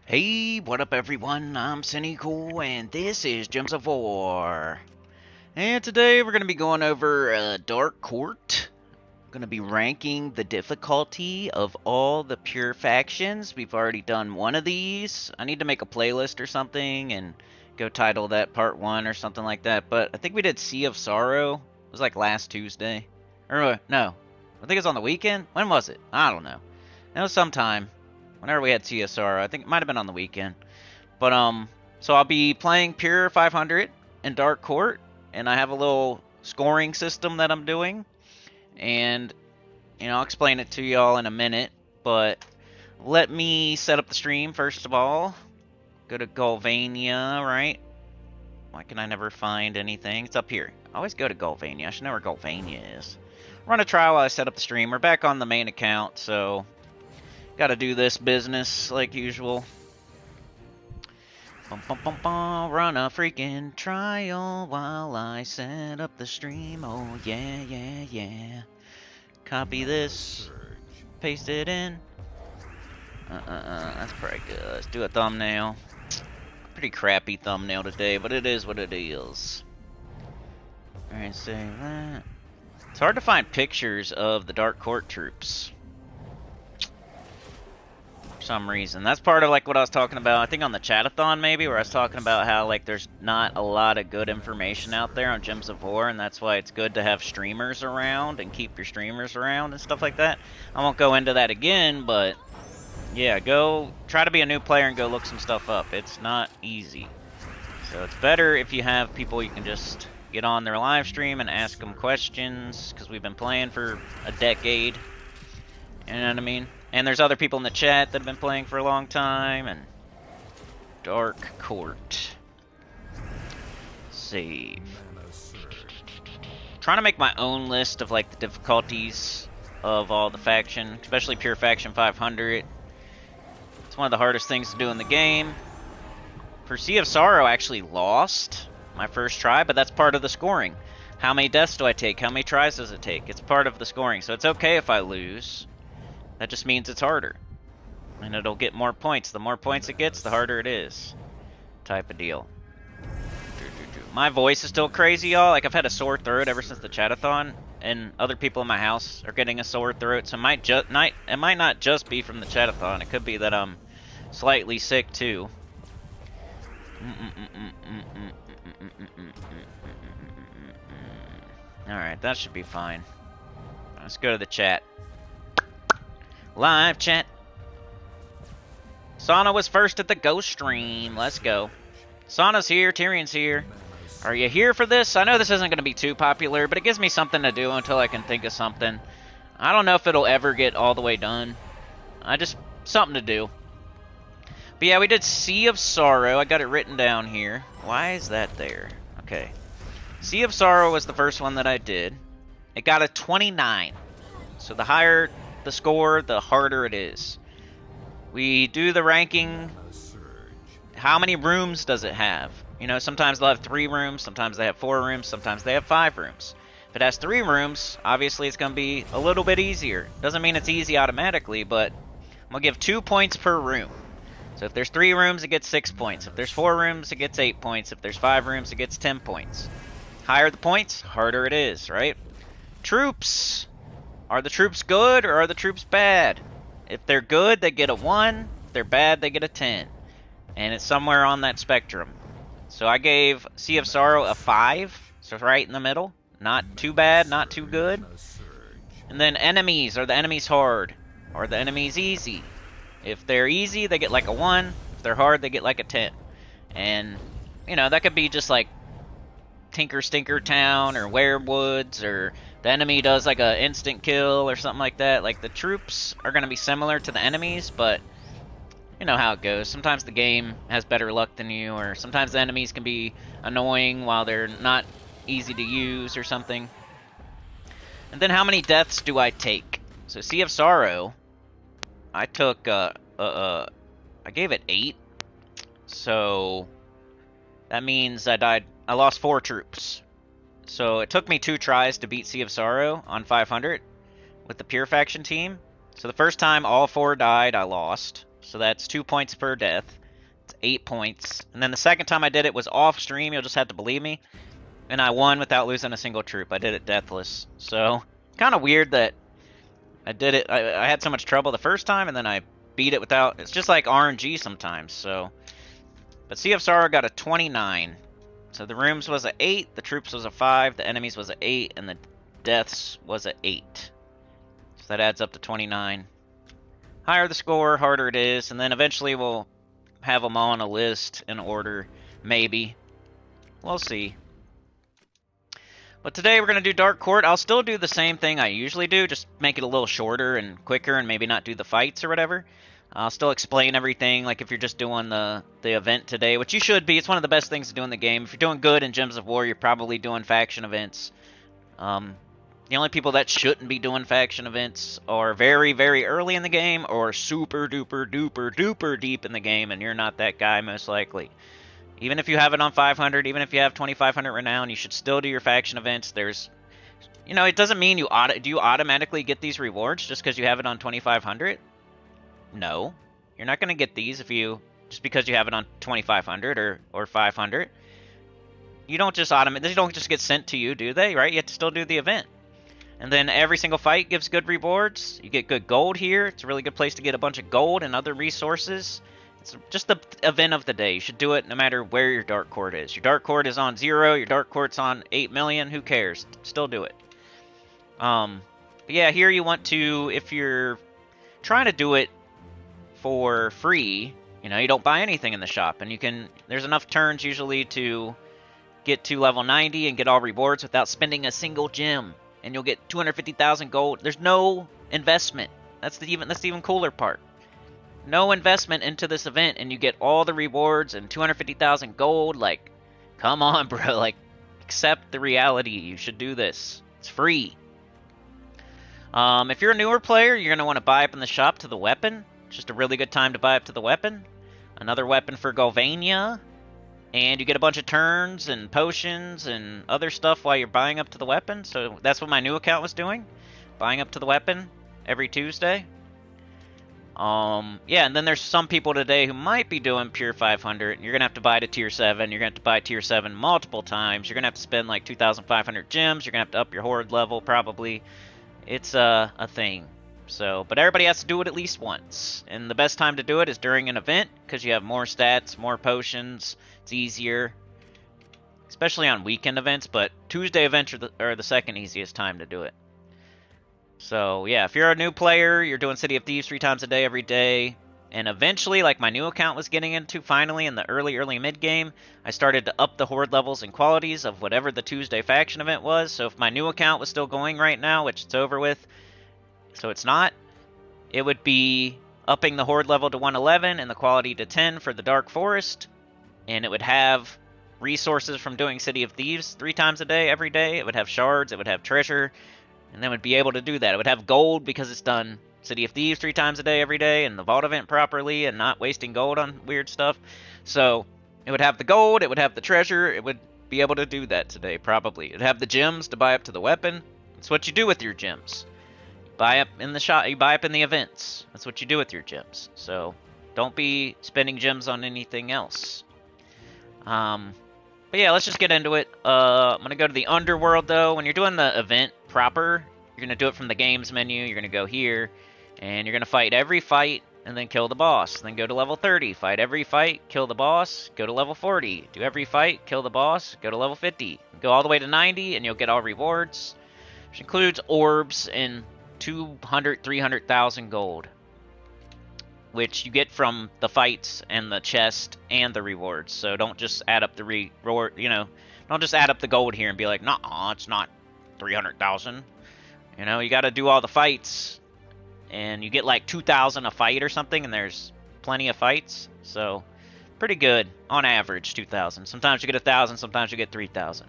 Hey, what up everyone? I'm Cynical, and this is Gems of War. And today we're going to be going over Dark Court. Going to be ranking the difficulty of all the pure factions. We've already done one of these. I need to make a playlist or something and go title that part 1 or something like that. But I think we did Sea of Sorrow. It was like last Tuesday. Or no, I think it was on the weekend. When was it? I don't know. It was sometime. Whenever we had CSR, I think it might have been on the weekend. But, so I'll be playing Pure 500 in Dark Court, and I have a little scoring system that I'm doing. And, I'll explain it to y'all in a minute, but let me set up the stream first of all. Go to Golvania, right? Why can I never find anything? It's up here. I always go to Golvania. I should know where Golvania is. Run a trial while I set up the stream. We're back on the main account, so gotta do this business like usual. Run a freaking trial while I set up the stream. Oh yeah, yeah, yeah. Copy this. Paste it in. That's pretty good. Let's do a thumbnail. Pretty crappy thumbnail today, but it is what it is. Alright, save that. It's hard to find pictures of the Dark Court troops. Some reason. That's part of like what I was talking about, I think on the chatathon maybe, where I was talking about how like there's not a lot of good information out there on Gems of War, and that's why it's good to have streamers around and keep your streamers around and stuff like that. I won't go into that again, but yeah, go try to be a new player and go look some stuff up. It's not easy. So it's better if you have people you can just get on their live stream and ask them questions, because we've been playing for a decade. You know what I mean? And there's other people in the chat that have been playing for a long time, and Dark Court. Save. Trying to make my own list of like the difficulties of all the faction, especially Pure Faction 500. It's one of the hardest things to do in the game. For Sea of Sorrow, I actually lost my first try, but that's part of the scoring. How many deaths do I take? How many tries does it take? It's part of the scoring, so it's okay if I lose. That just means it's harder. And it'll get more points. The more points it gets, the harder it is. Type of deal. My voice is still crazy, y'all. Like, I've had a sore throat ever since the chatathon. And other people in my house are getting a sore throat. So it might not just be from the chatathon. It could be that I'm slightly sick, too. Alright, that should be fine. Let's go to the chat. Live chat. Sana was first at the ghost stream. Let's go. Sana's here. Tyrion's here. Are you here for this? I know this isn't going to be too popular, but it gives me something to do until I can think of something. I don't know if it'll ever get all the way done. Something to do. But yeah, we did Sea of Sorrow. I got it written down here. Why is that there? Okay. Sea of Sorrow was the first one that I did. It got a 29. So the higher the score, the harder it is. We do the ranking. How many rooms does it have? You know, sometimes they'll have 3 rooms, sometimes they have 4 rooms, sometimes they have 5 rooms. If it has 3 rooms, obviously it's going to be a little bit easier. Doesn't mean it's easy automatically, but I'm going to give 2 points per room. So if there's 3 rooms, it gets 6 points. If there's 4 rooms, it gets 8 points. If there's 5 rooms, it gets 10 points. Higher the points, harder it is, right? Troops. Are the troops good or are the troops bad? If they're good, they get a 1. If they're bad, they get a 10. And it's somewhere on that spectrum. So I gave Sea of Sorrow a 5. So right in the middle. Not too bad, not too good. And then enemies. Are the enemies hard? Are the enemies easy? If they're easy, they get like a 1. If they're hard, they get like a 10. And, you know, that could be just like Tinker Stinker Town or Werewoods, or the enemy does like a instant kill or something like that. Like, the troops are going to be similar to the enemies, but you know how it goes. Sometimes the game has better luck than you, or sometimes the enemies can be annoying while they're not easy to use or something. And then how many deaths do I take? So Sea of Sorrow, I took, I gave it 8. So that means I lost 4 troops. So it took me 2 tries to beat Sea of Sorrow on 500 with the Pure Faction team. So the first time all 4 died, I lost. So that's 2 points per death. 8 points. And then the second time I did it was off stream. You'll just have to believe me. And I won without losing a single troop. I did it deathless. So, kind of weird that I did it. I had so much trouble the first time, and then I beat it without... It's just like RNG sometimes, so... But Sea of Sorrow got a 29. So the rooms was a 8, the troops was a 5, the enemies was a 8, and the deaths was a 8. So that adds up to 29. Higher the score, harder it is, and then eventually we'll have them all on a list in order, maybe. We'll see. But today we're going to do Dark Court. I'll still do the same thing I usually do, just make it a little shorter and quicker and maybe not do the fights or whatever. I'll still explain everything, like if you're just doing the event today, which you should be. It's one of the best things to do in the game. If you're doing good in Gems of War, you're probably doing faction events. The only people that shouldn't be doing faction events are very, very early in the game or super duper duper duper deep in the game, and you're not that guy most likely. Even if you have it on 500, even if you have 2500 renown, you should still do your faction events. There's, you know, it doesn't mean you automatically get these rewards just because you have it on 2500. No, you're not going to get these if you just because you have it on 2500 or 500. You don't just they don't just get sent to you, do they? Right? You have to still do the event. And then every single fight gives good rewards. You get good gold here. It's a really good place to get a bunch of gold and other resources. It's just the event of the day. You should do it no matter where your Dark Court is. Your Dark Court is on 0. Your Dark Court's on 8 million. Who cares? Still do it. But yeah, here you want to, if you're trying to do it for free, you know, you don't buy anything in the shop, and you can, there's enough turns usually to get to level 90 and get all rewards without spending a single gem, and you'll get 250,000 gold. There's no investment. That's the even cooler part. No investment into this event, and you get all the rewards and 250,000 gold. Like, come on, bro. Like, accept the reality. You should do this. It's free. If you're a newer player, you're going to want to buy up in the shop to the weapon. It's just a really good time to buy up to the weapon. Another weapon for Golvania. And you get a bunch of turns and potions and other stuff while you're buying up to the weapon. So that's what my new account was doing. Buying up to the weapon every Tuesday. Yeah, and then there's some people today who might be doing pure 500. You're going to have to buy to tier 7. You're going to have to buy tier 7 multiple times. You're going to have to spend like 2,500 gems. You're going to have to up your horde level probably. It's a thing. So, but everybody has to do it at least once. And the best time to do it is during an event, because you have more stats, more potions. It's easier, especially on weekend events, but Tuesday events are the second easiest time to do it. So, yeah, if you're a new player, you're doing City of Thieves 3 times a day, every day, and eventually, like my new account was getting into finally in the early mid-game, I started to up the horde levels and qualities of whatever the Tuesday faction event was. So if my new account was still going right now, which it's over with, so it's not, it would be upping the horde level to 111 and the quality to 10 for the Dark Forest, and it would have resources from doing City of Thieves 3 times a day, every day. It would have shards, it would have treasure, and then would be able to do that. It would have gold because it's done City of Thieves 3 times a day, every day, and the Vault event properly, and not wasting gold on weird stuff. So it would have the gold, it would have the treasure, it would be able to do that today, probably. It would have the gems to buy up to the weapon. That's what you do with your gems. Buy up in the shop, you buy up in the events. That's what you do with your gems. So don't be spending gems on anything else. But yeah, let's just get into it. I'm going to go to the Underworld, though. When you're doing the event proper, you're going to do it from the games menu. You're going to go here, and you're going to fight every fight, and then kill the boss. Then go to level 30. Fight every fight, kill the boss, go to level 40. Do every fight, kill the boss, go to level 50. Go all the way to 90, and you'll get all rewards, which includes orbs and 300,000 gold, which you get from the fights and the chest and the rewards. So don't just add up the reward, you know, don't just add up the gold here and be like, nah, it's not 300,000. You know, you got to do all the fights, and you get like 2,000 a fight or something, and there's plenty of fights. So pretty good on average, 2,000. Sometimes you get 1,000, sometimes you get 3,000.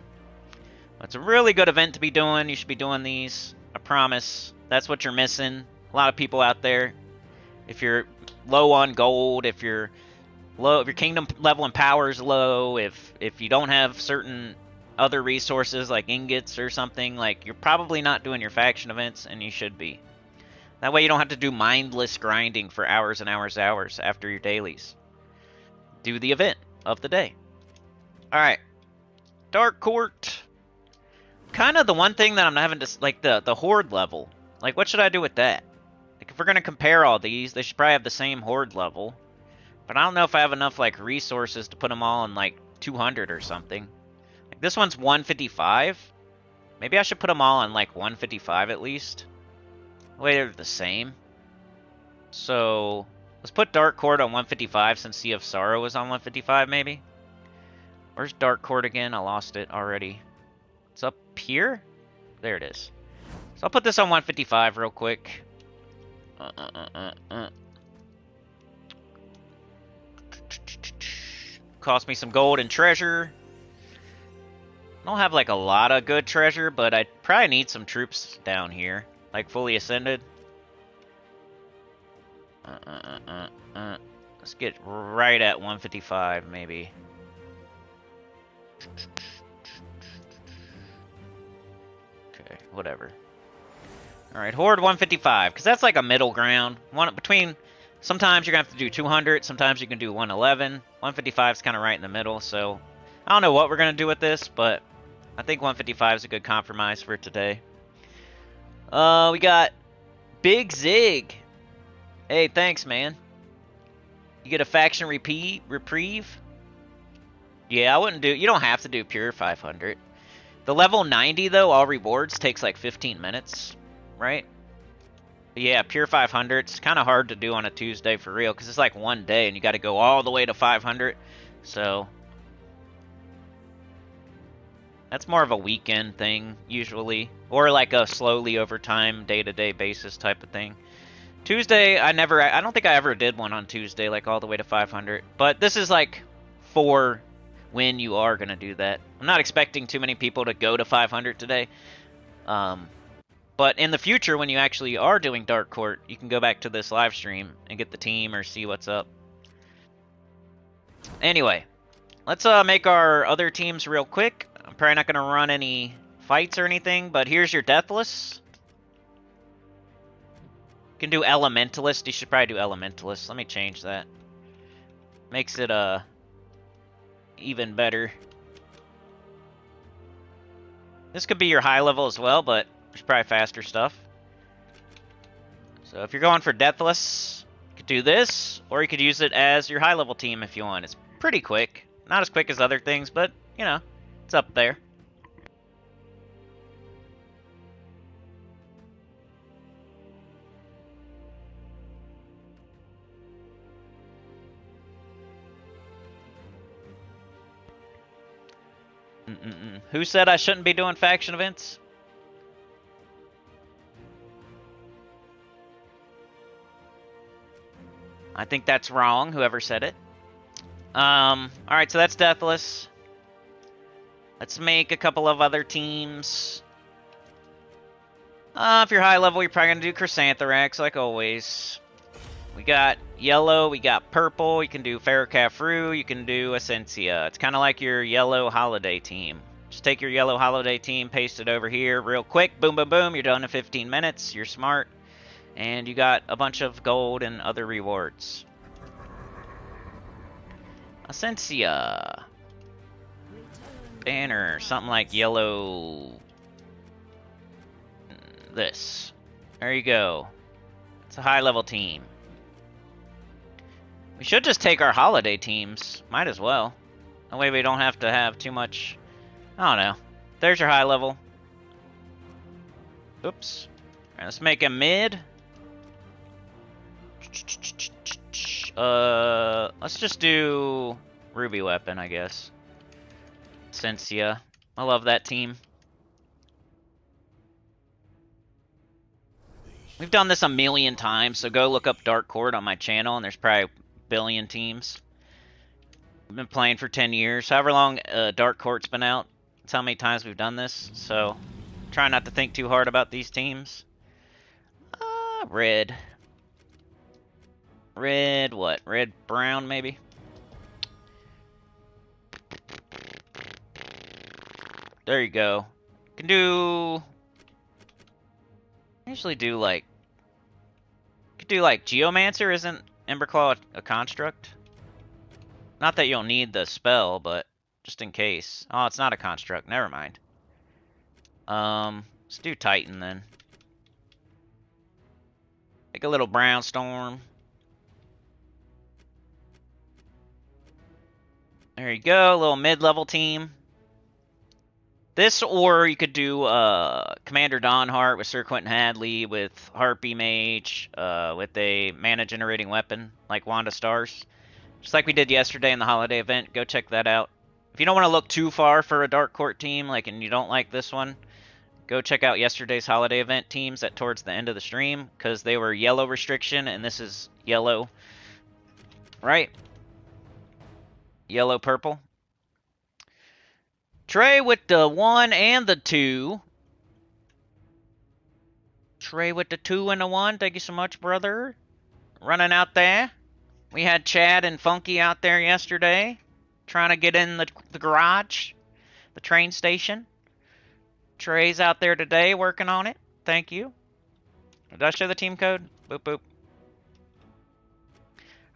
It's a really good event to be doing. You should be doing these, I promise. That's what you're missing. A lot of people out there, if you're low on gold, if your kingdom level and power is low, if you don't have certain other resources like ingots or something, like, you're probably not doing your faction events, and you should be. That way you don't have to do mindless grinding for hours and hours after your dailies. do the event of the day. All right, Dark Court. Kind of the one thing that I'm having to like the horde level. Like, what should I do with that? Like, if we're gonna compare all these, they should probably have the same horde level. But I don't know if I have enough like resources to put them all in like 200 or something. Like this one's 155. Maybe I should put them all on like 155 at least. Wait, they're the same. So let's put Dark Court on 155 since Sea of Sorrow is on 155 maybe. Where's Dark Court again? I lost it already. It's up here? There it is. So I'll put this on 155 real quick. Cost me some gold and treasure. I don't have like a lot of good treasure, but I probably need some troops down here. Like fully ascended. Let's get right at 155 maybe. Okay, whatever. Alright, Horde 155, because that's like a middle ground. One between, sometimes you're going to have to do 200, sometimes you can do 111. 155 is kind of right in the middle, so I don't know what we're going to do with this, but I think 155 is a good compromise for today. We got Big Zig. Hey, thanks, man. You get a faction reprieve? Yeah, I wouldn't do, you don't have to do pure 500. The level 90, though, all rewards takes like 15 minutes, right? But yeah, pure 500, it's kind of hard to do on a Tuesday for real, because it's like one day, and you got to go all the way to 500, so that's more of a weekend thing, usually, or like a slowly over time, day-to-day basis type of thing. Tuesday, I don't think I ever did one on Tuesday, like all the way to 500, but this is like for when you are going to do that. I'm not expecting too many people to go to 500 today. But in the future, when you actually are doing Dark Court, you can go back to this live stream and get the team or see what's up. Anyway, let's make our other teams real quick. I'm probably not going to run any fights or anything, but here's your Deathless. You can do Elementalist. You should probably do Elementalist. Let me change that. Makes it even better. This could be your high level as well, but there's probably faster stuff. So if you're going for Deathless, you could do this, or you could use it as your high level team if you want. It's pretty quick. Not as quick as other things, but, you know, it's up there. Who said I shouldn't be doing faction events? I think that's wrong, whoever said it. Alright, so that's Deathless. Let's make a couple of other teams. If you're high level, you're probably going to do Chrysantherax, like always. We got yellow, we got purple, you can do Ferrocafru, you can do Essentia. It's kind of like your yellow holiday team. Just take your yellow holiday team, paste it over here real quick, boom, boom, boom, you're done in 15 minutes, you're smart, and you got a bunch of gold and other rewards. Essentia. Banner, something like yellow... this. There you go. It's a high level team. We should just take our holiday teams. Might as well. That way we don't have to have too much... I don't know. There's your high level. Oops. Alright, let's make him mid. Let's just do Ruby Weapon, I guess. Essentia. I love that team. We've done this a million times, so go look up Dark Court on my channel, and there's probably a billion teams. I've been playing for 10 years. However long Dark Court's been out, that's how many times we've done this, so try not to think too hard about these teams. Red. Red what? Red brown, maybe? There you go. Can do... I usually do like... Could do like Geomancer, isn't Emberclaw a construct? Not that you'll need the spell, but just in case. Oh, it's not a construct. Never mind. Let's do Titan then. Take a little Brownstorm. There you go, a little mid-level team. This, or you could do Commander Dawnheart with Sir Quentin Hadley, with Harpy Mage, with a mana-generating weapon like Wanda Stars. Just like we did yesterday in the holiday event. Go check that out. If you don't want to look too far for a Dark Court team, like, and you don't like this one, go check out yesterday's holiday event teams at towards the end of the stream, because they were yellow restriction, and this is yellow, right? Yellow-purple. Trey with the 1 and the 2. Trey with the 2 and the 1. Thank you so much, brother. Running out there. We had Chad and Funky out there yesterday, trying to get in the garage, the train station. Trey's out there today working on it. Thank you. Did I show the team code? Boop, boop.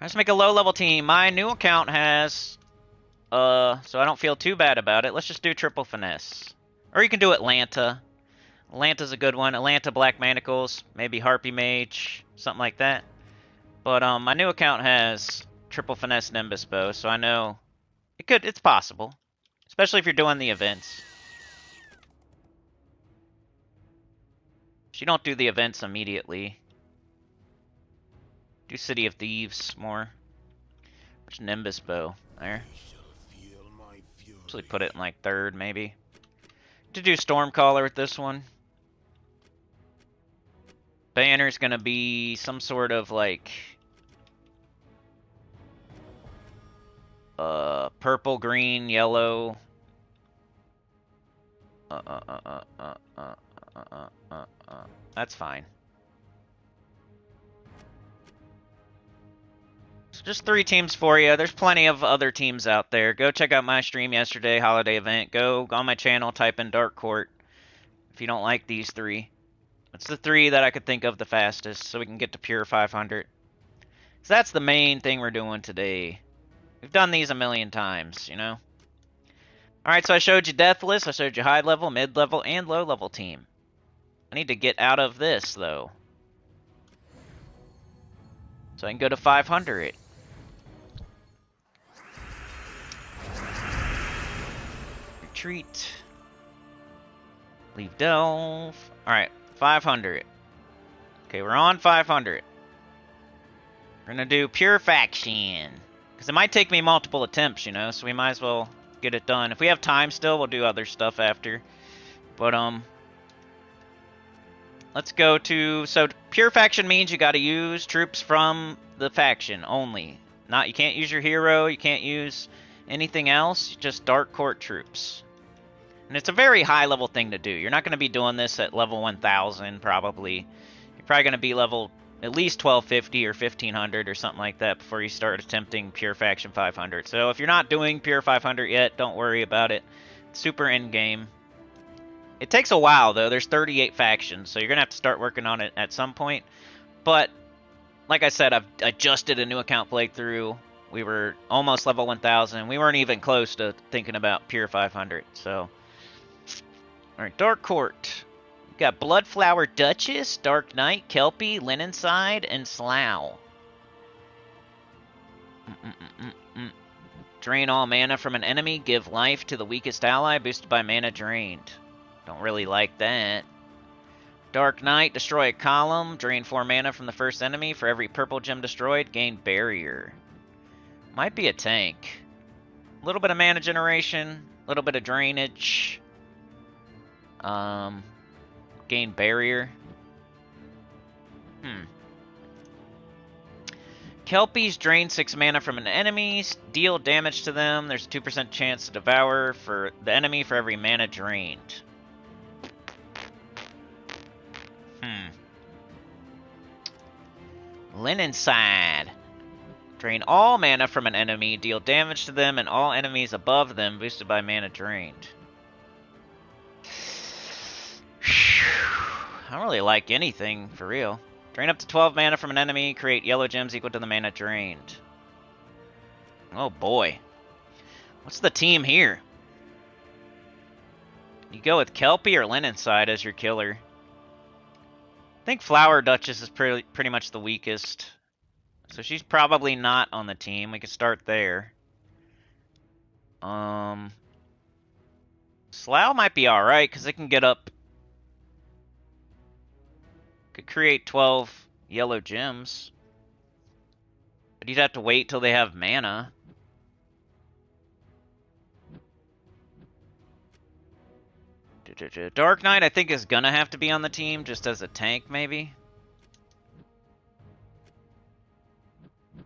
Let's make a low-level team. My new account has... so I don't feel too bad about it. Let's just do Triple Finesse. Or you can do Atlanta. Atlanta's a good one. Atlanta Black Manacles. Maybe Harpy Mage. Something like that. But my new account has Triple Finesse Nimbus Bow, so I know it's possible. Especially if you're doing the events. If you don't do the events immediately. Do City of Thieves more. Which Nimbus Bow? There. Usually put it in like 3rd, maybe. To do Stormcaller with this one. Banner's gonna be some sort of like... purple, green, yellow. That's fine. So just 3 teams for you. There's plenty of other teams out there. Go check out my stream yesterday, holiday event. Go on my channel, type in Dark Court. If you don't like these 3. It's the 3 that I could think of the fastest, so we can get to pure 500. So that's the main thing we're doing today. We've done these a million times, you know? Alright, so I showed you Deathless, I showed you high level, mid level, and low level team. I need to get out of this, though. So I can go to 500. Retreat. Leave Delve. Alright, 500. Okay, we're on 500. We're gonna do Pure Faction. Because it might take me multiple attempts, you know, so we might as well get it done. If we have time still, we'll do other stuff after. But, let's go to... So, Pure Faction means you gotta use troops from the faction only. You can't use your hero, you can't use anything else, just Dark Court troops. And it's a very high-level thing to do. You're not gonna be doing this at level 1000, probably. You're probably gonna be level... at least 1250 or 1500 or something like that before you start attempting Pure Faction 500. So if you're not doing Pure 500 yet, don't worry about it. It's super endgame. It takes a while, though. There's 38 factions, so you're going to have to start working on it at some point. But, like I said, I just did a new account playthrough. We were almost level 1000. We weren't even close to thinking about Pure 500. So, alright, Dark Court. We've got Bloodflower Duchess, Dark Knight, Kelpie, Linenside, and Slough. Drain all mana from an enemy, give life to the weakest ally, boosted by mana drained. Don't really like that. Dark Knight, destroy a column, drain 4 mana from the first enemy. For every purple gem destroyed, gain barrier. Might be a tank. A little bit of mana generation, a little bit of drainage. Gain barrier. Kelpies drain 6 mana from an enemy, deal damage to them. There's a 2% chance to devour for the enemy for every mana drained. Linenside. Drain all mana from an enemy, deal damage to them and all enemies above them, boosted by mana drained. I don't really like anything, for real. Drain up to 12 mana from an enemy, create yellow gems equal to the mana drained. Oh boy. What's the team here? You go with Kelpie or Lionenside as your killer. I think Flower Duchess is pretty much the weakest. So she's probably not on the team. We can start there. Slough might be alright, because it can get up. Could create 12 yellow gems. But you'd have to wait till they have mana. Dark Knight, I think, is gonna have to be on the team, just as a tank, maybe.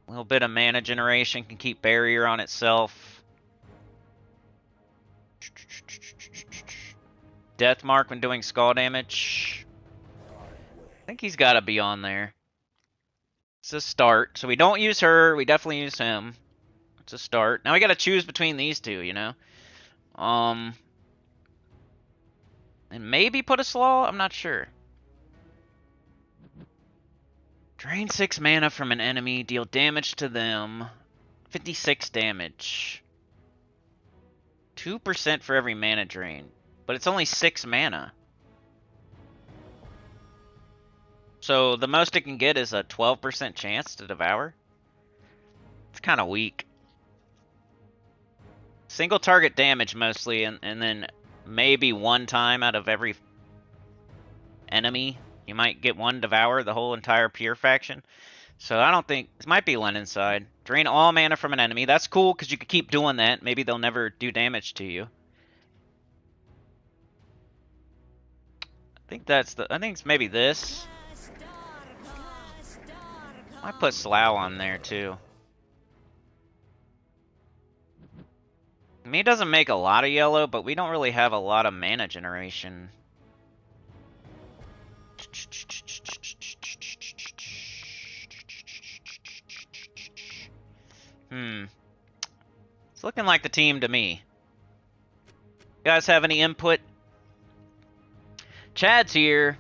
A little bit of mana generation can keep barrier on itself. Deathmark when doing skull damage. I think he's got to be on there. It's a start. So we don't use her. We definitely use him. It's a start. Now we got to choose between these two, you know. And maybe put a slaw? I'm not sure. Drain 6 mana from an enemy. Deal damage to them. 56 damage. 2% for every mana drain. But it's only 6 mana. So the most it can get is a 12% chance to devour. It's kind of weak. Single target damage mostly, and then maybe one time out of every enemy you might get one devour the whole entire pure faction. So I don't think... This might be Lionenside. Drain all mana from an enemy. That's cool, because you could keep doing that. Maybe they'll never do damage to you. I think that's the... I think it's maybe this. I put Slough on there, too. I mean, it doesn't make a lot of yellow, but we don't really have a lot of mana generation. It's looking like the team to me. You guys have any input? Chad's here.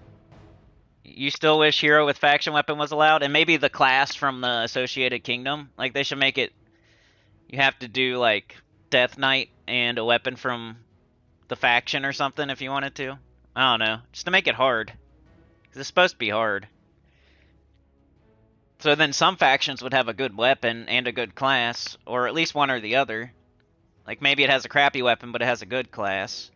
You still wish hero with faction weapon was allowed? And maybe the class from the Associated Kingdom? Like, they should make it... You have to do, like, Death Knight and a weapon from the faction or something if you wanted to. I don't know. Just to make it hard. Because it's supposed to be hard. So then some factions would have a good weapon and a good class. Or at least one or the other. Like, maybe it has a crappy weapon, but it has a good class.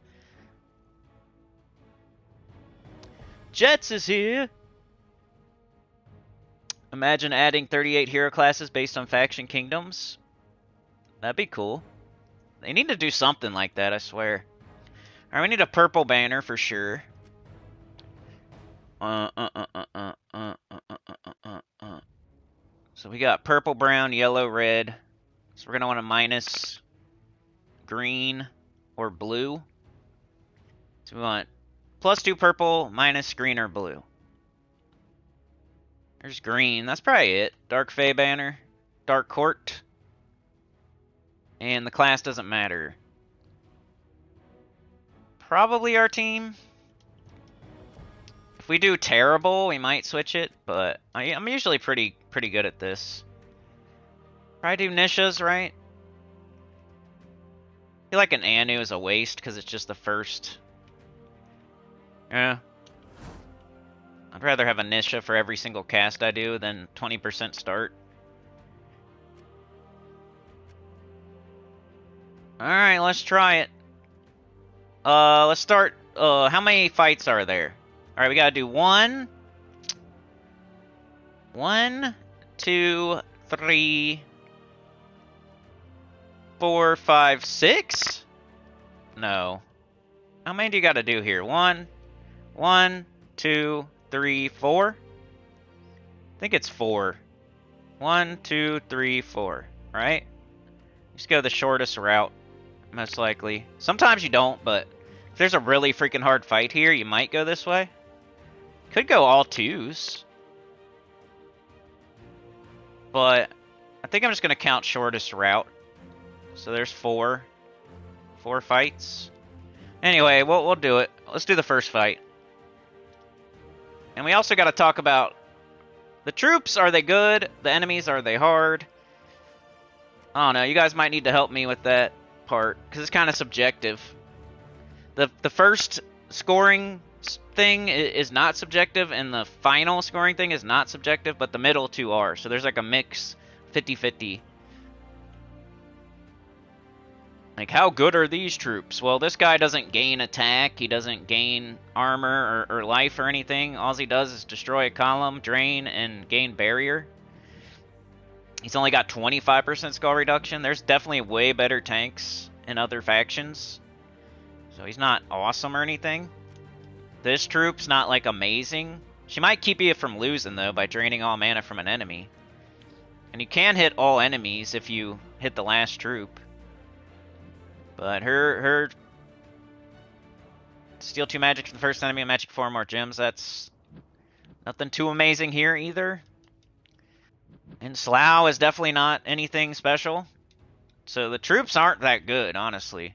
Jets is here! Imagine adding 38 hero classes based on faction kingdoms. That'd be cool. They need to do something like that, I swear. Alright, we need a purple banner for sure. So we got purple, brown, yellow, red. So we're going to want to minus green or blue. So we want +2 purple, minus green or blue. There's green. That's probably it. Dark Fae banner. Dark Court. And the class doesn't matter. Probably our team. If we do terrible, we might switch it, but I'm usually pretty good at this. Probably do Nishas, right? I feel like an Anu is a waste because it's just the first. Yeah. I'd rather have a Nisha for every single cast I do than 20% start. Alright, let's try it. Let's start. How many fights are there? Alright, we gotta do 1, 2, 3, 4, 5, 6? No. How many do you gotta do here? 1, 2, 3, 4? I think it's 4. 1, 2, 3, 4. Right? Just go the shortest route, most likely. Sometimes you don't, but if there's a really freaking hard fight here, you might go this way. Could go all 2s. But I think I'm just going to count shortest route. So there's 4. 4 fights. Anyway, we'll do it. Let's do the first fight. And we also got to talk about the troops. Are they good? The enemies, are they hard? I don't know. You guys might need to help me with that part because it's kind of subjective. The first scoring thing is not subjective, and the final scoring thing is not subjective, but the middle two are. So there's like a mix, 50-50. Like, how good are these troops? Well, this guy doesn't gain attack. He doesn't gain armor or life or anything. All he does is destroy a column, drain, and gain barrier. He's only got 25% skull reduction. There's definitely way better tanks in other factions. So he's not awesome or anything. This troop's not, like, amazing. She might keep you from losing, though, by draining all mana from an enemy. And you can hit all enemies if you hit the last troop. But her steal 2 magic from the first enemy and magic 4 more gems, that's nothing too amazing here either. And Slough is definitely not anything special. So the troops aren't that good, honestly.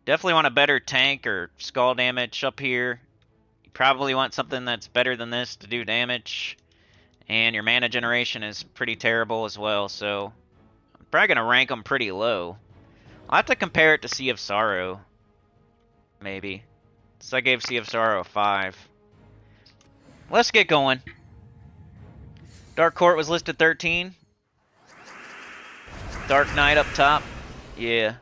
Definitely want a better tank or skull damage up here. You probably want something that's better than this to do damage. And your mana generation is pretty terrible as well, so I'm probably going to rank them pretty low. I'll have to compare it to Sea of Sorrow, maybe. So I gave Sea of Sorrow a 5. Let's get going. Dark Court was listed 13. Dark Knight up top. Yeah.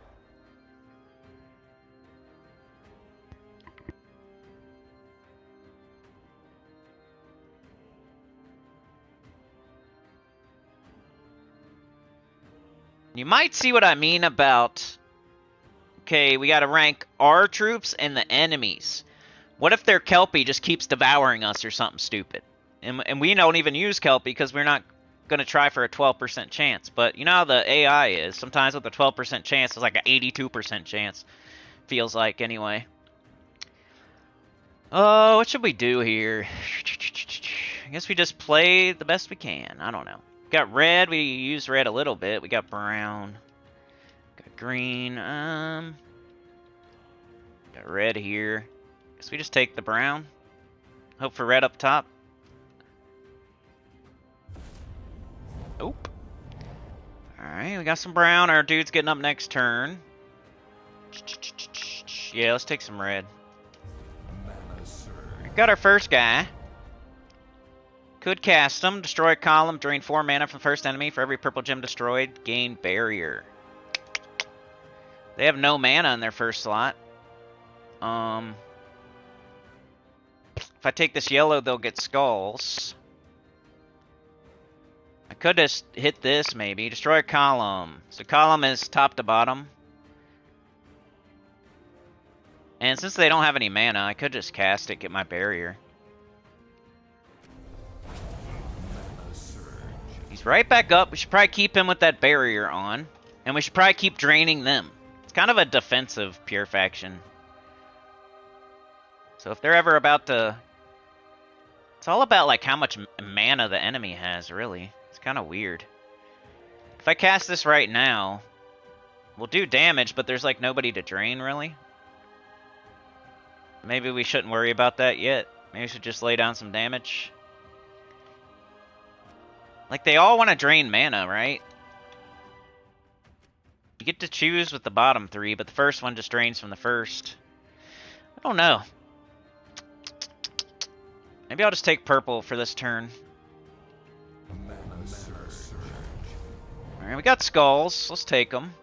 You might see what I mean about, okay, we gotta rank our troops and the enemies. What if their Kelpie just keeps devouring us or something stupid? And we don't even use Kelpie because we're not going to try for a 12% chance. But you know how the AI is. Sometimes with a 12% chance, it's like an 82% chance. Feels like, anyway. Oh, what should we do here? I guess we just play the best we can. I don't know. Got red. We use red a little bit. We got brown. Got green. Got red here. Guess we just take the brown. Hope for red up top. Nope. Alright, we got some brown. Our dude's getting up next turn. Yeah, let's take some red. Got our first guy. Could cast him. Destroy a column. Drain 4 mana from the first enemy. For every purple gem destroyed, gain barrier. They have no mana in their first slot. If I take this yellow, they'll get skulls. I could just hit this, maybe. Destroy a column. So column is top to bottom. And since they don't have any mana, I could just cast it, get my barrier. He's right back up. We should probably keep him with that barrier on. And we should probably keep draining them. It's kind of a defensive pure faction. So if they're ever about to... It's all about like how much mana the enemy has, really. It's kind of weird. If I cast this right now, we'll do damage, but there's like nobody to drain, really. Maybe we shouldn't worry about that yet. Maybe we should just lay down some damage. Like, they all want to drain mana, right? You get to choose with the bottom 3, but the first one just drains from the first. I don't know. Maybe I'll just take purple for this turn. Alright, we got skulls. Let's take them.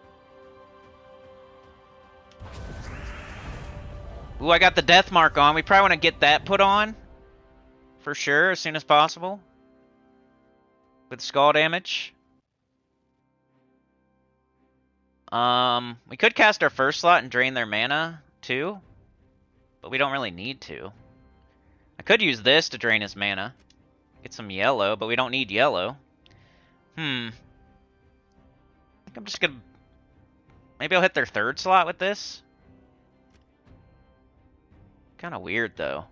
Ooh, I got the death mark on. We probably want to get that put on. For sure, as soon as possible. With skull damage. We could cast our first slot and drain their mana, too. But we don't really need to. I could use this to drain his mana. Get some yellow, but we don't need yellow. I think I'm just gonna... Maybe I'll hit their third slot with this. Kind of weird, though.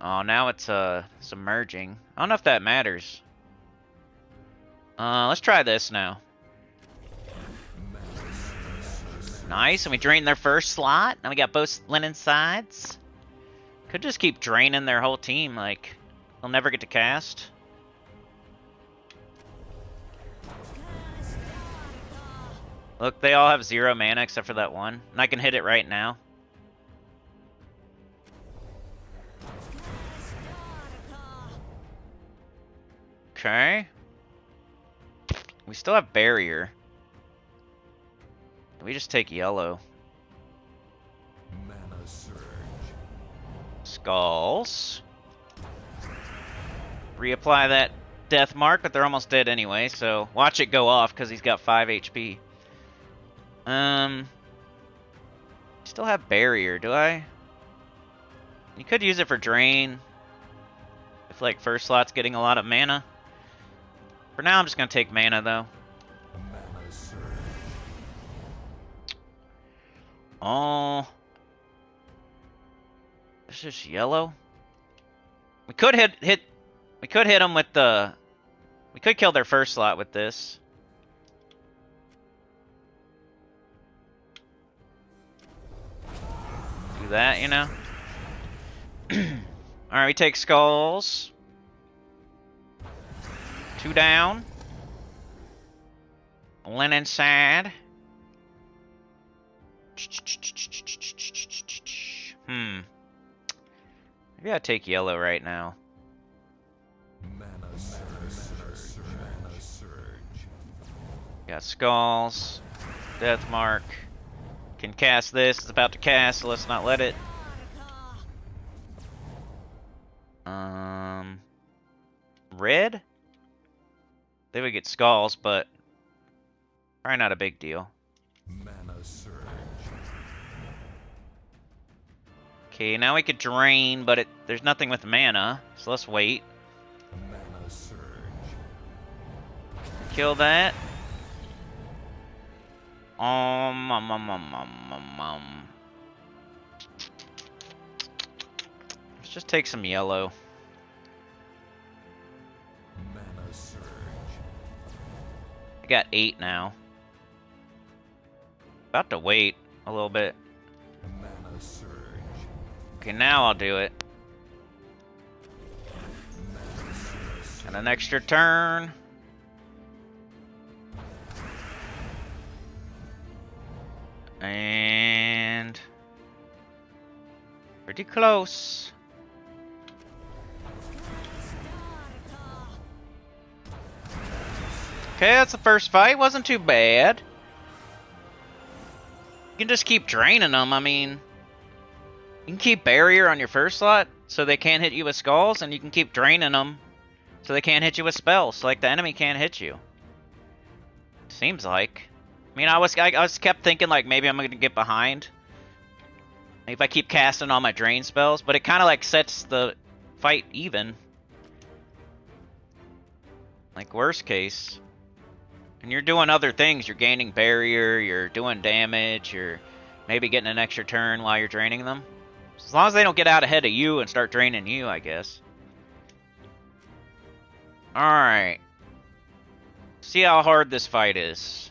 Oh, now it's submerging. I don't know if that matters. Let's try this now. Nice, and we drained their first slot. Now we got both linen sides. Could just keep draining their whole team, like, they'll never get to cast. Look, they all have 0 mana except for that one. And I can hit it right now. Okay. We still have barrier. We just take yellow. Mana surge. Skulls. Reapply that death mark, but they're almost dead anyway, so watch it go off because he's got 5 HP. Still have barrier, do I? You could use it for drain. If like first slot's getting a lot of mana. For now I'm just gonna take mana though. Mana surge. Oh. It's just yellow. We could hit them with the... We could kill their first slot with this. Do that, you know? Alright, we take skulls. 2 down. Linen side. Maybe I take yellow right now. Mana surge. Mana surge. Got skulls. Death mark. Can cast this. It's about to cast, so let's not let it. Red? They would get skulls, but probably not a big deal. Mana surge. Okay, now we could drain, but there's nothing with mana, so let's wait. Mana surge. Kill that. Let's just take some yellow. Mana surge. I got 8 now. About to wait a little bit. Mana surge. Okay, now I'll do it. And an extra turn. And pretty close. Okay, that's the first fight. Wasn't too bad. You can just keep draining them. I mean, you can keep barrier on your first slot so they can't hit you with skulls, and you can keep draining them so they can't hit you with spells. So, like, the enemy can't hit you. Seems like. I mean, I was kept thinking, like, maybe I'm going to get behind if I keep casting all my drain spells, but it kind of, like, sets the fight even. Like, worst case. And you're doing other things. You're gaining barrier, you're doing damage, you're maybe getting an extra turn while you're draining them. As long as they don't get out ahead of you and start draining you, I guess. Alright. See how hard this fight is.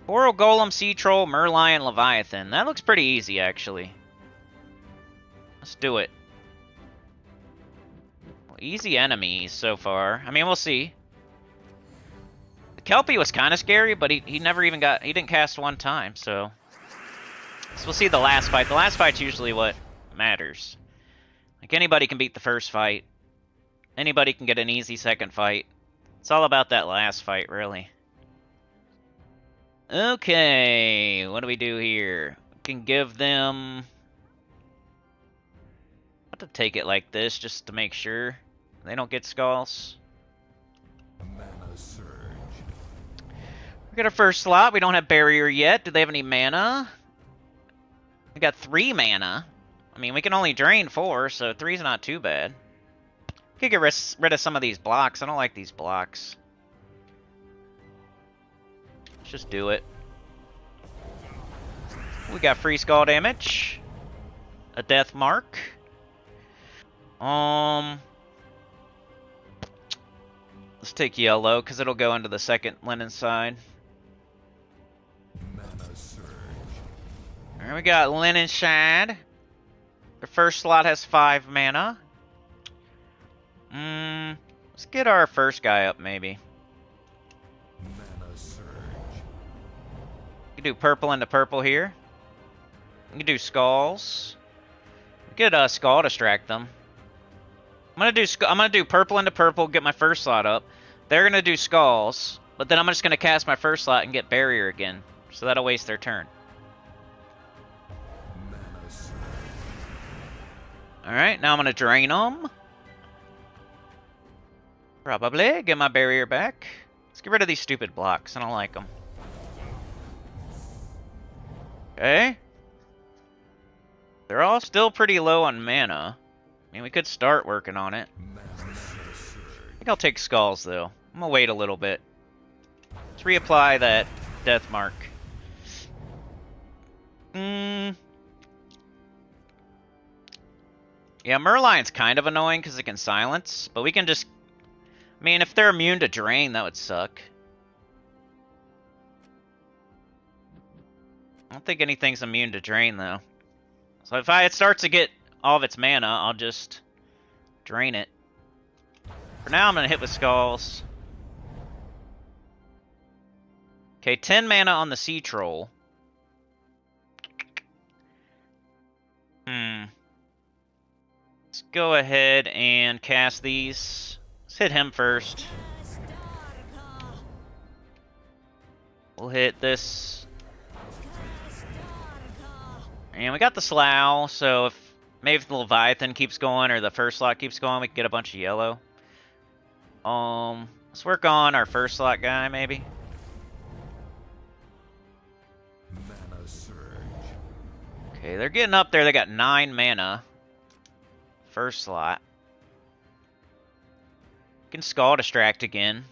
Coral Golem, Sea Troll, Merlion, Leviathan. That looks pretty easy, actually. Let's do it. Well, easy enemies so far. I mean, we'll see. The Kelpie was kind of scary, but he never even got... He didn't cast one time, so... So we'll see the last fight. The last fight's usually what matters. Like, anybody can beat the first fight. Anybody can get an easy second fight. It's all about that last fight, really. Okay, what do we do here? We can give them... I'll have to take it like this, just to make sure they don't get skulls. Mana surge. We got our first slot. We don't have barrier yet. Do they have any mana? We got 3 mana. I mean, we can only drain 4, so 3's not too bad. We could get rid of some of these blocks. I don't like these blocks. Let's just do it. We got free skull damage. A death mark. Let's take yellow, because it'll go into the second linen side. Mana surge. Alright, we got linen shad. The first slot has 5 mana. Let's get our first guy up, maybe. Mana surge. We can do purple into purple here. We can do skulls. We could skull distract them. I'm gonna do purple into purple, get my first slot up. They're gonna do skulls, but then I'm just gonna cast my first slot and get barrier again. So that'll waste their turn. Mana surge. Alright, now I'm gonna drain them. Probably get my barrier back. Let's get rid of these stupid blocks. I don't like them. Okay. They're all still pretty low on mana. I mean, we could start working on it. Mana surge. I think I'll take skulls, though. I'm gonna wait a little bit. Let's reapply that death mark. Yeah, Merlion's kind of annoying because it can silence, but we can just... I mean, if they're immune to drain, that would suck. I don't think anything's immune to drain, though. So if it starts to get all of its mana, I'll just drain it. For now, I'm going to hit with skulls. Okay, 10 mana on the Sea Troll. Let's go ahead and cast these. Let's hit him first. We'll hit this. And we got the Slough, so maybe if the Leviathan keeps going or the first slot keeps going, we can get a bunch of yellow. Let's work on our first slot guy, maybe. Mana surge. Okay, they're getting up there. They got 9 mana. First slot. Can Skull Distract again.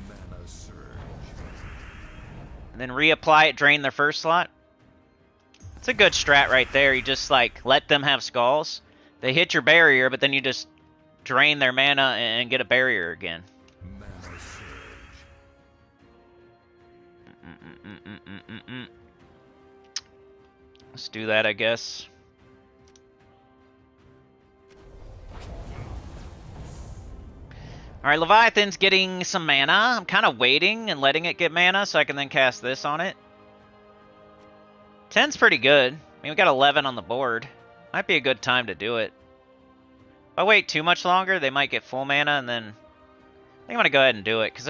Mana surge. And then reapply it, drain their first slot. It's a good strat right there. You just, like, let them have skulls. They hit your barrier, but then you just drain their mana and get a barrier again. Mana surge. Let's do that, I guess. Alright, Leviathan's getting some mana. I'm kind of waiting and letting it get mana so I can then cast this on it. 10's pretty good. I mean, we got 11 on the board. Might be a good time to do it. If I wait too much longer, they might get full mana, and then... I think I'm going to go ahead and do it, because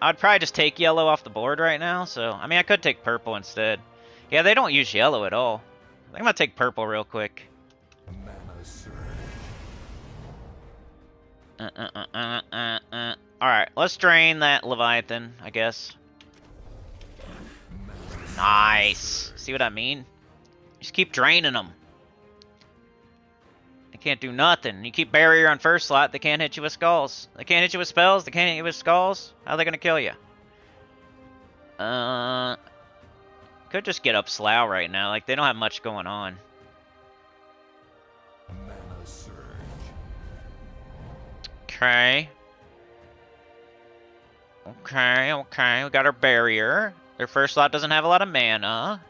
I'd probably just take yellow off the board right now, so... I mean, I could take purple instead. Yeah, they don't use yellow at all. I think I'm going to take purple real quick. Mana surge. Alright, let's drain that Leviathan, I guess. Nice. See what I mean? Just keep draining them. They can't do nothing. You keep barrier on first slot, they can't hit you with skulls. They can't hit you with spells, they can't hit you with skulls. How are they gonna kill you? Could just get up Slough right now. Like, they don't have much going on. Mana surge. Okay. Okay. We got our barrier. Their first slot doesn't have a lot of mana.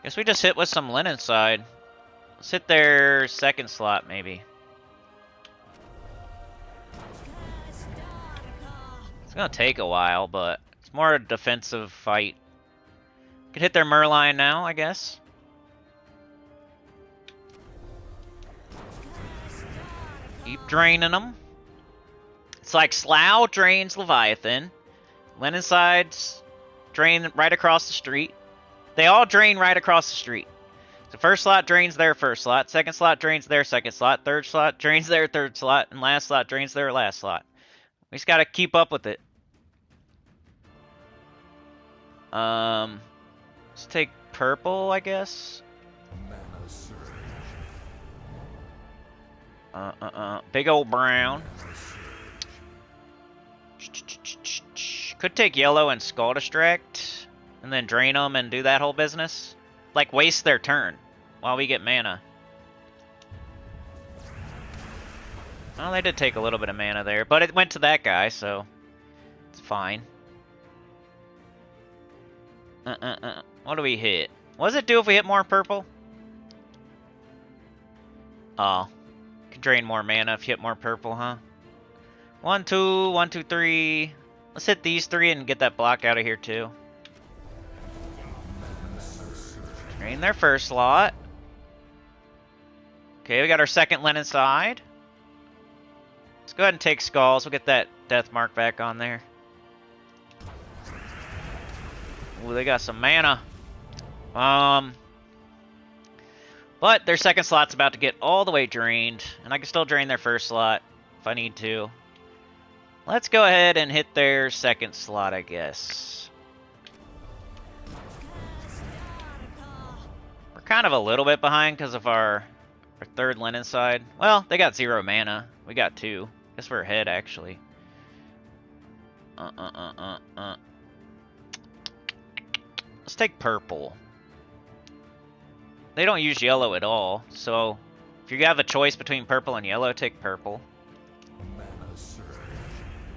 Guess we just hit with some Linen Side. Let's hit their second slot, maybe. It's gonna take a while, but it's more a defensive fight. Could hit their Merlion now, I guess. Keep draining them. It's like Slough drains Leviathan. Linen Sides drain right across the street. They all drain right across the street. The first slot drains their first slot. Second slot drains their second slot. Third slot drains their third slot. And last slot drains their last slot. We just gotta keep up with it. Let's take purple, I guess. Mana surge. Big old brown. Could take yellow and Skull Distract, and then drain them and do that whole business. Like, waste their turn while we get mana. Well, they did take a little bit of mana there, but it went to that guy, so it's fine. What do we hit? What does it do if we hit more purple? Oh. Can drain more mana if you hit more purple, huh? 1, 2, 1, 2, 3. Let's hit these 3 and get that block out of here too. Drain their first slot. Okay, we got our second Linen side. Let's go ahead and take Skulls. We'll get that death mark back on there. Ooh, they got some mana. But their second slot's about to get all the way drained, and I can still drain their first slot if I need to. Let's go ahead and hit their second slot, I guess. We're kind of a little bit behind because of our third Linen side. Well, they got 0 mana. We got 2. Guess we're ahead, actually. Let's take purple. They don't use yellow at all, so if you have a choice between purple and yellow, take purple.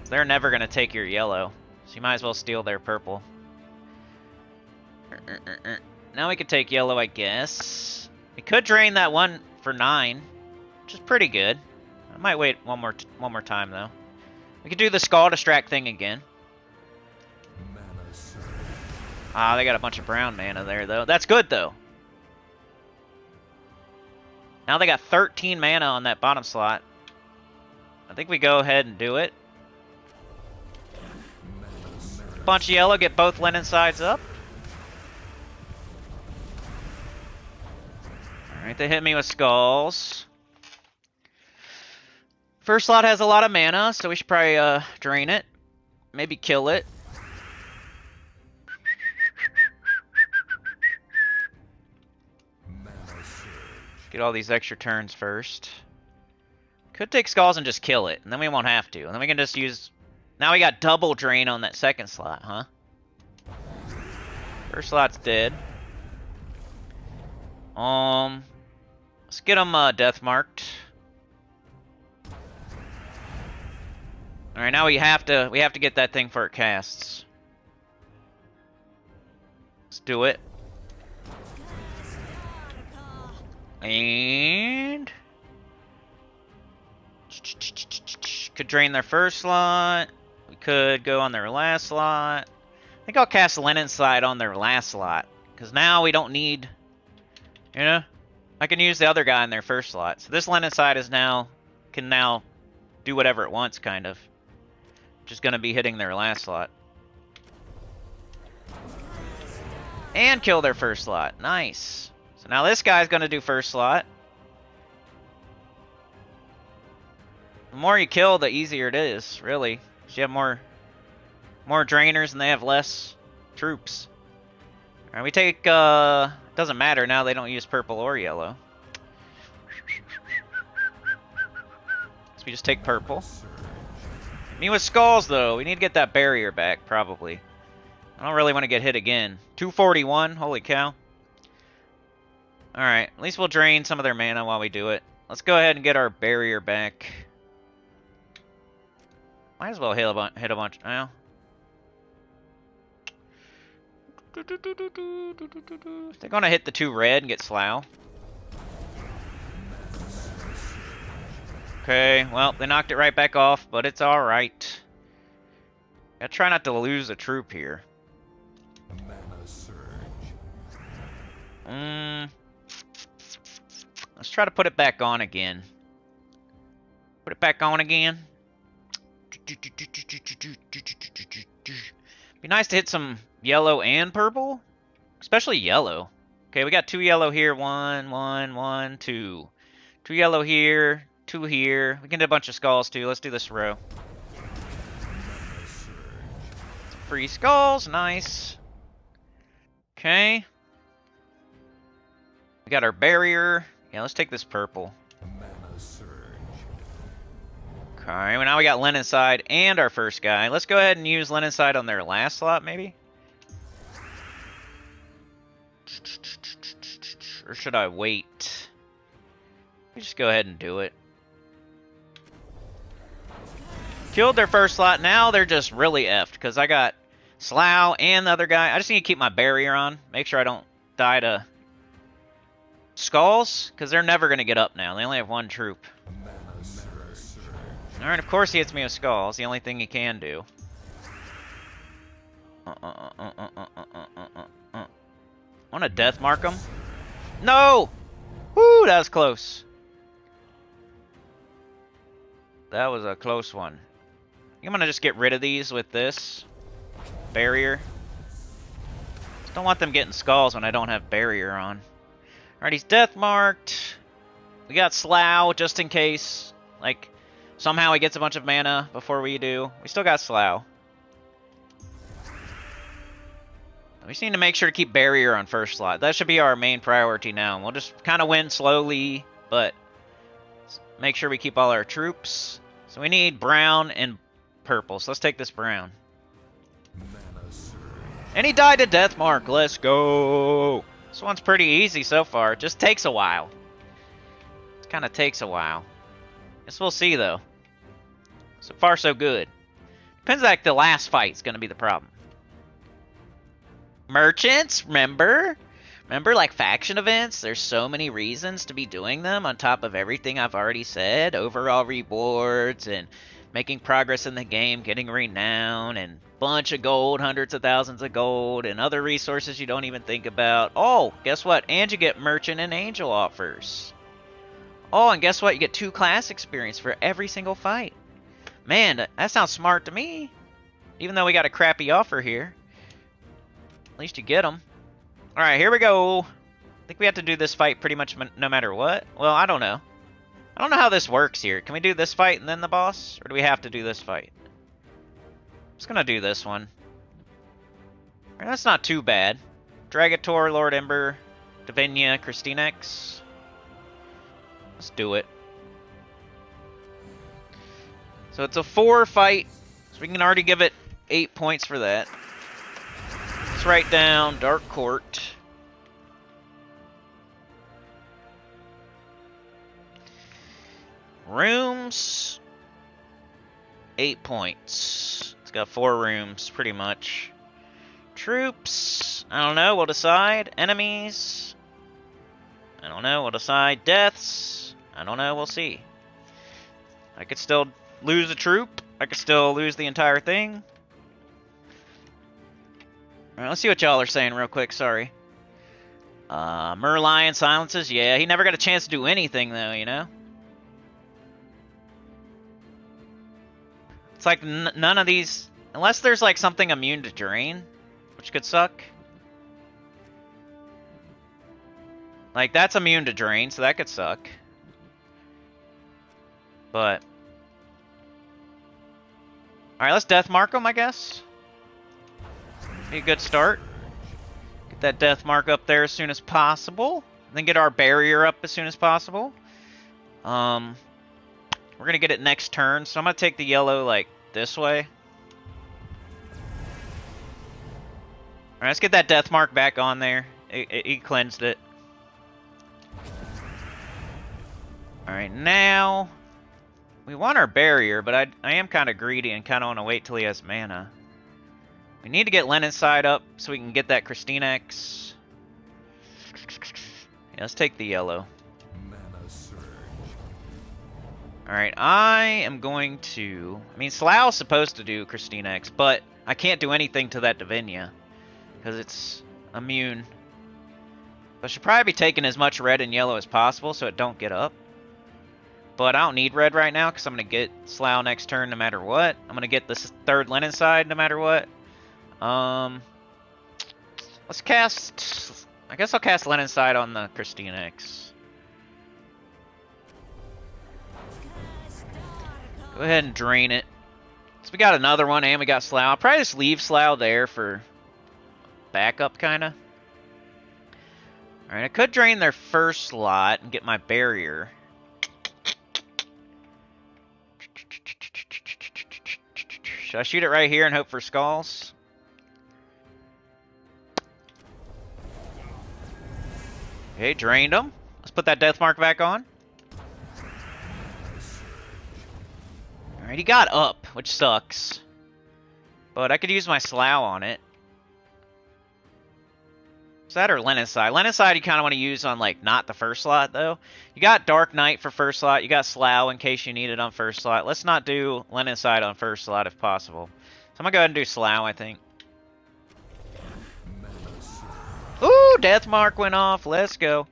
They're never going to take your yellow, so you might as well steal their purple. Now we can take yellow, I guess. We could drain that one for 9, which is pretty good. I might wait one more time, though. We could do the Skull Distract thing again. Ah, they got a bunch of brown mana there, though. That's good, though. Now they got 13 mana on that bottom slot. I think we go ahead and do it. Bunch of yellow, get both Linen sides up. Alright, they hit me with Skulls. First slot has a lot of mana, so we should probably drain it. Maybe kill it. Get all these extra turns first. Could take Skulls and just kill it, and then we won't have to. And then we can just use... Now we got double drain on that second slot, huh? First slot's dead. Let's get them death marked. All right, now we have to get that thing for it casts. Let's do it. And could drain their first slot. We could go on their last slot. I think I'll cast Linen side on their last slot, because now we don't need, you know, I can use the other guy in their first slot. So this Linen side is can now do whatever it wants, kind of. Just gonna be hitting their last slot. And kill their first slot. Nice. So now this guy's gonna do first slot. The more you kill, the easier it is, really. Because you have more drainers and they have less troops. Alright, we take, doesn't matter now, they don't use purple or yellow. So we just take purple. Me with Skulls, though. We need to get that barrier back, probably. I don't really want to get hit again. 241, holy cow. Alright, at least we'll drain some of their mana while we do it. Let's go ahead and get our barrier back. Might as well hit a bunch. Well. They're going to hit the 2 red and get Slough. Okay, well, they knocked it right back off, but it's alright. Gotta try not to lose a troop here. Let's try to put it back on again. Put it back on again. Be nice to hit some yellow and purple, especially yellow. Okay, we got 2 yellow here. 1, 1, 1, 2. 2 yellow here. 2 here. We can do a bunch of Skulls too. Let's do this row. Free Skulls, nice. Okay. We got our barrier. Yeah, let's take this purple. Okay, well, now we got Linen side and our first guy. Let's go ahead and use Linen side on their last slot, maybe? Or should I wait? We just go ahead and do it. Killed their first slot. Now they're just really effed, because I got Slough and the other guy. I just need to keep my barrier on. Make sure I don't die to Skulls? Because they're never going to get up now. They only have one troop. Mana surge. Alright, of course he hits me with skulls. The only thing he can do. Want to death mark him? No! Woo, that was close. That was a close one. I'm going to just get rid of these with this barrier. Just don't want them getting skulls when I don't have barrier on. Alright, he's death marked. We got Slough just in case. Like, somehow he gets a bunch of mana before we do. We still got Slough. We just need to make sure to keep barrier on first slot. That should be our main priority now. We'll just kind of win slowly, but make sure we keep all our troops. So we need brown and purple. So let's take this brown. Mana surge. And he died to death mark. Let's go. This one's pretty easy so far. It just takes a while. It kind of takes a while. Guess we'll see though. So far so good. Depends like the last fight's gonna be the problem. Merchants, remember? Remember, like, faction events? There's so many reasons to be doing them on top of everything I've already said. Overall rewards and making progress in the game, getting renown, and bunch of gold, hundreds of thousands of gold, and other resources you don't even think about. Oh, guess what? And you get merchant and angel offers. Oh, and guess what? You get 2 class experience for every single fight. Man, that sounds smart to me. Even though we got a crappy offer here. At least you get them. Alright, here we go. I think we have to do this fight pretty much no matter what. Well, I don't know. I don't know how this works here. Can we do this fight and then the boss? Or do we have to do this fight? I'm just gonna do this one. Alright, that's not too bad. Dragator, Lord Ember, Davinia, Christinex. Let's do it. So it's a 4 fight. So we can already give it 8 points for that. Let's write down Dark Court. Rooms. 8 points. It's got 4 rooms, pretty much. Troops. I don't know, we'll decide. Enemies. I don't know, we'll decide. Deaths. I don't know, we'll see. I could still lose a troop. I could still lose the entire thing. Alright, let's see what y'all are saying real quick, sorry. Merlion silences, yeah, he never got a chance to do anything though, you know? It's like none of these, unless there's like something immune to drain, which could suck. Like that's immune to drain, so that could suck. But alright, let's death mark him, I guess. Be a good start. Get that death mark up there as soon as possible. Then get our barrier up as soon as possible. We're gonna get it next turn, so I'm gonna take the yellow like this way. Alright, let's get that death mark back on there. He cleansed it. Alright, now we want our barrier, but I am kind of greedy and kind of want to wait till he has mana. We need to get Lenonside up so we can get that Christinex. Yeah, let's take the yellow. Mana surge. Alright, I am going to... I mean, Slough's supposed to do Christinex, but I can't do anything to that Davinia. Because it's immune. I should probably be taking as much red and yellow as possible so it don't get up. But I don't need red right now because I'm going to get Slough next turn no matter what. I'm going to get this 3rd Lenonside no matter what. Let's cast... I guess I'll cast Lenonside on the Christinex. Go ahead and drain it. So we got another one and we got Slough. I'll probably just leave Slough there for backup, kind of. Alright, I could drain their first slot and get my barrier. Should I shoot it right here and hope for skulls? Okay, drained them. Let's put that death mark back on. Alright, he got up, which sucks. But I could use my Slough on it. Is that or Lenocide? Lenocide you kind of want to use on, like, not the first slot, though. You got Dark Knight for first slot. You got Slough in case you need it on first slot. Let's not do Lenocide on first slot if possible. So I'm going to go ahead and do Slough, I think. Ooh, Deathmark went off. Let's go. All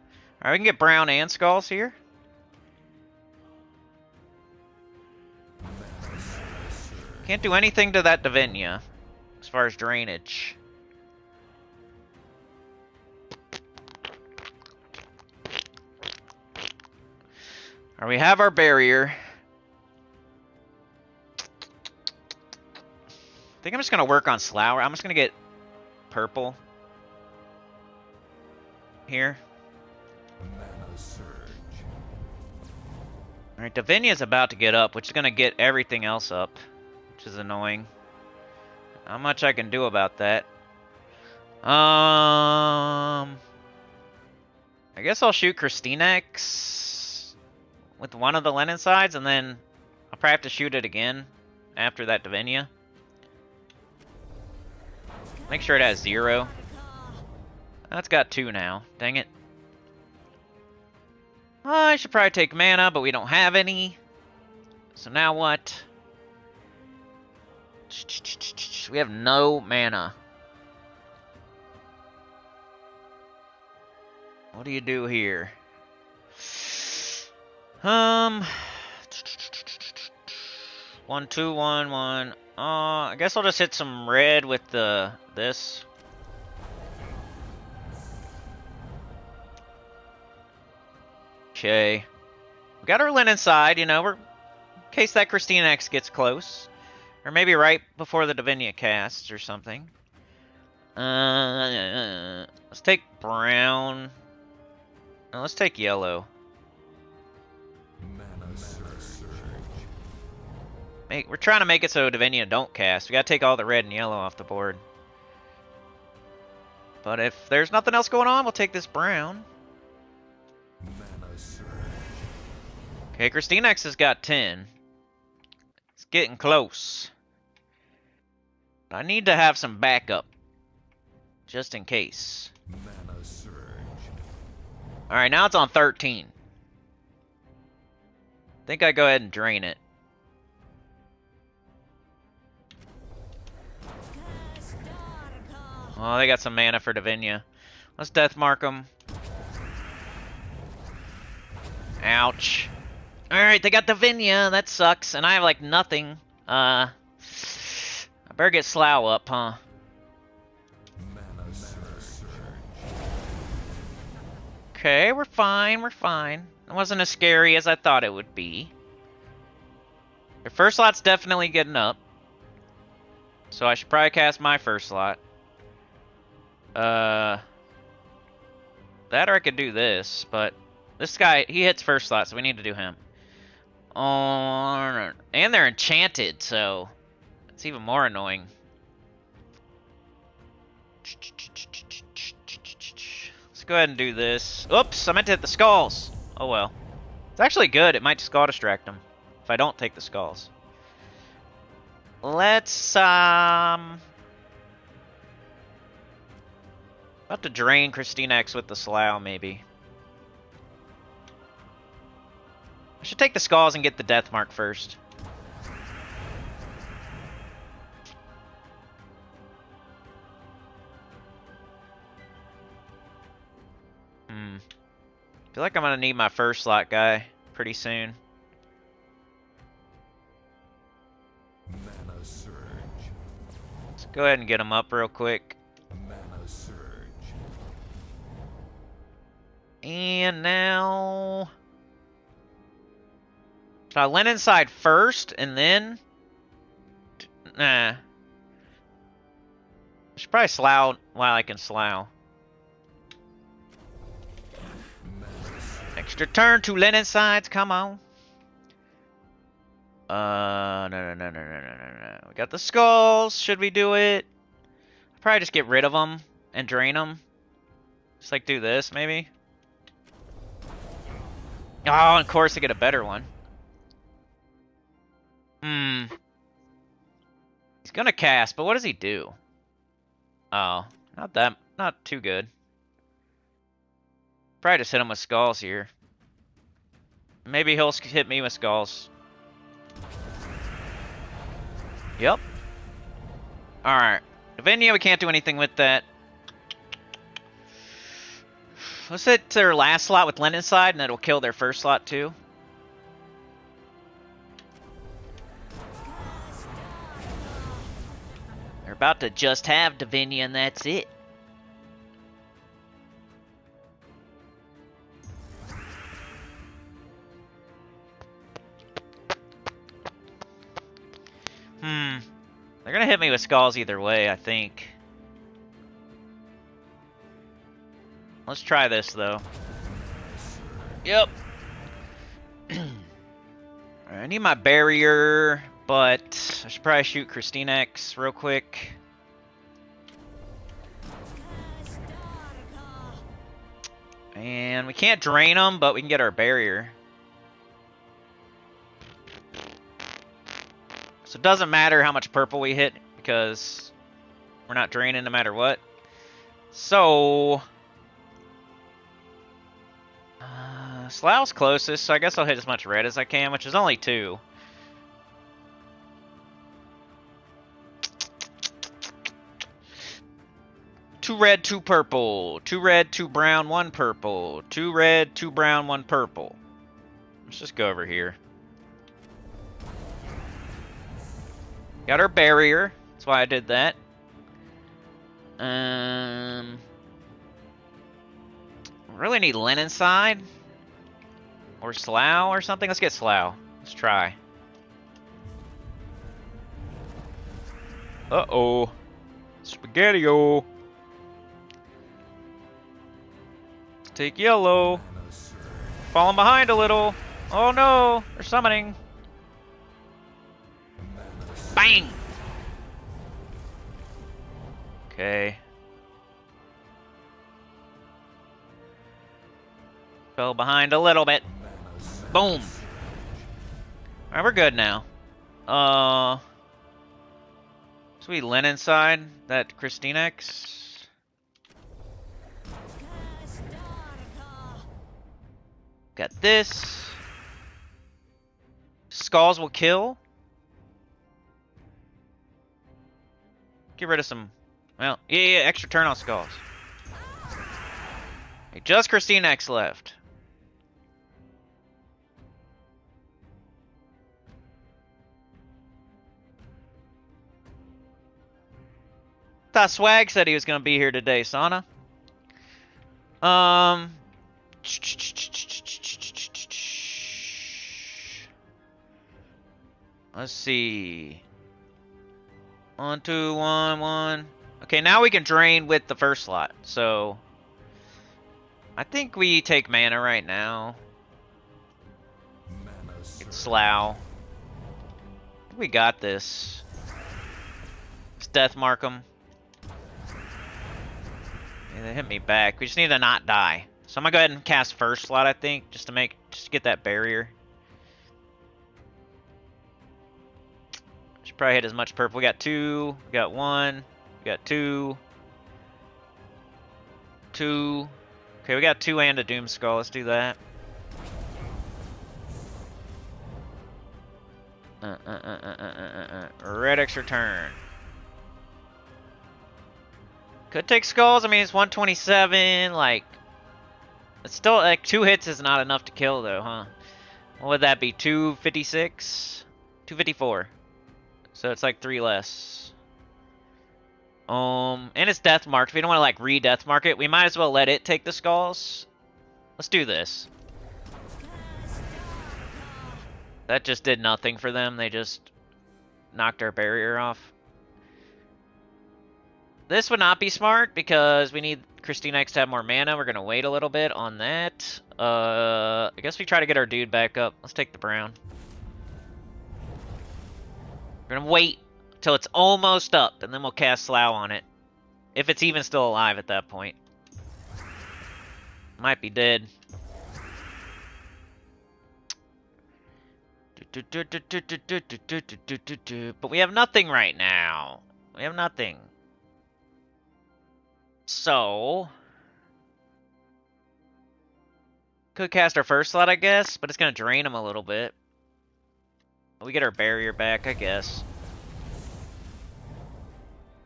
right, we can get Brown and Skulls here. Can't do anything to that Davinia as far as drainage. All right, we have our barrier. I think I'm just going to work on Slough. I'm just going to get purple here. Alright, Davinia's about to get up, which is going to get everything else up, which is annoying. Not much I can do about that. I guess I'll shoot Christinex with one of the Lenocides, and then I'll probably have to shoot it again after that Davinia. Make sure it has 0. That's got 2 now. Dang it. I should probably take mana, but we don't have any. So now what? We have no mana. What do you do here? 1, 2, 1, 1. I guess I'll just hit some red with this. Okay. We got our Linen side, you know, in case that Christinex gets close. Or maybe right before the Davinia casts or something. Let's take brown. No, let's take yellow. We're trying to make it so Davinia don't cast. We gotta take all the red and yellow off the board. But if there's nothing else going on, we'll take this brown. Okay, Christinex has got 10. It's getting close. I need to have some backup. Just in case. Alright, now it's on 13. I think I go ahead and drain it. Oh, they got some mana for Davinia. Let's Deathmark them. Ouch. Alright, they got Davinia. That sucks. And I have, like, nothing. I better get Slough up, huh? Okay, we're fine. We're fine. It wasn't as scary as I thought it would be. Your first slot's definitely getting up. So I should probably cast my first slot. That or I could do this, but this guy, he hits first slot, so we need to do him. And they're enchanted, so it's even more annoying. Let's go ahead and do this. Oops, I meant to hit the skulls. Oh well. It's actually good. It might just Skull Distract them if I don't take the skulls. Let's, about to drain Christinex with the Slough, maybe. I should take the skulls and get the Deathmark first. Feel like I'm gonna need my first slot guy pretty soon. Mana surge. Let's go ahead and get him up real quick. Mana surge. And now... should I Linen side first and then... nah. I should probably Slough while I can Slough. Extra turn, 2 Linen sides, come on. No. We got the skulls. Should we do it? I'll probably just get rid of them and drain them. Just like do this, maybe. Oh, of course I get a better one. He's gonna cast, but what does he do? Oh, not too good. Probably just hit him with skulls here. Maybe he'll hit me with skulls. Yep. Alright. Davinia, we can't do anything with that. Let's hit their last slot with Lennon side, and it'll kill their first slot too. They're about to just have Davinia, and that's it. They're gonna hit me with skulls either way, I think. Let's try this, though. Yep. I need my barrier, but I should probably shoot Christine X real quick. And we can't drain them, but we can get our barrier. So it doesn't matter how much purple we hit, because we're not draining no matter what. So... Slough's closest, so I guess I'll hit as much red as I can, which is only 2. Two red, 2 purple. 2 red, 2 brown, 1 purple. 2 red, 2 brown, 1 purple. Let's just go over here. Got our barrier. That's why I did that. Really need Linen side. Or Slough or something? Let's get Slough. Let's try. Uh-oh. Spaghetti-o. Let's take yellow. Falling behind a little. Oh no! They're summoning. Bang! Okay. Fell behind a little bit. Boom! Alright, we're good now. Sweet Linen side. That Christine X. Got this. Skulls will kill. Get rid of some... Well, yeah, extra turn on skulls. Hey, just Christine X left. Thought Swag said he was going to be here today, Sana. Let's see. 1, 2, 1, 1. Okay, now we can drain with the first slot. So, I think we take mana right now. It's Slough. We got this. Let's Death Mark him. Yeah, they hit me back. We just need to not die. So I'm gonna go ahead and cast first slot, I think, just to get that barrier. Should probably hit as much purple. We got 2, we got 1, we got 2, 2. Okay, we got 2 and a Doom Skull. Let's do that. Red extra turn. Could take skulls. I mean, it's 127. Like, it's still like 2 hits is not enough to kill, though, huh? What would that be? 256, 254. So it's like 3 less. And it's death marked. We don't want to like re-death mark it. We might as well let it take the skulls. Let's do this. That just did nothing for them. They just knocked our barrier off. This would not be smart because we need Christine X to have more mana. We're going to wait a little bit on that. I guess we try to get our dude back up. Let's take the brown. We're going to wait till it's almost up, and then we'll cast Slough on it. If it's even still alive at that point. Might be dead. But we have nothing right now. We have nothing. So, Could cast our first slot, I guess, but it's gonna drain him a little bit. We get our barrier back, I guess.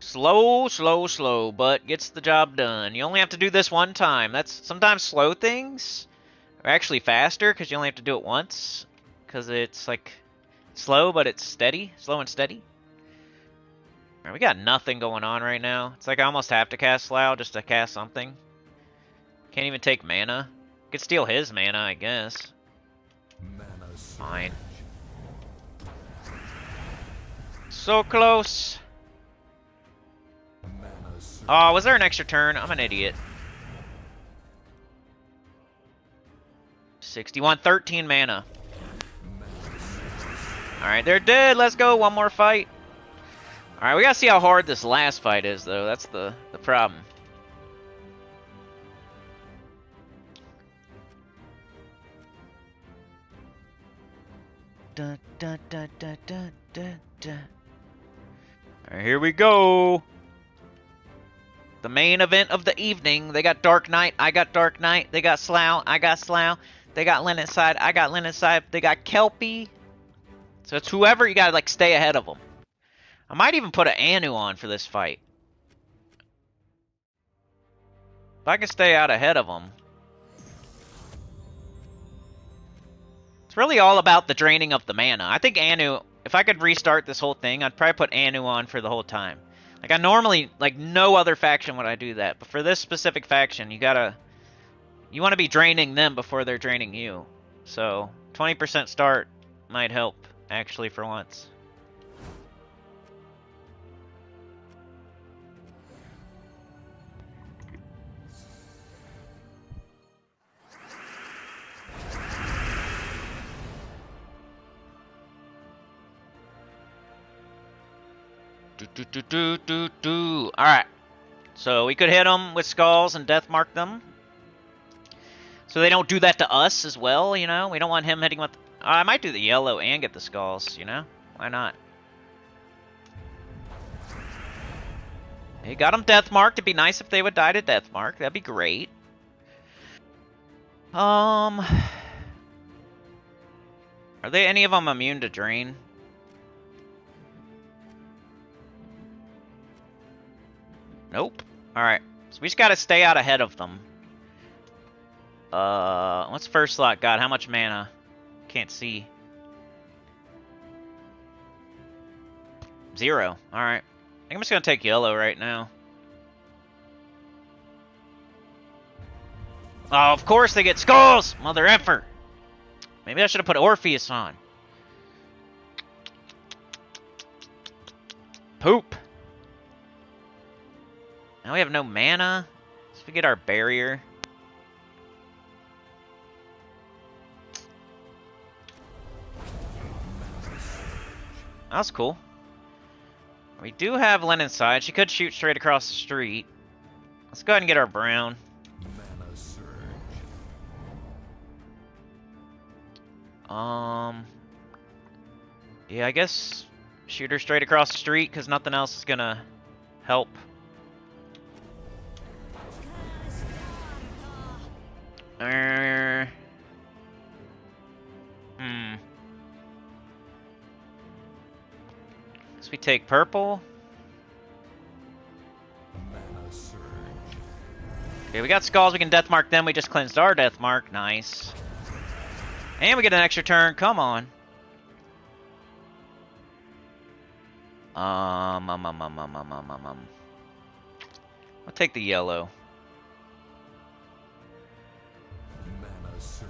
Slow, slow, slow, but gets the job done. You only have to do this one time. That's sometimes slow things are actually faster because you only have to do it once. Because it's like slow, but it's steady, slow and steady. All right, we got nothing going on right now. It's like I almost have to cast Slough just to cast something. Can't even take mana. Could steal his mana, I guess. Mana surge. Fine. So close. Mana surge. Oh, was there an extra turn? I'm an idiot. 61, 13 mana. Alright, they're dead. Let's go. One more fight. Alright, we gotta see how hard this last fight is, though. That's the problem. Dun, dun, dun, dun, dun, dun, dun. Alright, here we go. The main event of the evening. They got Dark Knight. I got Dark Knight. They got Slough. I got Slough. They got Lennitside. I got Lennitside. They got Kelpie. So it's whoever, you gotta like stay ahead of them. I might even put an Anu on for this fight. If I can stay out ahead of them. It's really all about the draining of the mana. I think Anu, if I could restart this whole thing, I'd probably put Anu on for the whole time. Like I normally, like no other faction would I do that. But for this specific faction, you want to be draining them before they're draining you. So 20% start might help, actually, for once. Alright. So we could hit them with skulls and death mark them. So they don't do that to us as well, you know? We don't want him hitting with... I might do the yellow and get the skulls, you know? Why not? He got them death marked. It'd be nice if they would die to death mark. That'd be great. Are they any of them immune to drain? Nope. Alright. So we just gotta stay out ahead of them. What's first slot got? How much mana? Can't see. 0. Alright. I think I'm just gonna take yellow right now. Oh, of course they get skulls! Mother effer! Maybe I should have put Orpheus on. Poop! Now we have no mana. Let's get our barrier. That's cool. We do have Lennitside. She could shoot straight across the street. Let's go ahead and get our brown. Mana surge. Yeah, I guess shoot her straight across the street because nothing else is gonna help. So we take purple. Mana surge. Okay, we got skulls. We can death mark them. We just cleansed our death mark. Nice. And we get an extra turn. Come on. I'll take the yellow. Mana surge.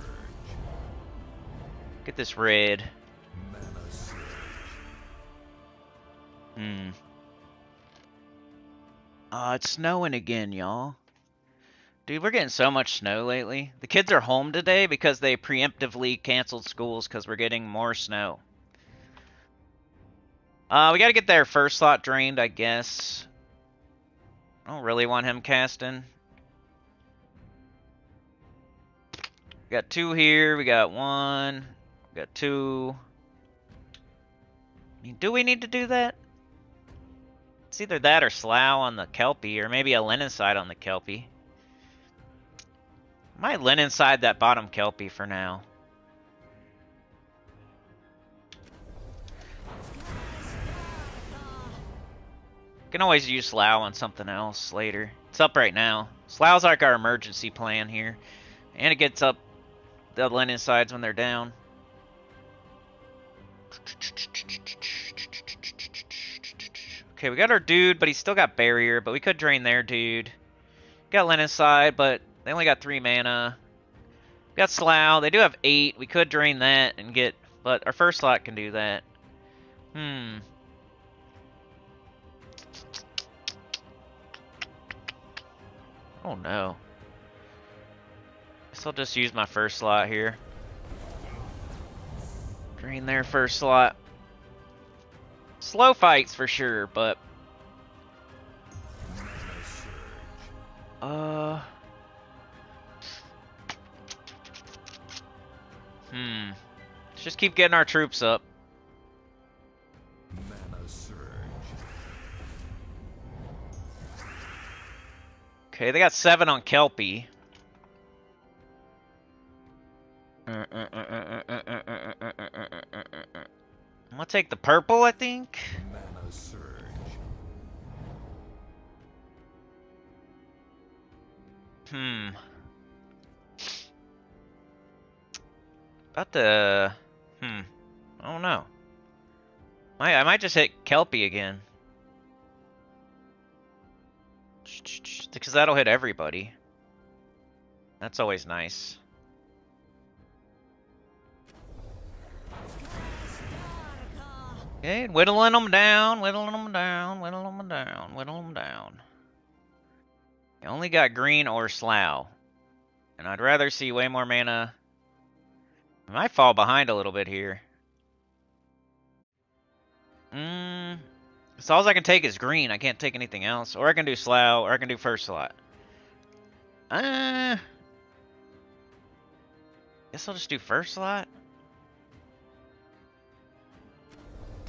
Get this red. Mana surge. It's snowing again, y'all. Dude, we're getting so much snow lately. The kids are home today because they preemptively canceled schools because we're getting more snow. We gotta get their first slot drained, I guess. I don't really want him casting. We got 2 here. We got 1. We got 2. I mean, do we need to do that? It's either that or Slough on the Kelpie, or maybe a Lennitside on the Kelpie. Might Lin inside that bottom Kelpie for now. Can always use Slough on something else later. It's up right now. Slough's like our emergency plan here. And it gets up the Lin insides when they're down. Okay, we got our dude, but he's still got barrier, but we could drain their dude. Got Lin inside, but they only got 3 mana. Got Slough. They do have 8. We could drain that and get... But our first slot can do that. Oh no. Guess I'll just use my first slot here. Drain their first slot. Slow fights for sure, but... Let's just keep getting our troops up. Mana surge. Okay, they got 7 on Kelpie. I'm gonna take the purple, I think. Mana surge. About the... I don't know. I might just hit Kelpie again. Because that'll hit everybody. That's always nice. Okay, whittling them down, whittling them down, whittling them down, whittling them down. You only got green or Slough. And I'd rather see way more mana. I might fall behind a little bit here. So all I can take is green. I can't take anything else. Or I can do Slough, or I can do first slot. Guess I'll just do first slot.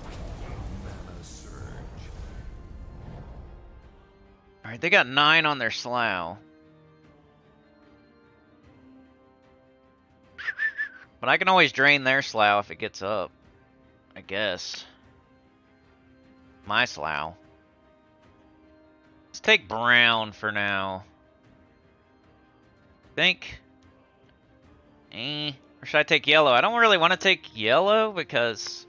Mana surge. Alright, they got 9 on their Slough. But I can always drain their Slough if it gets up. I guess. My Slough. Let's take brown for now. Think. Or should I take yellow? I don't really want to take yellow because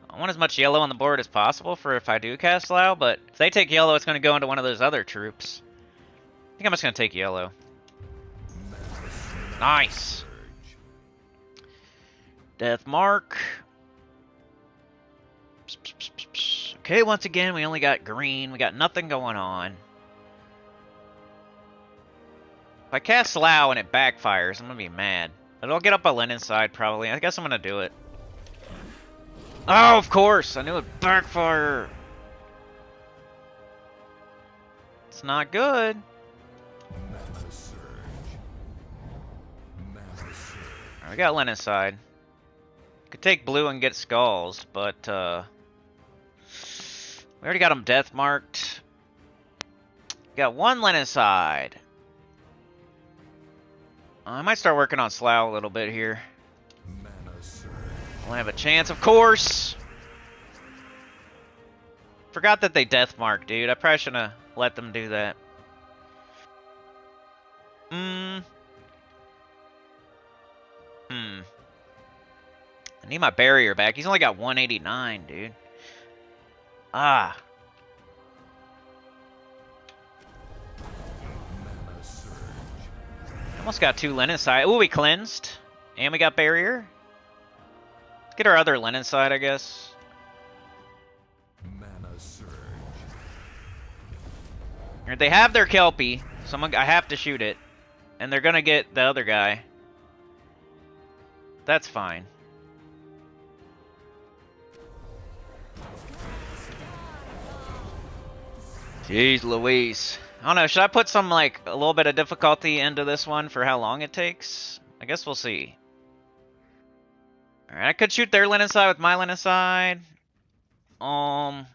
I want as much yellow on the board as possible for if I do cast Slough, but if they take yellow, it's going to go into one of those other troops. I think I'm just going to take yellow. Nice. Death Mark. Okay, once again, we only got green. We got nothing going on. If I cast Slough and it backfires, I'm going to be mad. But I'll get up a Lin inside, probably. I guess I'm going to do it. Oh, of course! I knew it backfire! It's not good. Mana surge. Mana surge. Alright, we got Lin inside. Could take blue and get skulls, but we already got them death marked. Got 1 Lin inside. I might start working on Slough a little bit here. Mana surge. I'll have a chance, of course. Forgot that they death mark, dude. I probably shouldn't have let them do that. I need my barrier back. He's only got 189, dude. Ah. Mana surge. Almost got 2 Lin inside. Ooh, we cleansed. And we got barrier. Let's get our other Lin inside, I guess. Mana surge. They have their Kelpie. So I have to shoot it. And they're going to get the other guy. That's fine. Jeez Louise. I don't know, should I put some, like, a little bit of difficulty into this one for how long it takes? I guess we'll see. Alright, I could shoot their Lin inside with my Lin inside. Dang.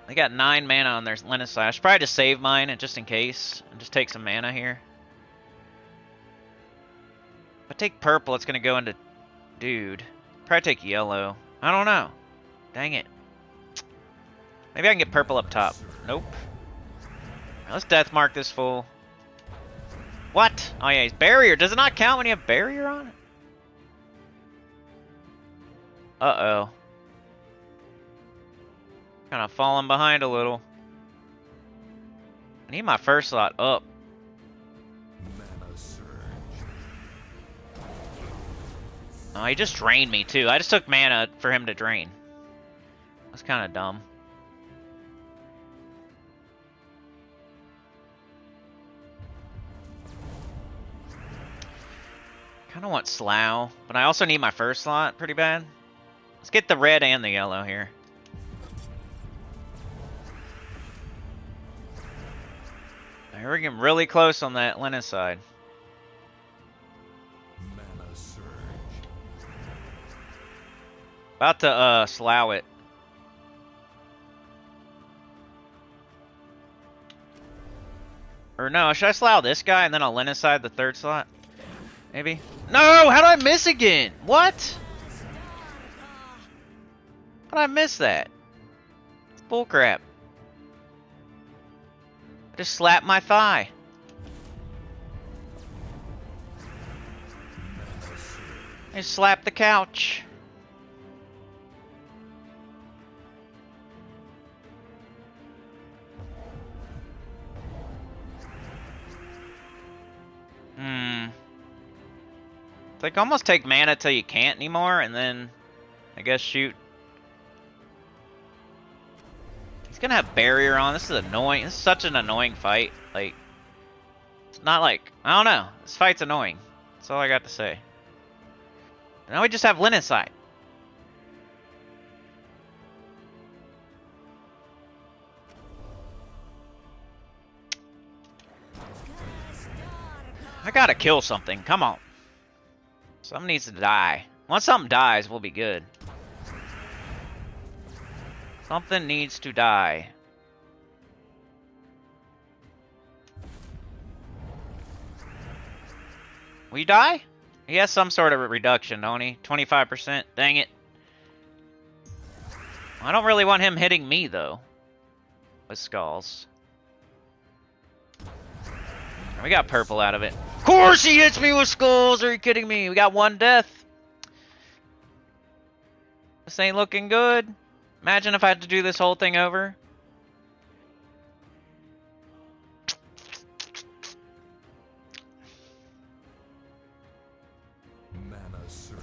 They got 9 mana on their Linus Side. I should probably just save mine and just in case. And just take some mana here. If I take purple, it's going to go into dude. Probably take yellow. I don't know. Dang it. Maybe I can get purple up top. Nope. Right, let's death mark this fool. What? Oh yeah, he's barrier. Does it not count when you have barrier on it? Uh-oh. Kind of falling behind a little. I need my first slot up. Mana surge. Oh, he just drained me too. I just took mana for him to drain. That's kind of dumb. Kind of want Slough, but I also need my first slot pretty bad. Let's get the red and the yellow here. We're getting really close on that Linus side. Mana surge. About to slough it. Or no, should I slough this guy and then I'll Linus side the third slot? Maybe? No! How did I miss again? What? How did I miss that? It's bullcrap. I just slapped my thigh. I slapped the couch. It's like almost take mana till you can't anymore, and then I guess shoot. He's gonna have barrier on. This is annoying. This is such an annoying fight. Like, it's not like, I don't know. This fight's annoying. That's all I got to say. Now we just have Linus side. I gotta kill something. Come on. Something needs to die. Once something dies, we'll be good. Something needs to die. Will you die? He has some sort of a reduction, don't he? 25%. Dang it. I don't really want him hitting me, though. With skulls. We got purple out of it. Of course he hits me with skulls! Are you kidding me? We got 1 death. This ain't looking good. Imagine if I had to do this whole thing over. Mana surge.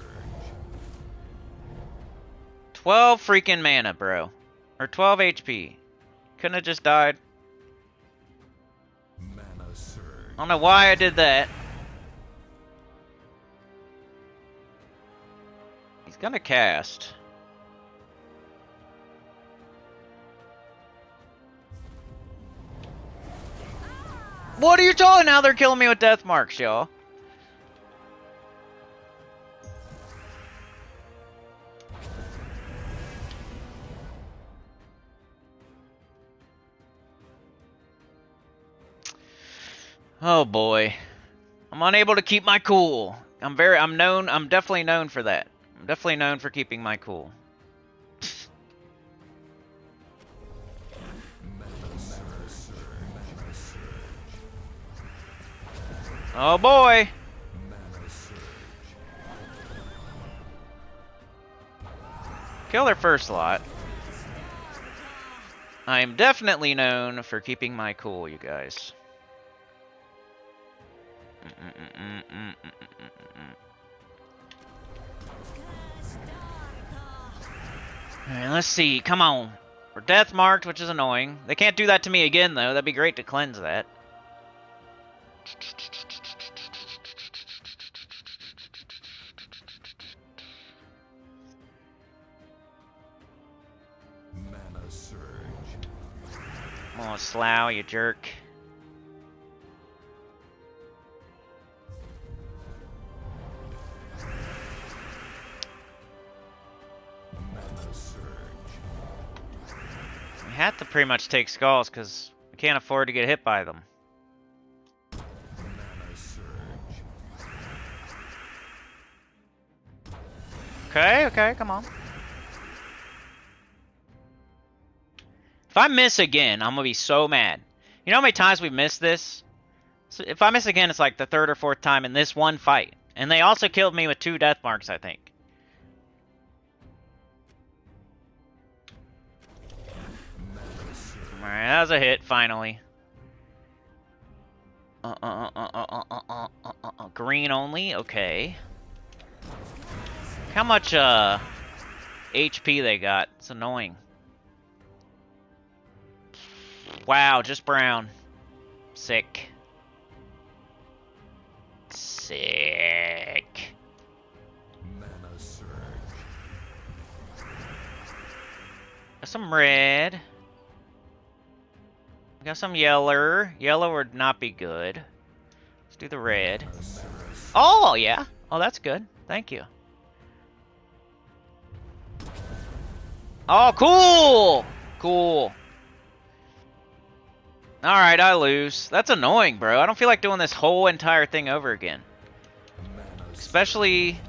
12 freaking mana, bro. Or 12 HP. Couldn't have just died. Mana surge. I don't know why I did that. He's gonna cast. What are you talking? Now they're killing me with death marks, y'all. Oh boy. I'm unable to keep my cool. I'm definitely known for that. I'm definitely known for keeping my cool. Oh boy. Kill their first slot. I am definitely known for keeping my cool, you guys. Alright, let's see. Come on. We're death marked, which is annoying. They can't do that to me again, though. That'd be great to cleanse that. Mana surge. Come on, Slough, you jerk. Had to pretty much take skulls because we can't afford to get hit by them. Mana surge. Okay, okay, come on. If I miss again, I'm gonna be so mad. You know how many times we've missed this? So if I miss again, it's like the third or fourth time in this one fight. And they also killed me with 2 death marks, I think. Alright, that was a hit, finally. Green only? Okay. How much, HP they got? It's annoying. Wow, just brown. Sick. Sick. Mana surge. Got some red. Got some yeller. Yellow would not be good. Let's do the red. Oh, yeah. Oh, that's good. Thank you. Oh, cool! Cool. Alright, I lose. That's annoying, bro. I don't feel like doing this whole entire thing over again. Especially...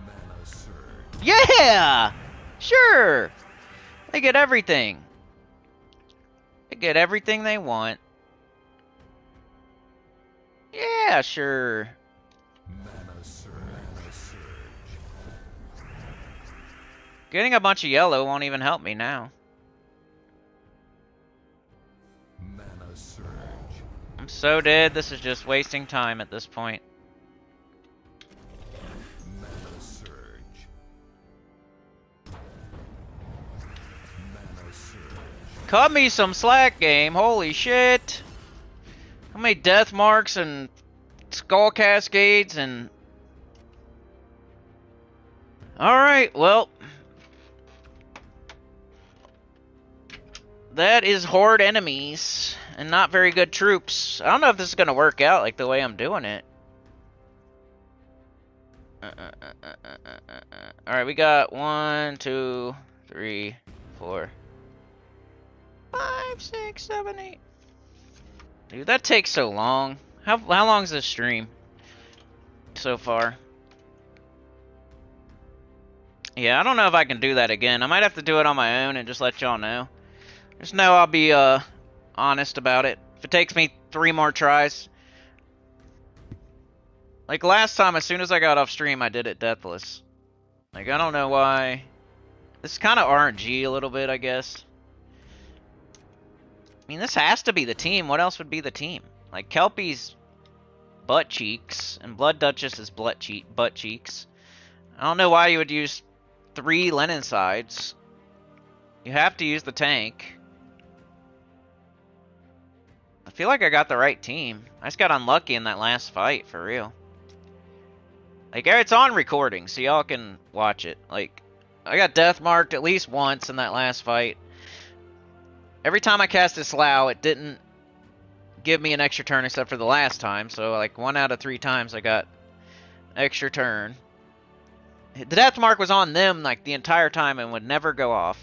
Mana surge. Yeah! Sure! They get everything. They get everything they want. Yeah, sure. Mana surge. Mana surge. Getting a bunch of yellow won't even help me now. Mana surge. I'm so dead, this is just wasting time at this point. Mana surge. Mana surge. Cut me some slack, game. Holy shit. How many death marks and skull cascades and... Alright, well... That is horde enemies and not very good troops. I don't know if this is going to work out like the way I'm doing it. Alright, we got 1, 2, 3, 4, 5, 6, 7, 8. Dude, that takes so long. How long is this stream so far? Yeah, I don't know if I can do that again. I might have to do it on my own and just let y'all know. Just know I'll be honest about it. If it takes me 3 more tries. Like last time, as soon as I got off stream, I did it deathless. Like, I don't know why. This is kind of RNG a little bit, I guess. I mean, this has to be the team. What else would be the team? Like, Kelpie's butt cheeks, and Blood Duchess is butt cheeks. I don't know why you would use 3 Lenin sides. You have to use the tank. I feel like I got the right team. I just got unlucky in that last fight, for real. Like, it's on recording, so y'all can watch it. Like, I got death marked at least once in that last fight. Every time I cast a Slough, it didn't give me an extra turn except for the last time. So, like, 1 out of 3 times I got extra turn. The death mark was on them, like, the entire time and would never go off.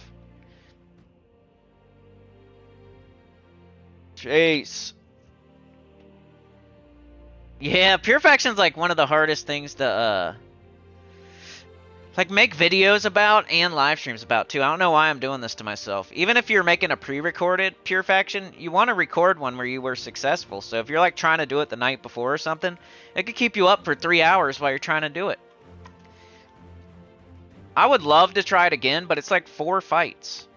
Chase. Yeah, Pure Faction's, like, one of the hardest things to, like, make videos about and live streams about, too. I don't know why I'm doing this to myself. Even if you're making a pre-recorded Pure Faction, you want to record one where you were successful. So if you're, like, trying to do it the night before or something, it could keep you up for 3 hours while you're trying to do it. I would love to try it again, but it's, like, 4 fights.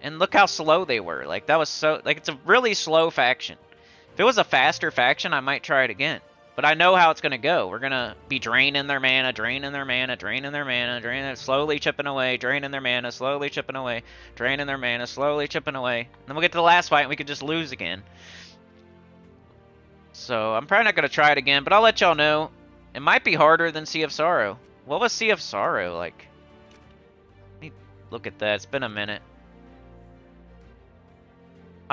And look how slow they were. Like, that was so... Like, it's a really slow faction. If it was a faster faction, I might try it again. But I know how it's going to go. We're going to be draining their mana, draining their mana, draining their mana, draining, slowly chipping away, draining their mana, slowly chipping away, draining their mana, slowly chipping away. And then we'll get to the last fight and we could just lose again. So I'm probably not going to try it again, but I'll let y'all know. It might be harder than Sea of Sorrow. What was Sea of Sorrow like? Let me look at that. It's been a minute.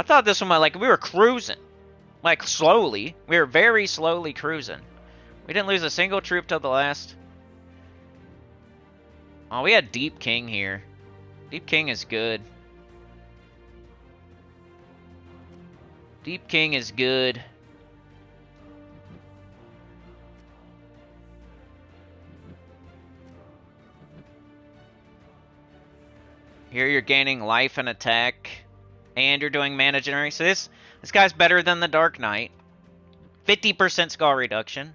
I thought this one might, like, we were cruising. Like, slowly. We were very slowly cruising. We didn't lose a single troop till the last. Oh, we had Deep King here. Deep King is good. Deep King is good. Here you're gaining life and attack. And you're doing mana generation. So this guy's better than the Dark Knight. 50% skull reduction.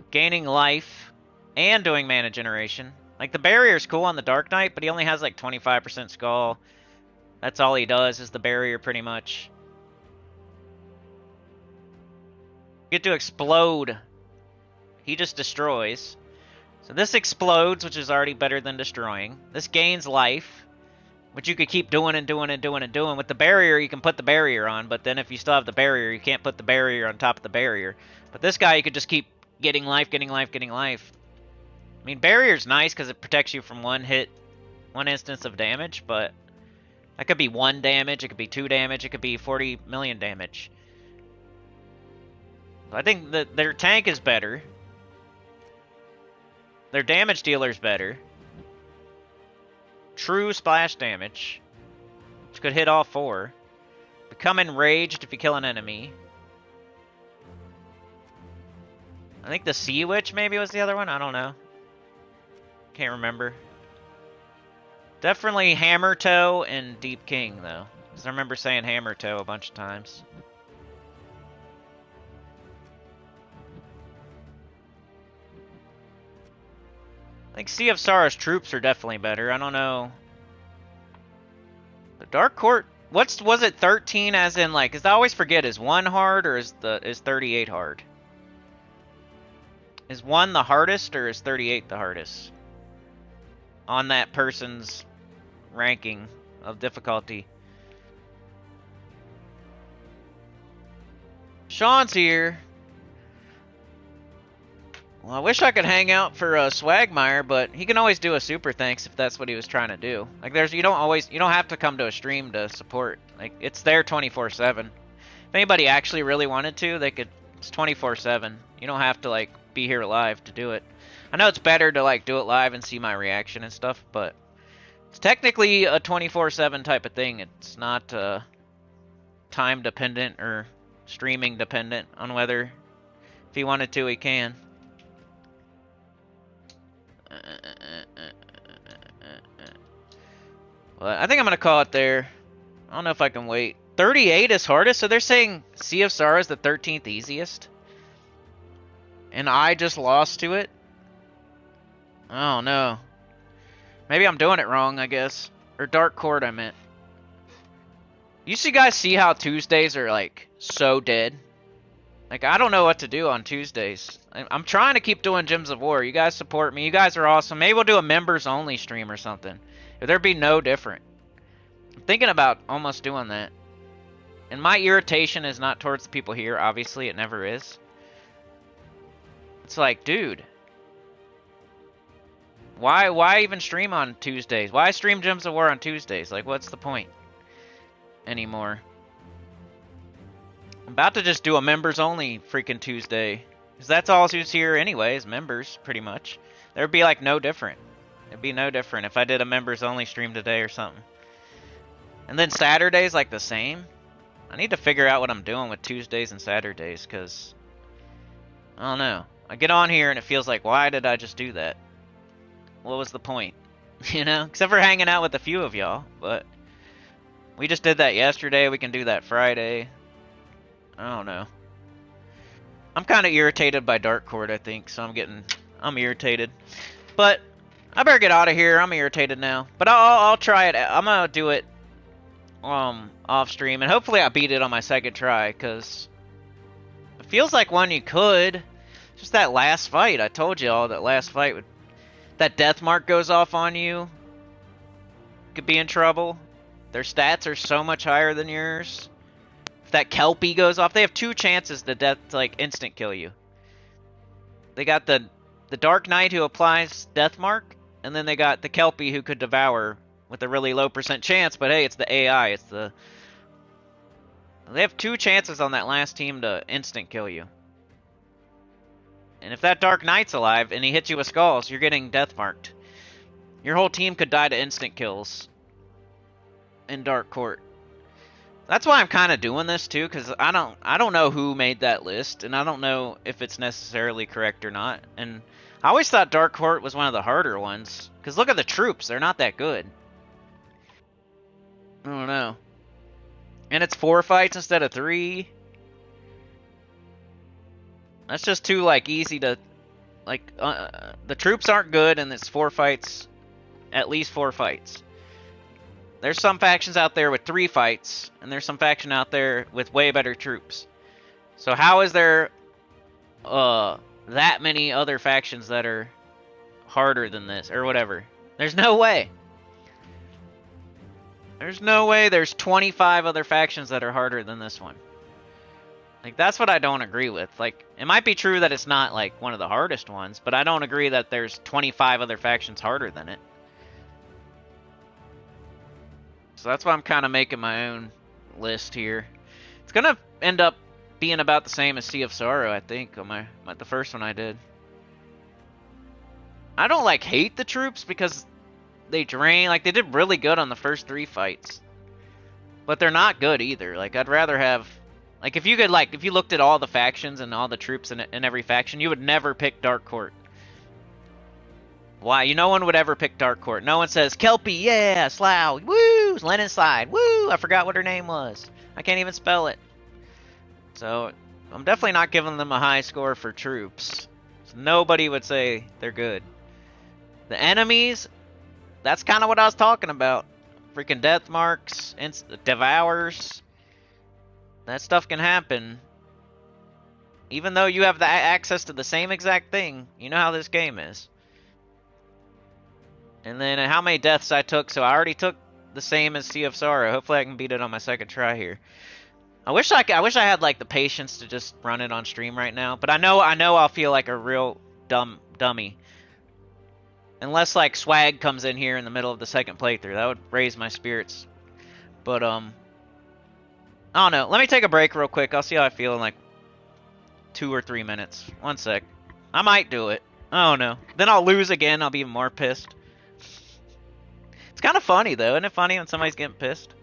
Gaining life. And doing mana generation. Like, the barrier's cool on the Dark Knight, but he only has like 25% skull. That's all he does is the barrier, pretty much. You get to explode. He just destroys. So this explodes, which is already better than destroying. This gains life, which you could keep doing and doing and doing and doing. With the barrier, you can put the barrier on, but then if you still have the barrier, you can't put the barrier on top of the barrier. But this guy, you could just keep getting life, getting life, getting life. I mean, barrier's nice because it protects you from one hit, one instance of damage, but that could be 1 damage, it could be 2 damage, it could be 40 million damage. So I think that their tank is better. Their damage dealer's better. True splash damage, which could hit all 4. Become enraged if you kill an enemy. I think the Sea Witch maybe was the other one, I don't know. Can't remember. Definitely Hammer Toe and Deep King, though. Because I remember saying Hammer Toe a bunch of times. I think Sea of Sorrow's troops are definitely better. I don't know. The Dark Court... was it 13 as in, like... Because I always forget, is 1 hard or is 38 hard? Is 1 the hardest or is 38 the hardest? On that person's ranking of difficulty. Sean's here. Well, I wish I could hang out for Swagmire, but he can always do a super thanks if that's what he was trying to do. Like, you don't have to come to a stream to support. Like, it's there 24/7. If anybody actually really wanted to, they could. It's 24/7. You don't have to like be here live to do it. I know it's better to like do it live and see my reaction and stuff, but it's technically a 24/7 type of thing. It's not time dependent or streaming dependent on whether if he wanted to, he can. Well, I think I'm gonna call it there. I don't know if I can wait. 38 is hardest, so they're saying Sea of Sorrow is the 13th easiest, and I just lost to it. Oh no. Maybe I'm doing it wrong, I guess. Or Dark Court, I meant. You guys see how Tuesdays are, like, so dead? Like, I don't know what to do on Tuesdays. I'm trying to keep doing Gems of War. You guys support me. You guys are awesome. Maybe we'll do a members-only stream or something. If there'd be no different. I'm thinking about almost doing that. And my irritation is not towards the people here. Obviously, it never is. It's like, dude... Why even stream on Tuesdays? Why stream Gems of War on Tuesdays? Like, what's the point anymore? I'm about to just do a members-only freaking Tuesday. Because that's all who's here anyway, is members, pretty much. There'd be, like, no different. It'd be no different if I did a members-only stream today or something. And then Saturday's, like, the same. I need to figure out what I'm doing with Tuesdays and Saturdays, because... I don't know. I get on here and it feels like, why did I just do that? What was the point? You know? Except for hanging out with a few of y'all, but... We just did that yesterday, we can do that Friday. I don't know. I'm kind of irritated by Dark Court, I think, so I'm irritated. But, I better get out of here, I'm irritated now. But I'll try it, I'm gonna do it, off stream, and hopefully I beat it on my second try, because... It feels like one you could. Just that last fight, I told you all that last fight would... That death mark goes off on you. Could be in trouble. Their stats are so much higher than yours. If that Kelpie goes off, they have 2 chances to like instant kill you. They got the Dark Knight who applies death mark, and then they got the Kelpie who could devour with a really low % chance. But hey, it's the AI. It's the They have 2 chances on that last team to instant kill you. And if that Dark Knight's alive and he hits you with skulls, you're getting death marked. Your whole team could die to instant kills in Dark Court. That's why I'm kind of doing this too, because I don't know who made that list, and I don't know if it's necessarily correct or not. And I always thought Dark Court was one of the harder ones, because look at the troops; they're not that good. I don't know. And it's 4 fights instead of 3. That's just too like easy to like. The troops aren't good, and it's 4 fights, at least 4 fights. There's some factions out there with 3 fights, and there's some faction out there with way better troops. So how is there that many other factions that are harder than this, or whatever? There's no way. There's no way there's 25 other factions that are harder than this one. Like, that's what I don't agree with. Like, it might be true that it's not, like, one of the hardest ones, but I don't agree that there's 25 other factions harder than it. So that's why I'm kind of making my own list here. It's going to end up being about the same as Sea of Sorrow, I think, on the first one I did. I don't, like, hate the troops because they drain. Like, they did really good on the first 3 fights. But they're not good either. Like, I'd rather have... Like, if you could, like, if you looked at all the factions and all the troops in every faction, you would never pick Dark Court. Why? No one would ever pick Dark Court. No one says, Kelpie, yeah, Slough, woo, Lennon Slide, woo, I forgot what her name was. I can't even spell it. So, I'm definitely not giving them a high score for troops. So nobody would say they're good. The enemies, that's kind of what I was talking about. Freaking death marks, devours. That stuff can happen. Even though you have the access to the same exact thing, you know how this game is. And then how many deaths I took, so I already took the same as Sea of Sorrow. Hopefully I can beat it on my second try here. I wish I had like the patience to just run it on stream right now, but I know I'll feel like a real dummy. Unless like Swag comes in here in the middle of the second playthrough, that would raise my spirits. But I don't know. Let me take a break real quick. I'll see how I feel in like 2 or 3 minutes. 1 sec. I might do it. I don't know. Then I'll lose again. I'll be even more pissed. It's kind of funny though. Isn't it funny when somebody's getting pissed?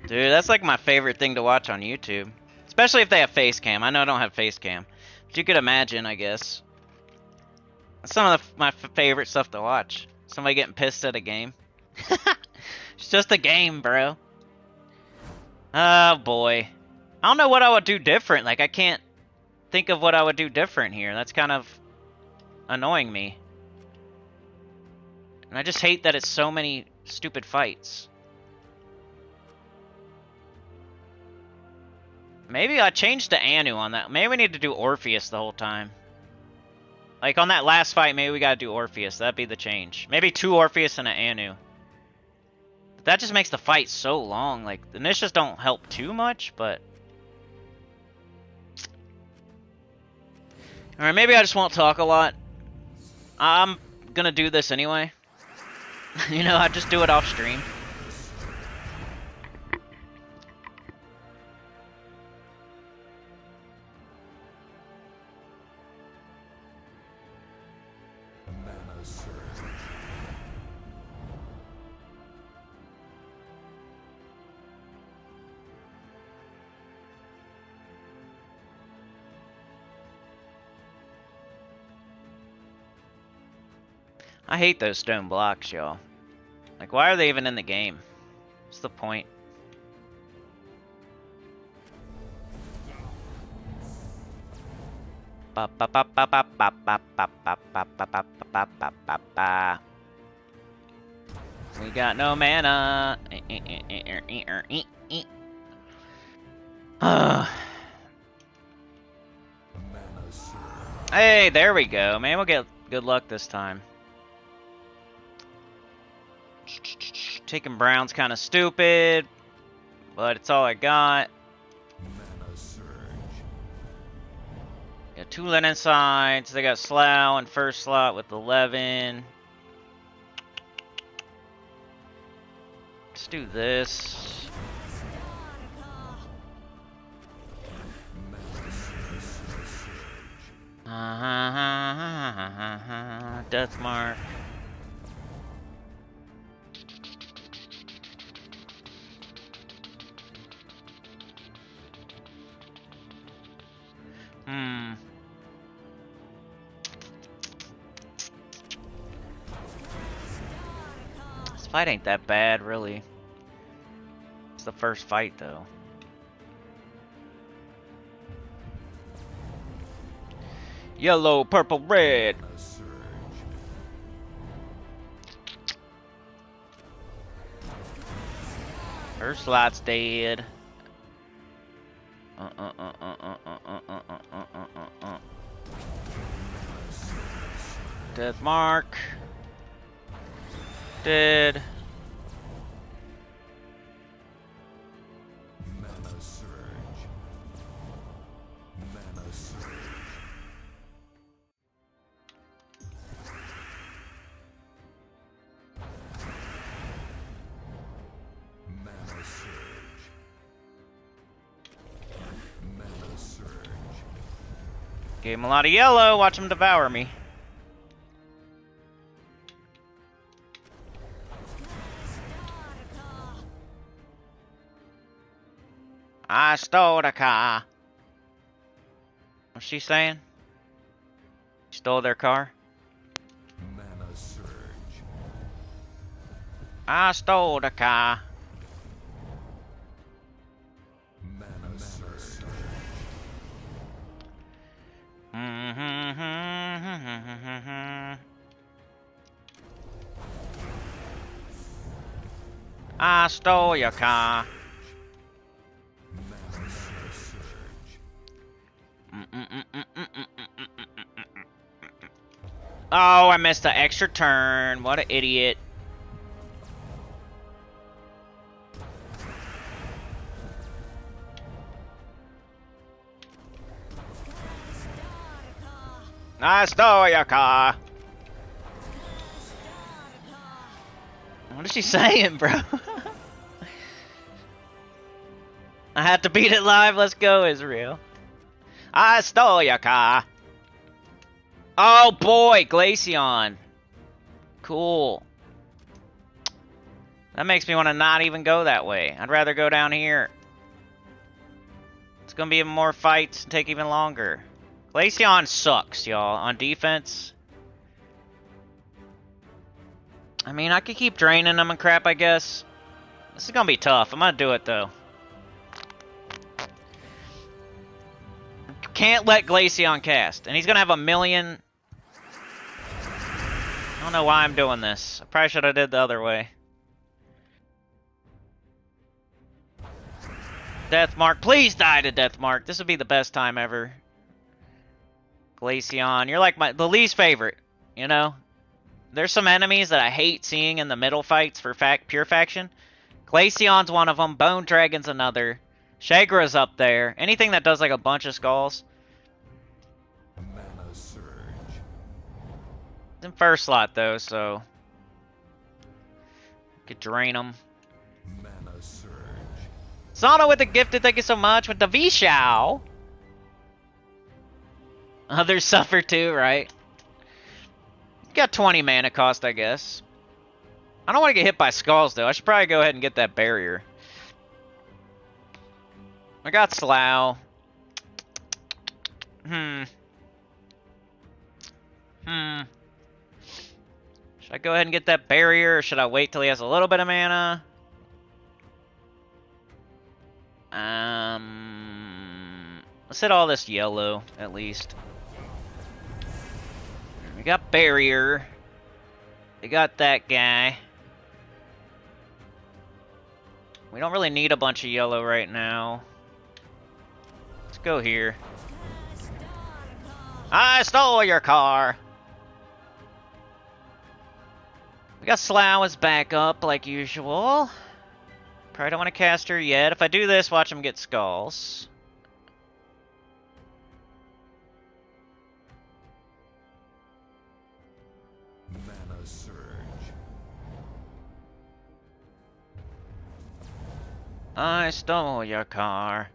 Dude, that's like my favorite thing to watch on YouTube. Especially if they have face cam. I know I don't have face cam. But you could imagine, I guess. That's some of my favorite stuff to watch. Somebody getting pissed at a game. It's just a game, bro. Oh, boy. I don't know what I would do different. Like, I can't think of what I would do different here. That's kind of annoying me. And I just hate that it's so many stupid fights. Maybe I changed to Anu on that. Maybe we need to do Orpheus the whole time. Like on that last fight, maybe we gotta do Orpheus. That'd be the change. Maybe 2 Orpheus and an Anu. But that just makes the fight so long. Like, the niches don't help too much, but... Alright, maybe I just won't talk a lot. I'm gonna do this anyway. You know, I just do it off stream. Mana surge. I hate those stone blocks, y'all. Like, why are they even in the game? What's the point? Ba ba ba ba ba ba ba ba ba ba ba ba ba ba ba ba. We got no mana. Mana surge. Hey, there we go. Man, we'll get good luck this time. Taking Brown's kind of stupid, but it's all I got. Mana surge. Got 2 linen sides. They got Slough in first slot with 11. Let's do this. Death Mark. This fight ain't that bad, really. It's the first fight, though. Yellow, purple, red. Mana surge. First slot's dead. Death Mark. Dead. Mana surge. Mana surge. Mana surge. Mana surge. Gave him a lot of yellow. Watch him devour me. I stole the car. What's she saying? Stole their car? Mana surge. I stole the car. Mana surge. I stole your car. Mana surge. Oh, I missed the extra turn. What an idiot. I stole your car. What is she saying, bro? I had to beat it live. Let's go, Israel. I stole your car. Oh boy, Glaceon. Cool. That makes me want to not even go that way. I'd rather go down here. It's going to be even more fights and take even longer. Glaceon sucks, y'all, on defense. I mean, I could keep draining them and crap, I guess. This is going to be tough. I'm going to do it, though. Can't let Glaceon cast. And he's going to have a million... I don't know why I'm doing this. I probably should have did the other way. Death Mark. Please die to Death Mark. This would be the best time ever. Glaceon. You're like the least favorite, you know? There's some enemies that I hate seeing in the middle fights for pure faction. Glaceon's one of them. Bone Dragon's another. Shagra's up there. Anything that does like a bunch of skulls. Mana surge. It's in first slot though, so could drain them. Mana surge. Sana with the gifted, thank you so much with the V-Shao. Others suffer too, right? Got 20 mana cost, I guess. I don't want to get hit by skulls though. I should probably go ahead and get that barrier. I got Slough. Should I go ahead and get that barrier, or should I wait till he has a little bit of mana? Let's hit all this yellow, at least. We got barrier. We got that guy. We don't really need a bunch of yellow right now. Let's go here. I stole your car! We got Slough as backup, like usual. Probably don't want to cast her yet. If I do this, watch him get skulls. Mana surge. I stole your car.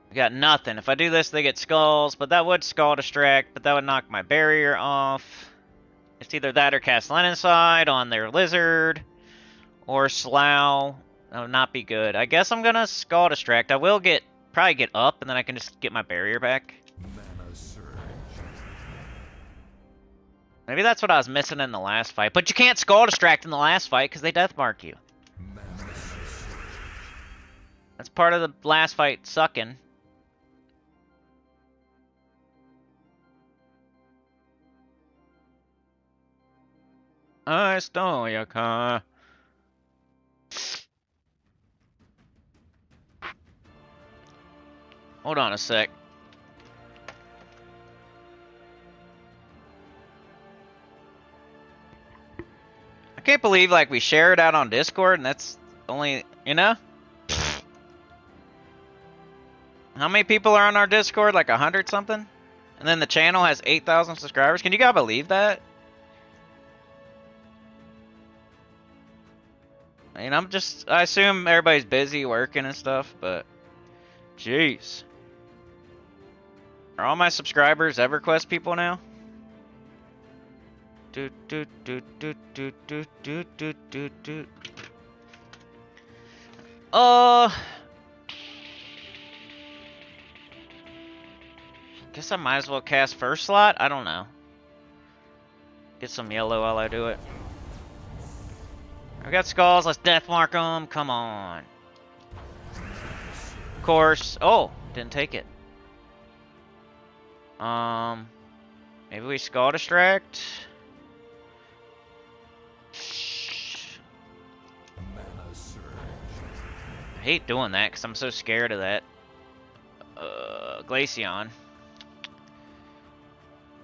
We got nothing. If I do this, they get skulls, but that would skull distract, but that would knock my barrier off. It's either that or cast Lenocide on their lizard, or Slough. That would not be good. I guess I'm gonna skull distract. I will probably get up, and then I can just get my barrier back. Mana surge. Maybe that's what I was missing in the last fight. But you can't skull distract in the last fight because they deathmark you. Mana surge. That's part of the last fight sucking. I stole your car. Hold on a sec. I can't believe, like, we share it out on Discord and that's only, you know? How many people are on our Discord? Like 100 something? And then the channel has 8,000 subscribers? Can you guys believe that? I mean, I assume everybody's busy working and stuff, but jeez. Are all my subscribers EverQuest people now? Do do do do do do do do do do. Guess I might as well cast first slot. I don't know. Get some yellow while I do it. I got skulls. Let's deathmark them. Come on. Of course. Oh, didn't take it. Maybe we skull distract. Mana surge. I hate doing that because I'm so scared of that. Glaceon. I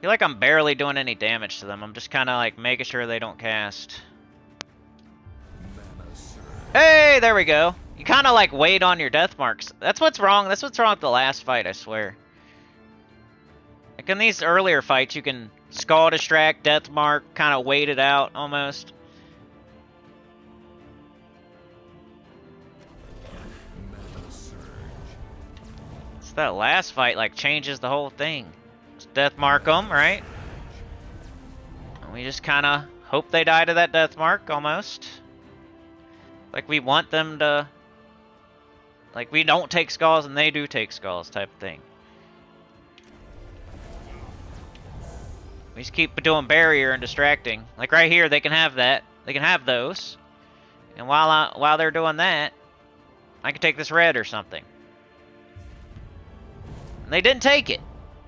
feel like I'm barely doing any damage to them. I'm just kind of like making sure they don't cast. Mana surge. Hey, there we go. You kind of like wait on your death marks. That's what's wrong. That's what's wrong with the last fight, I swear. Like in these earlier fights, you can skull distract, death mark, kind of wait it out almost. Mana surge. It's that last fight like changes the whole thing. Just death mark them, right? And we just kind of hope they die to that death mark almost. Like we want them to. Like we don't take skulls and they do take skulls type of thing. We just keep doing barrier and distracting. Like right here, they can have that. They can have those. And while they're doing that, I can take this red or something. And they didn't take it.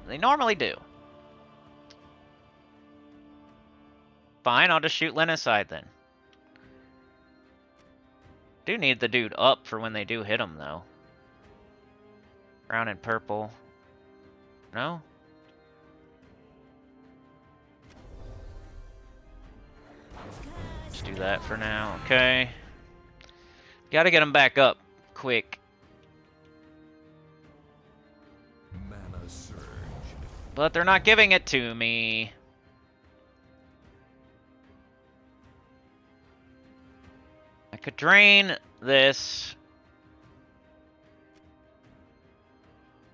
They normally do. Fine, I'll just shoot Lenocide then. Do need the dude up for when they do hit him though. Brown and purple. No? Let's do that for now, okay. Gotta get him back up, quick. Mana surge. But they're not giving it to me. I could drain this.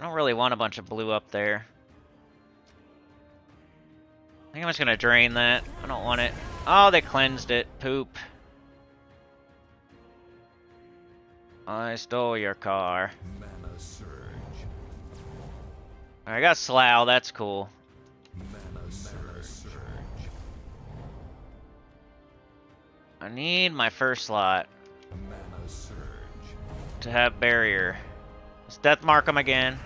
I don't really want a bunch of blue up there. I think I'm just gonna drain that. I don't want it. Oh, they cleansed it. Poop. I stole your car. Mana surge. I got Slough, that's cool. Mana surge. I need my first slot Mana surge. to have barrier. Let's death mark them again.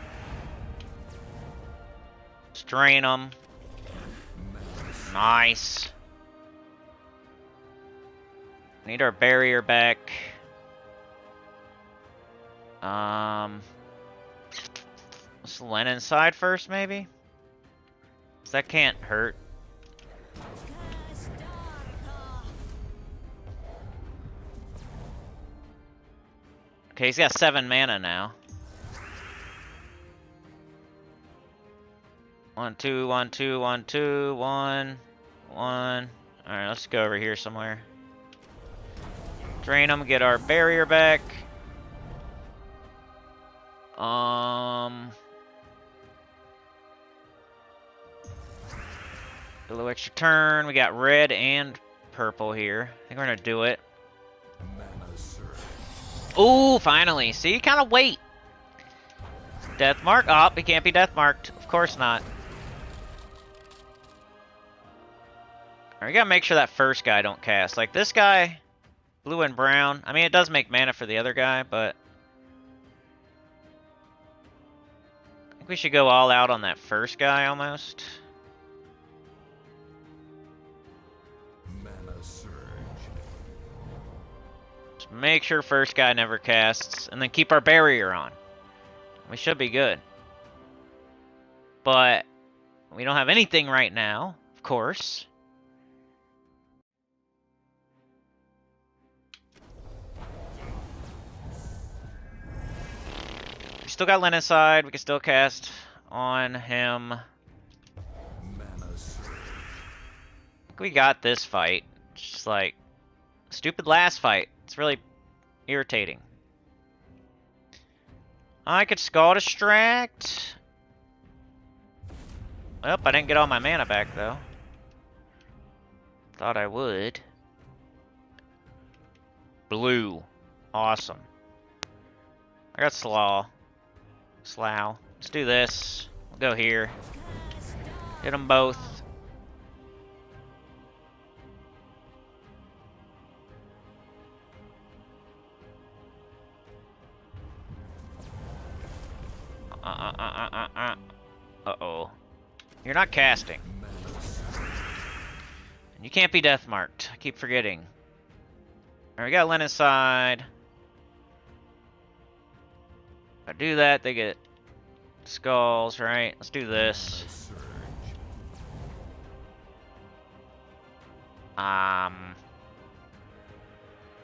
Strain them. Nice. Need our barrier back. Let's land inside first, maybe? 'Cause that can't hurt. Okay, he's got 7 mana now. 1, 2, 1, 2, 1, 2, 1, 1. Alright, let's go over here somewhere. Drain them, get our barrier back. A little extra turn. We got red and purple here. I think we're gonna do it. Mana surge. Ooh, finally. See, kind of wait. Death mark. Oh, he can't be death marked. Of course not. Alright, we gotta make sure that first guy don't cast. Like this guy, blue and brown. I mean, it does make mana for the other guy, but I think we should go all out on that first guy almost. Mana surge. Just make sure first guy never casts, and then keep our barrier on. We should be good. But we don't have anything right now, of course. We still got Len inside. We can still cast on him. Mana surge. I think we got this fight. Just like stupid last fight. It's really irritating. I could Skull Distract. Well, I didn't get all my mana back though. Thought I would. Blue. Awesome. I got Slough. Let's do this. We'll go here. Hit them both. Uh-oh. You're not casting. And you can't be death marked. I keep forgetting. Alright, we got Len inside. If I do that, they get skulls, right? Let's do this.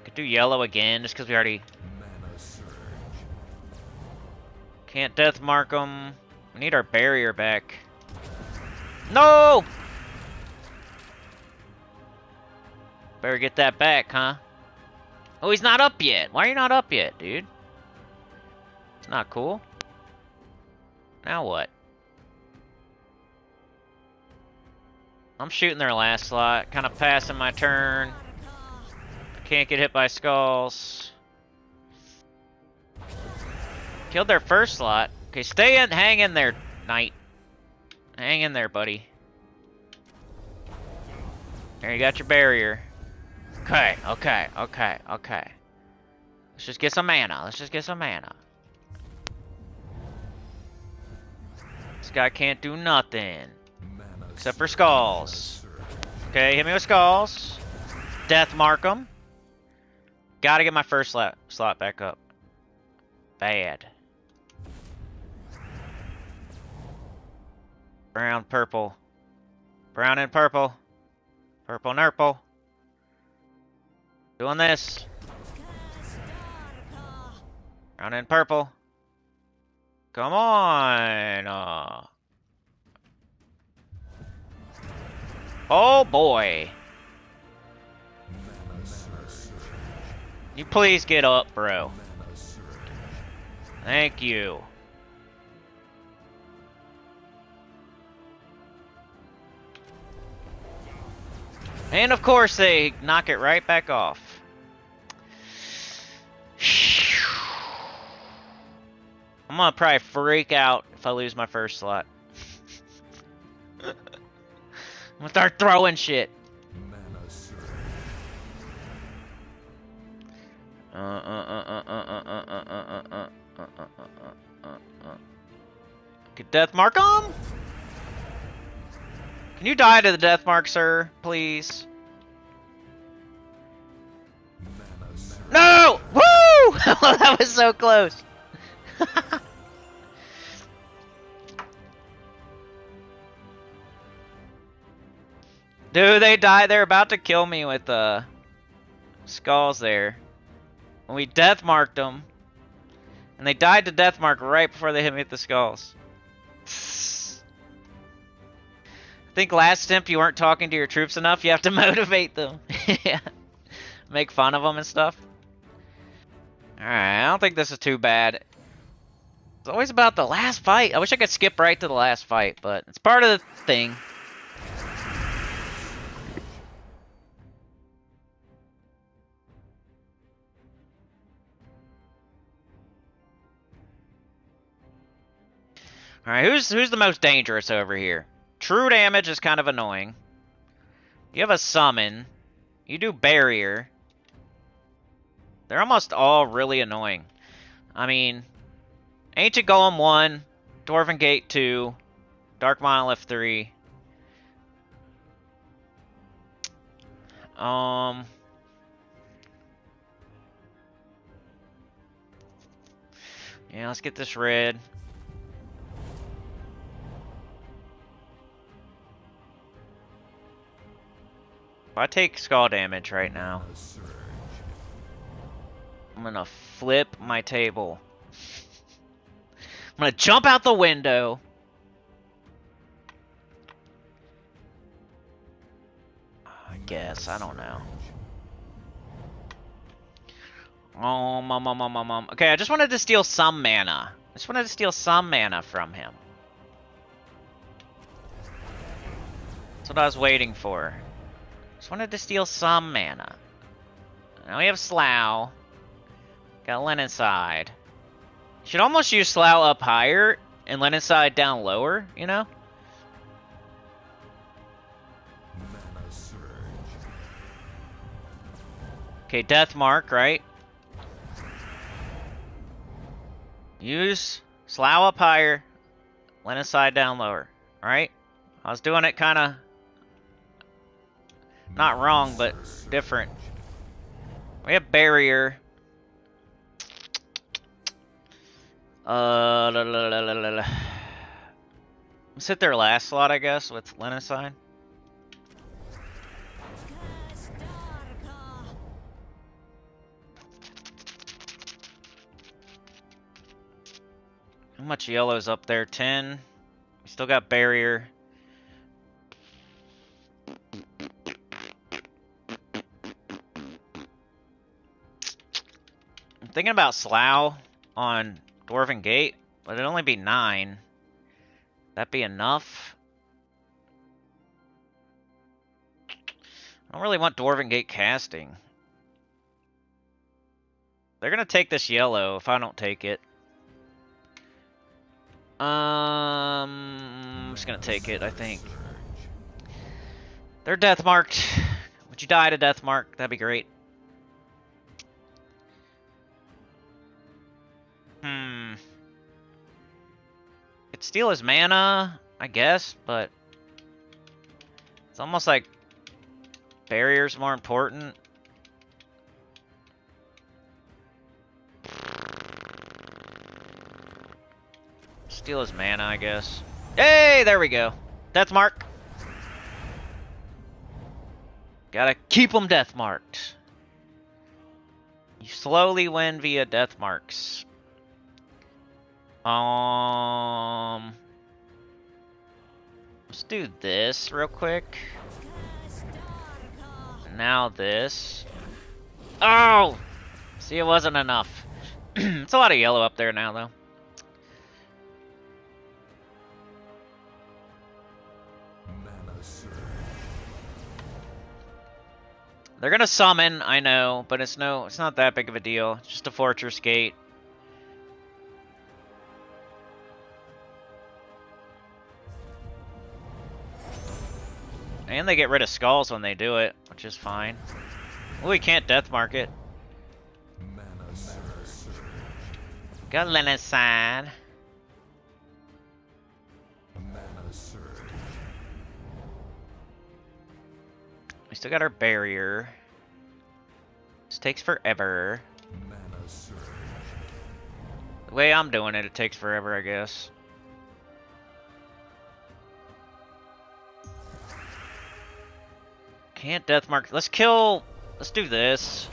Could do yellow again, just because we already Mana surge. can't death mark them. We need our barrier back. No! Better get that back, huh? Oh, he's not up yet. Why are you not up yet, dude? It's not cool. Now what? I'm shooting their last slot. Kind of passing my turn. Can't get hit by skulls. Killed their first slot. Okay, stay in. Hang in there, knight. Hang in there, buddy. There, you got your barrier. Okay. Let's just get some mana. This guy can't do nothing. Mana Except for surge. skulls. Mana surge. Okay, hit me with skulls. Death mark them. Gotta get my first slot back up. Bad. Brown, purple. Brown and purple. Purple, nurple. Doing this. Brown and purple. Come on. Oh boy. Mana surge. You please get up, bro. Mana surge. Thank you. And of course they knock it right back off. I'm gonna probably freak out if I lose my first slot. I'm gonna start throwing shit. Mana surge. Get death mark on. Can you die to the death mark, sir? Please. Mana surge. No! Woo! That was so close. Dude, they died. They're about to kill me with skulls there. And we death marked them. And they died to death mark right before they hit me with the skulls. I think last attempt you weren't talking to your troops enough. You have to motivate them. Yeah. Make fun of them and stuff. Alright, I don't think this is too bad. It's always about the last fight. I wish I could skip right to the last fight, but it's part of the thing. Alright, who's the most dangerous over here? True damage is kind of annoying. You have a summon. You do barrier. They're almost all really annoying. I mean, Ancient Golem 1, Dwarven Gate 2, Dark Monolith 3. Yeah, let's get this red. If I take skull damage right now, Mana surge. I'm gonna flip my table. I'm gonna jump out the window. I guess, I don't know. Okay, I just wanted to steal some mana. I just wanted to steal some mana from him. That's what I was waiting for. Just wanted to steal some mana. Now we have Slough. Got Lenonside. Should almost use Slough up higher and Lenonside down lower, you know? Mana surge. Okay, Death Mark, right? Use Slough up higher, Lenonside down lower, alright? I was doing it kind of not wrong, but different. We have Barrier. Let's hit their last slot, I guess, with Lenocide. How much yellow's up there? 10. We still got Barrier. I'm thinking about Slough on Dwarven Gate, but it'd only be 9. That be enough? I don't really want Dwarven Gate casting. They're gonna take this yellow if I don't take it. I'm just gonna take it, I think. They're death marked. Would you die to death mark? That'd be great. Could steal his mana, I guess, but it's almost like barrier's more important. Steal his mana, I guess. Hey, there we go. Death mark. Gotta keep them death marked. You slowly win via death marks. Let's do this real quick. Now this. Oh! See, it wasn't enough. It's a lot of yellow up there now, though. Mana surge. They're gonna summon, I know, but it's not that big of a deal. It's just a fortress gate. And they get rid of skulls when they do it, which is fine. Well, we can't death mark it. Mana surge. Got Lenacide. Mana surge. We still got our barrier. This takes forever. Mana surge. The way I'm doing it, it takes forever, I guess. Can't death mark. Let's kill. Let's do this.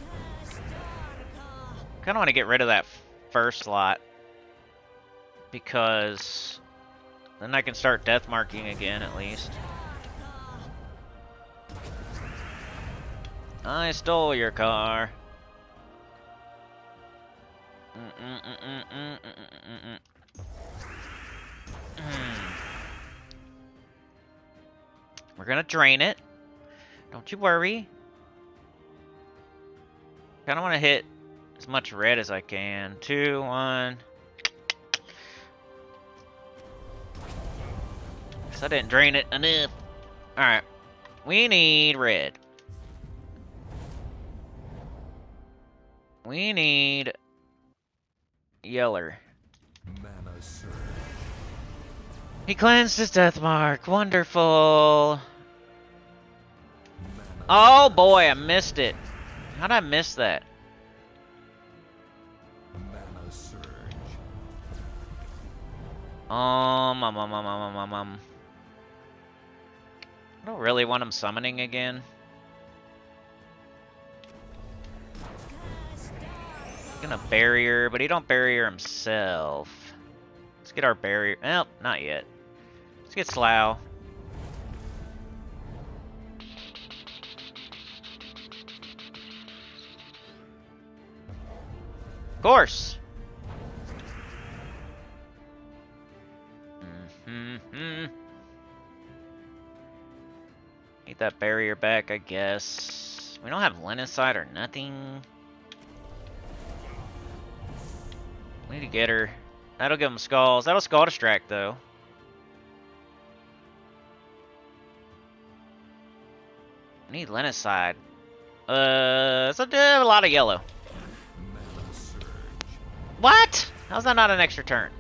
Kind of want to get rid of that first slot because then I can start death marking again at least. I stole your car. We're gonna drain it. Don't you worry. Kinda wanna hit as much red as I can. 2, 1. Guess I didn't drain it enough. Alright. We need red. We need yeller. Mana surge. He cleansed his death mark. Wonderful. Oh boy, I missed it. How'd I miss that? Mana surge. I don't really want him summoning again. He's gonna barrier, but he don't barrier himself. Let's get our barrier. Well, not yet. Let's get Slough. Of course. Need that barrier back, I guess. We don't have Lenacide or nothing. We need to get her. That'll give him skulls. That'll skull distract though. We need Lenacide. So a lot of yellow. Mana surge. What? How's that not an extra turn?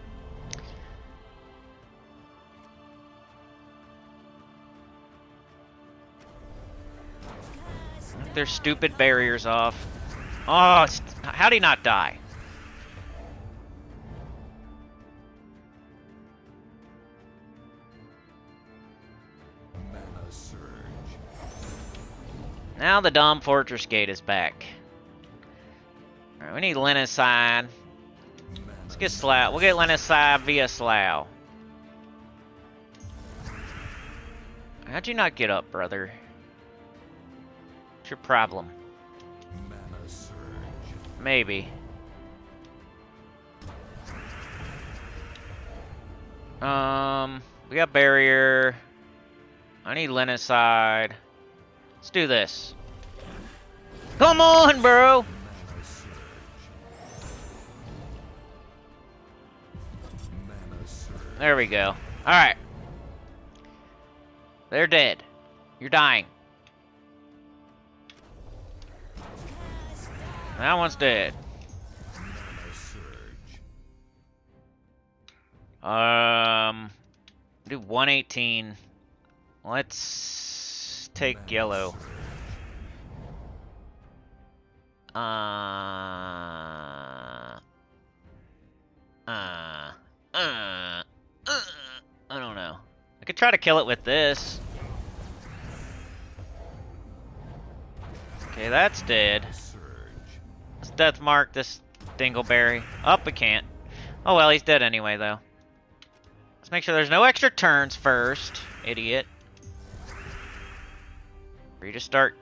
Their stupid barriers off. Oh, how'd he not die? Mana surge. Now the dumb fortress gate is back. Alright, we need Lenacide. Let's get Slough. We'll get Lenacide via Slough. How'd you not get up, brother? What's your problem? Mana surge. Maybe. We got barrier. I need Lenacide. Let's do this. Come on, bro! Mana surge. Mana surge. There we go. Alright. They're dead. You're dying. That one's dead. Mana surge. Do 118. Let's take yellow. I don't know. I could try to kill it with this. Okay, that's dead. Surge. Let's death mark this dingleberry. Oh, we can't. Oh well, he's dead anyway, though. Let's make sure there's no extra turns first. idiot. Free to start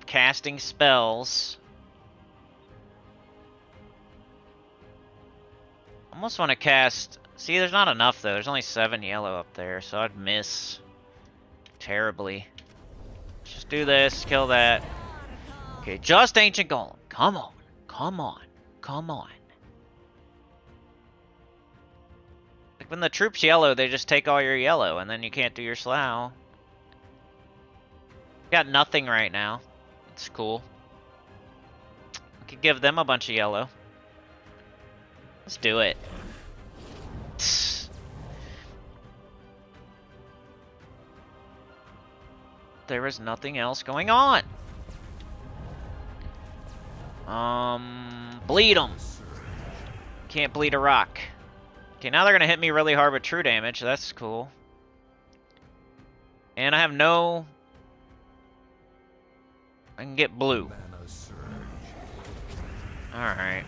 casting spells. Almost want to cast... See, there's not enough, though. There's only 7 yellow up there, so I'd miss terribly. Just do this, kill that. Okay, just Ancient Golem. Come on. Come on. Come on. Like, when the troop's yellow, they just take all your yellow, and then you can't do your slough. Got nothing right now. It's cool. We could give them a bunch of yellow. Let's do it. There is nothing else going on. Bleed them. Can't bleed a rock. Okay, now they're gonna hit me really hard with true damage. That's cool. And I have no... I can get blue. Alright.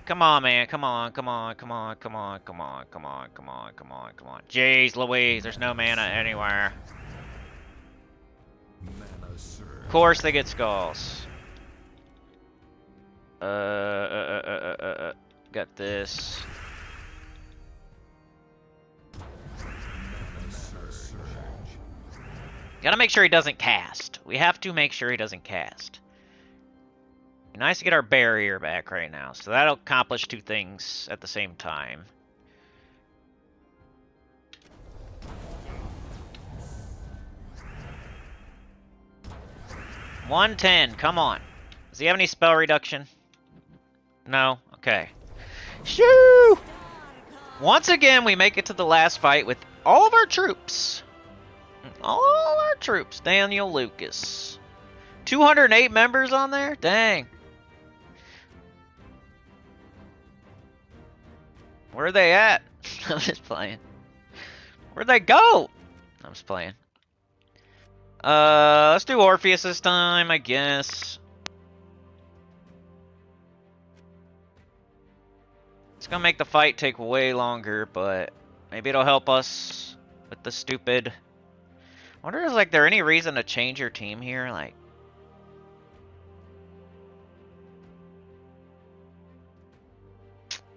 Come on, man. Come on, come on, come on, come on, come on, come on, come on, come on, come on. Jeez Louise, there's no mana anywhere. Of course they get skulls. Got this. Gotta make sure he doesn't cast. We have to make sure he doesn't cast. Nice to get our barrier back right now. So that'll accomplish 2 things at the same time. $110, come on. Does he have any spell reduction? No? Okay. Shoo! Once again, we make it to the last fight with all of our troops. All our troops. Daniel Lucas. 208 members on there? Dang. Where are they at? I'm just playing. Where'd they go? I'm just playing. Let's do Orpheus this time, I guess. It's gonna make the fight take way longer, but maybe it'll help us with the stupid... I wonder, is like there any reason to change your team here? Like...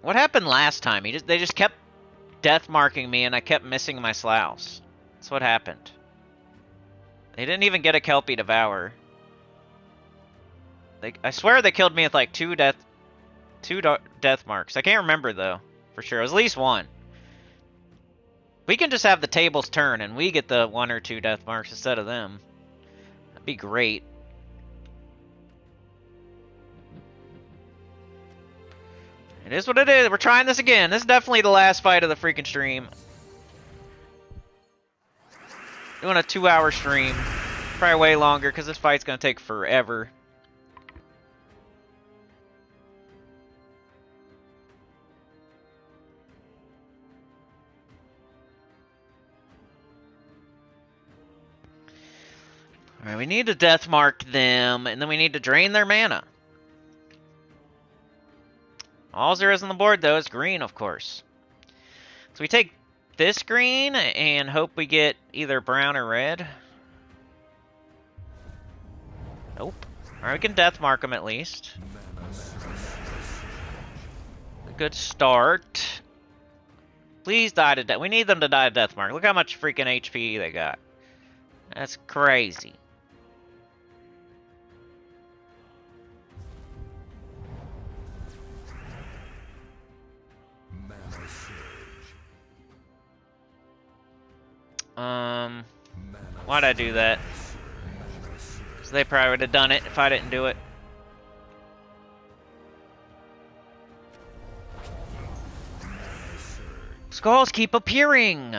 What happened last time? They just kept death marking me and I kept missing my sloughs. That's what happened. They didn't even get a Kelpie Devour. I swear they killed me with like 2 death marks. I can't remember though, for sure. It was at least 1. We can just have the tables turn and we get the 1 or 2 death marks instead of them. That'd be great. It is what it is. We're trying this again. This is definitely the last fight of the freaking stream. Doing a 2-hour stream. Probably way longer because this fight's going to take forever. Alright, we need to death mark them, and then we need to drain their mana. All there is on the board, though, is green, of course. So we take this green and hope we get either brown or red. Nope. Alright, we can death mark them at least. A good start. Please die to death. We need them to die to death mark. Look how much freaking HP they got. That's crazy. Why'd I do that? So they probably would have done it if I didn't do it. Skulls keep appearing!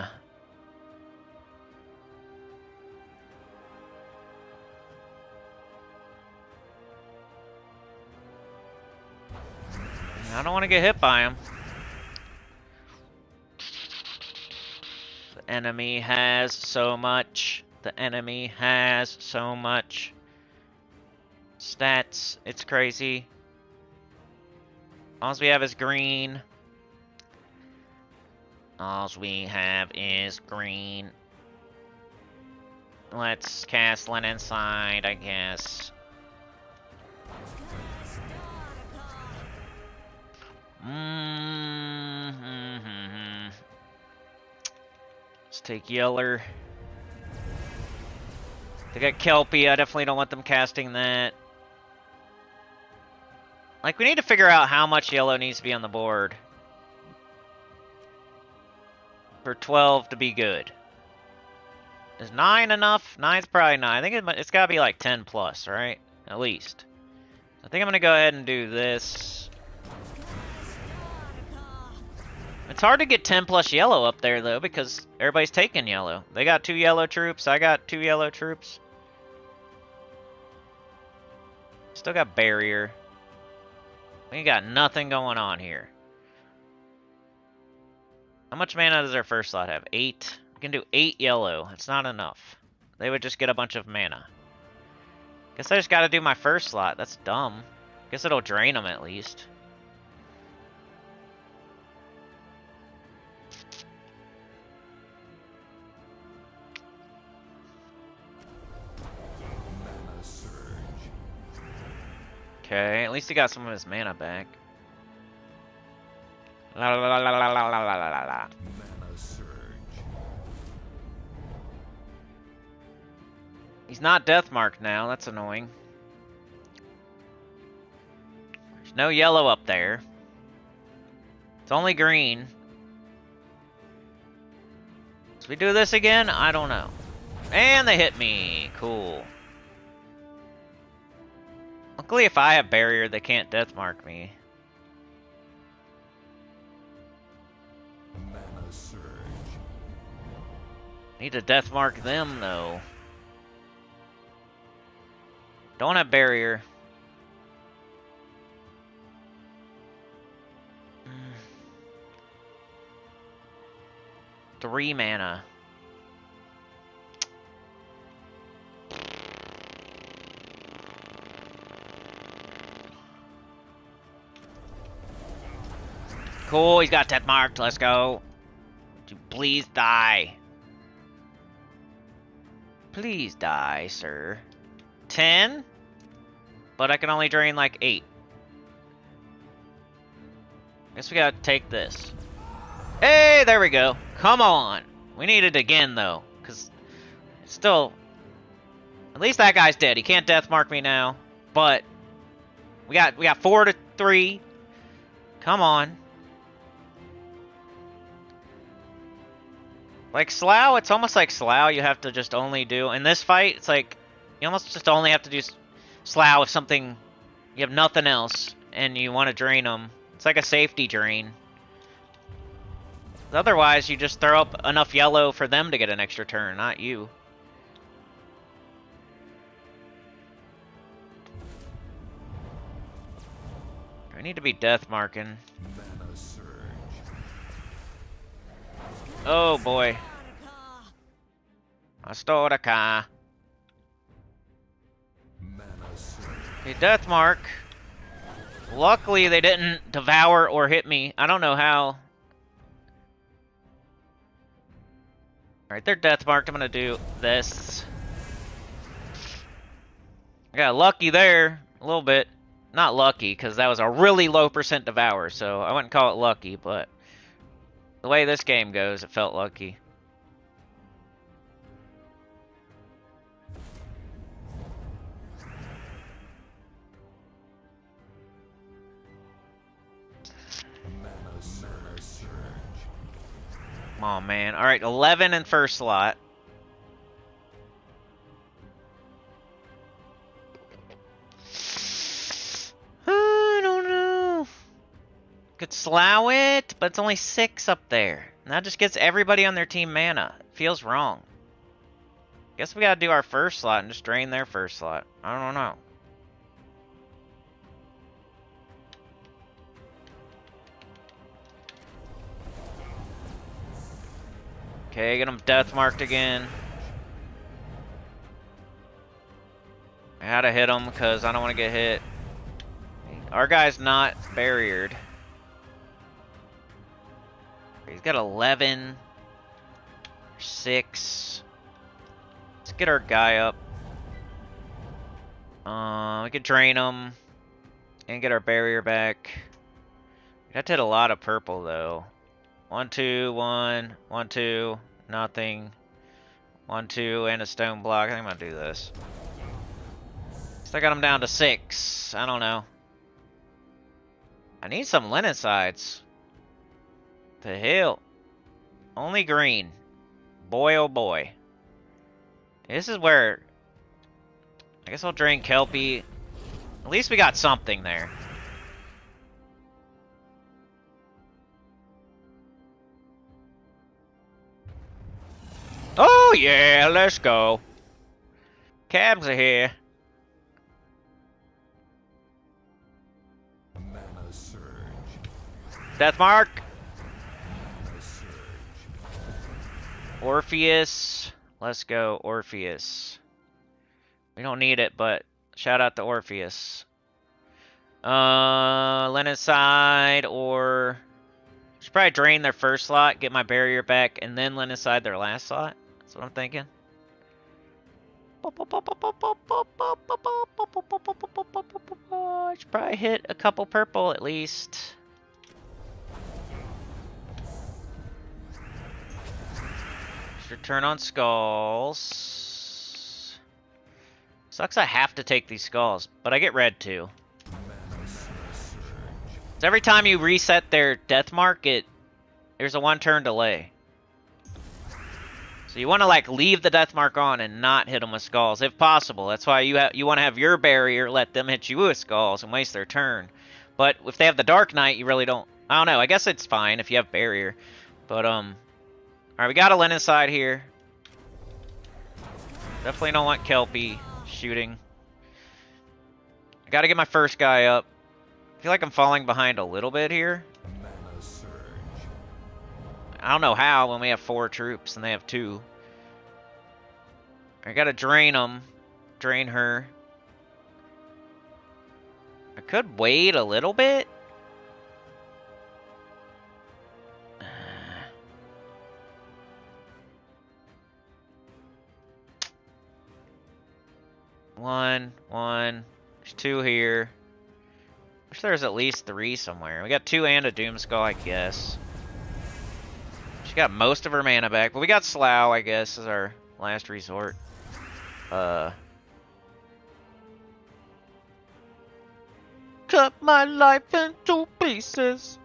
I don't want to get hit by him. The enemy has so much. The enemy has so much. Stats, it's crazy. All we have is green. All we have is green. Let's cast Linen Side, I guess. Let's take Yeller. They got Kelpie. I definitely don't want them casting that. Like, we need to figure out how much yellow needs to be on the board for 12 to be good. Is 9 enough? 9's probably 9. I think it's got to be like 10 plus, right? At least. I think I'm going to go ahead and do this. It's hard to get 10 plus yellow up there, though, because everybody's taking yellow. They got 2 yellow troops. I got 2 yellow troops. Still got barrier. We got nothing going on here. How much mana does our first slot have? 8. We can do 8 yellow. It's not enough. They would just get a bunch of mana. Guess I just gotta do my first slot. That's dumb. Guess it'll drain them at least. Mana surge. Okay, at least he got some of his mana back. La la la la la la la la la la. Mana surge. He's not Deathmarked now, that's annoying. There's no yellow up there. It's only green. So we do this again? I don't know. And they hit me. Cool. Luckily, if I have barrier, they can't Deathmark me. Mana surge. Need to Deathmark them, though. Don't have barrier. 3 mana. Cool, he's got Deathmarked. Let's go. Would you please die? Please die, sir. 10? But I can only drain like 8. Guess we gotta take this. Hey, there we go. Come on. We need it again, though. Because still... At least that guy's dead. He can't Deathmark me now. But... We got 4 to 3. Come on. Like Slough, it's almost like Slough. You have to just only do... In this fight, it's like... You almost just only have to do Slough if something... You have nothing else. And you want to drain them. It's like a safety drain. Otherwise, you just throw up enough yellow for them to get an extra turn, not you. I need to be Deathmarking. Mana surge. Oh boy. Astoraka. Mana surge. Okay, Deathmark. Luckily, they didn't devour or hit me. I don't know how. Alright, they're Deathmarked. I'm gonna do this. I got lucky there. A little bit. Not lucky, because that was a really low percent devour, so I wouldn't call it lucky, but... The way this game goes, it felt lucky. Mana surge. Come on, man. Alright, 11 in first slot. I don't know. Could Slough it, but it's only 6 up there. And that just gets everybody on their team mana. Feels wrong. Guess we gotta do our first slot and just drain their first slot. I don't know. Okay, get them Deathmarked again. I had to hit him because I don't want to get hit. Our guy's not barriered. He's got 11. 6. Let's get our guy up. We could drain him and get our barrier back. We have to hit a lot of purple though. 1, 2, 1, 1, 2, nothing. 1, 2, and a stone block. I think I'm gonna do this. So I got him down to 6. I don't know. I need some linen sides. The hell? Only green. Boy, oh boy. This is where... I guess I'll drain Kelpie. At least we got something there. Oh yeah, let's go. Cabs are here. Mana surge. Death Mark. Mana surge. Orpheus. Let's go, Orpheus. We don't need it, but shout out to Orpheus. Linen side or... Should probably drain their first slot, get my barrier back, and then linen side their last slot. That's what I'm thinking. I should probably hit a couple purple at least. Should turn on skulls. Sucks I have to take these skulls, but I get red too. So every time you reset their death mark, there's a 1 turn delay. So you want to like leave the death mark on and not hit them with skulls if possible. That's why you want to have your barrier, let them hit you with skulls and waste their turn. But if they have the Dark Knight, you really don't. I don't know. I guess it's fine if you have barrier. But all right, we got a linen side here. Definitely don't want Kelpie shooting. I got to get my first guy up. I feel like I'm falling behind a little bit here. Mana surge. I don't know how when we have 4 troops and they have 2. I gotta drain them. Drain her. I could wait a little bit. One. There's 2 here. Wish there was at least 3 somewhere. We got 2 and a Doomskull, I guess. She got most of her mana back, but we got Slough, I guess, as our last resort. Cut my life into pieces.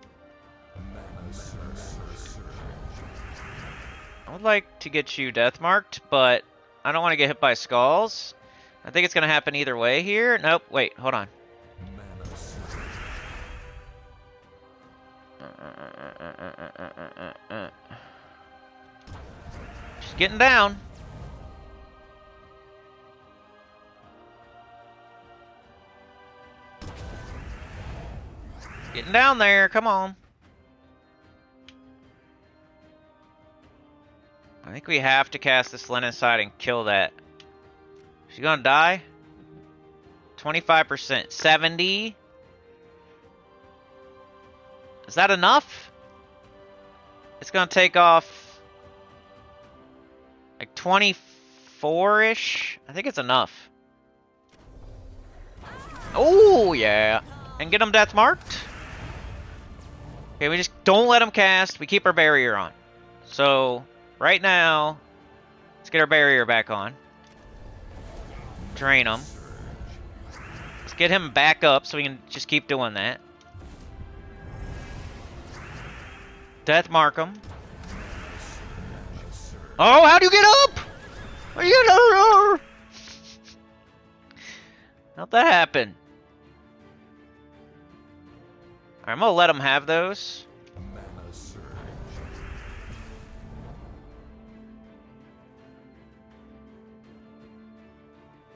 Mana surge. I would like to get you death marked, but I don't want to get hit by skulls. I think it's gonna happen either way here. Nope, wait, hold on. Mana surge. She's getting down. Getting down there, come on. I think we have to cast this linen side and kill that. She gonna die? 25%. 70? Is that enough? It's gonna take off like 24-ish. I think it's enough. Oh yeah, and get them death marked. Okay, we just don't let them cast. We keep our barrier on. So right now, let's get our barrier back on. Drain him. Let's get him back up so we can just keep doing that. Death mark him. Oh, how do you get up? How do you get up? How'd that happen? Alright, I'm gonna let him have those. Mana surge.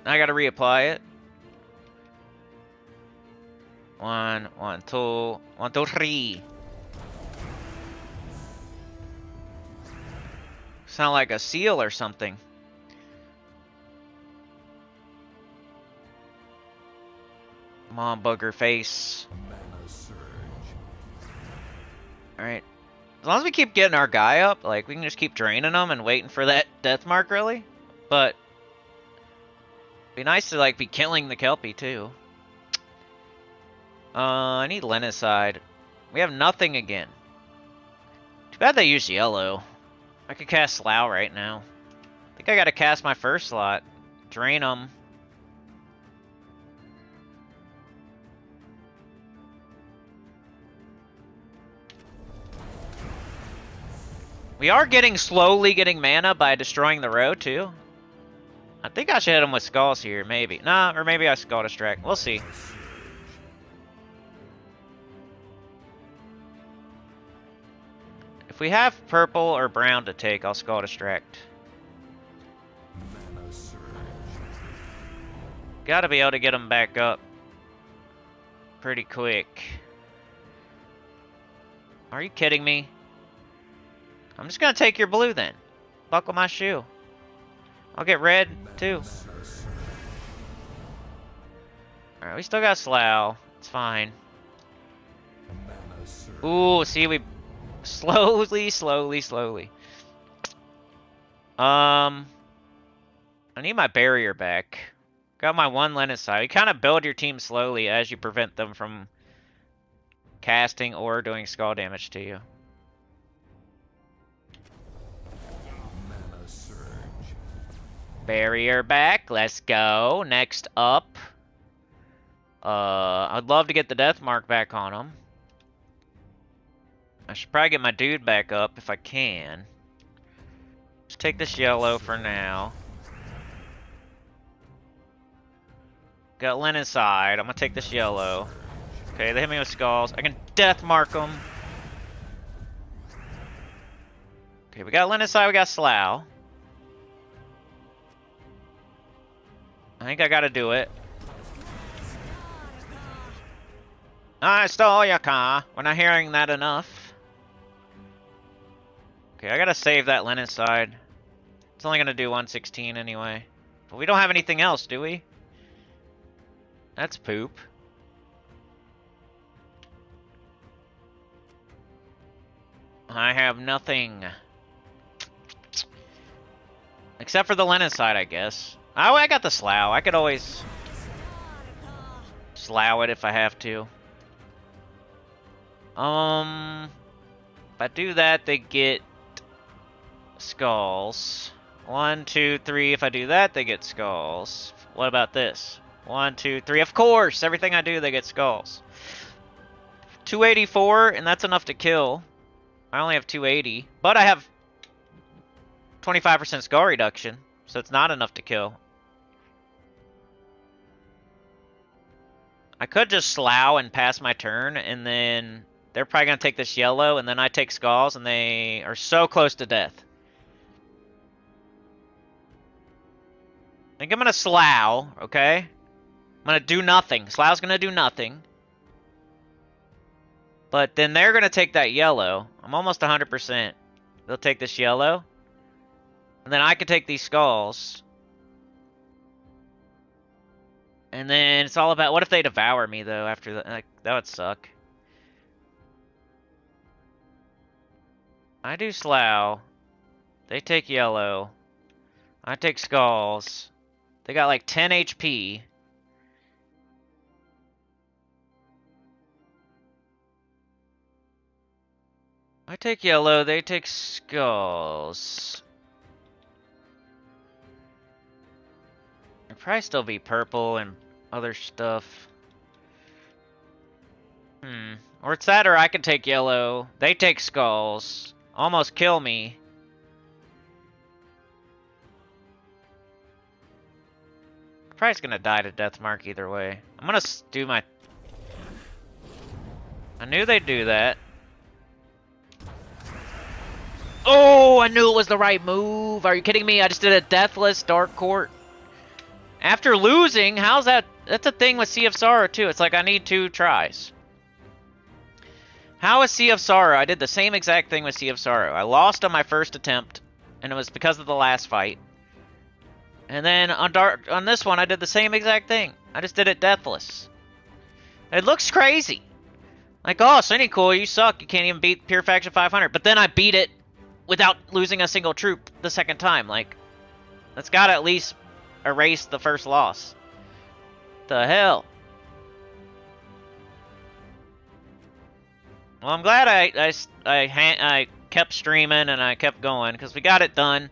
I gotta reapply it. 1, 2, 1, 2, 3. Sound like a seal or something. Come on, booger face. Mana surge. Alright. As long as we keep getting our guy up, like, we can just keep draining them and waiting for that death mark, really. But Be nice to like be killing the Kelpie too. I need Lenicide. We have nothing again. Too bad they used yellow. I could cast Slough right now. I think I gotta cast my first slot. Drain them. We are slowly getting mana by destroying the road too. I think I should hit him with Skulls here, maybe. Nah, or maybe I Skull Distract. We'll see. If we have purple or brown to take, I'll Skull Distract. Mana surge. Gotta be able to get him back up pretty quick. Are you kidding me? I'm just gonna take your blue then. Buckle my shoe. I'll get red too. Alright, we still got Slough. It's fine. Mana surge. Ooh, see, we slowly. I need my barrier back. Got my one Lenicide. You kind of build your team slowly as you prevent them from casting or doing skull damage to you. Mana surge. Barrier back. Let's go. Next up. I'd love to get the death mark back on him. I should probably get my dude back up if I can. Just take this yellow for now. Got Lenicide. I'm gonna take this yellow. Okay, they hit me with skulls. I can death mark them. Okay, we got Lenicide, we got Slough. I think I gotta do it. I stole your car. We're not hearing that enough. Okay, I gotta save that Lenicide. It's only gonna do 116 anyway. But we don't have anything else, do we? That's poop. I have nothing. Except for the Lenicide, I guess. Oh, I got the Slough. I could always Slough it if I have to. If I do that, they get skulls. 1, 2, 3. If I do that, they get skulls. What about this? 1, 2, 3. Of course! Everything I do, they get skulls. 284, and that's enough to kill. I only have 280, but I have 25% skull reduction, so it's not enough to kill. I could just Slough and pass my turn, and then they're probably going to take this yellow, and then I take skulls, and they are so close to death. I think I'm going to Slough, okay? I'm going to do nothing. Slough's going to do nothing. But then they're going to take that yellow. I'm almost 100%. They'll take this yellow. And then I can take these skulls. And then it's all about... What if they devour me, though, after that? Like, that would suck. I do Slough. They take yellow. I take skulls. They got like 10 HP. I take yellow, they take skulls. It'd probably still be purple and other stuff. Or it's that, or I can take yellow. They take skulls. Almost kill me. Probably gonna die to death mark either way. I'm gonna do my... I knew they'd do that. Oh, I knew it was the right move. Are you kidding me? I just did a Deathless Dark Court. After losing, how's that? That's a thing with Sea of Sorrow, too. It's like I need 2 tries. How is Sea of Sorrow? I did the same exact thing with Sea of Sorrow. I lost on my first attempt, and it was because of the last fight. And then on this one, I did the same exact thing. I just did it Deathless. It looks crazy. Like, oh, Cynical, you suck. You can't even beat Pure Faction 500. But then I beat it without losing a single troop the second time. Like, that's got to at least erase the first loss. The hell? Well, I'm glad I kept streaming and I kept going because we got it done.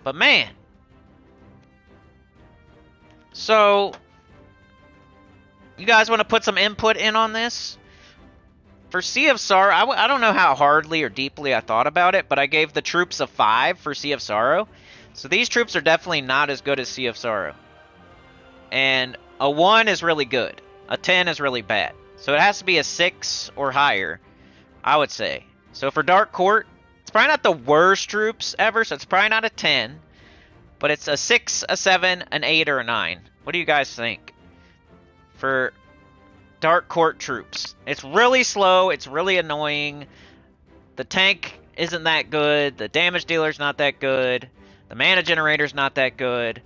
But man, so you guys want to put some input in on this? For Sea of Sorrow, I don't know how hardly or deeply I thought about it, but I gave the troops a 5 for Sea of Sorrow. So these troops are definitely not as good as Sea of Sorrow. And a 1 is really good. A 10 is really bad. So it has to be a 6 or higher, I would say. So for Dark Court, it's probably not the worst troops ever, so it's probably not a 10. But it's a 6, a 7, an 8, or a 9. What do you guys think? For Dark Court troops. It's really slow, it's really annoying. The tank isn't that good, the damage dealer's not that good, the mana generator's not that good.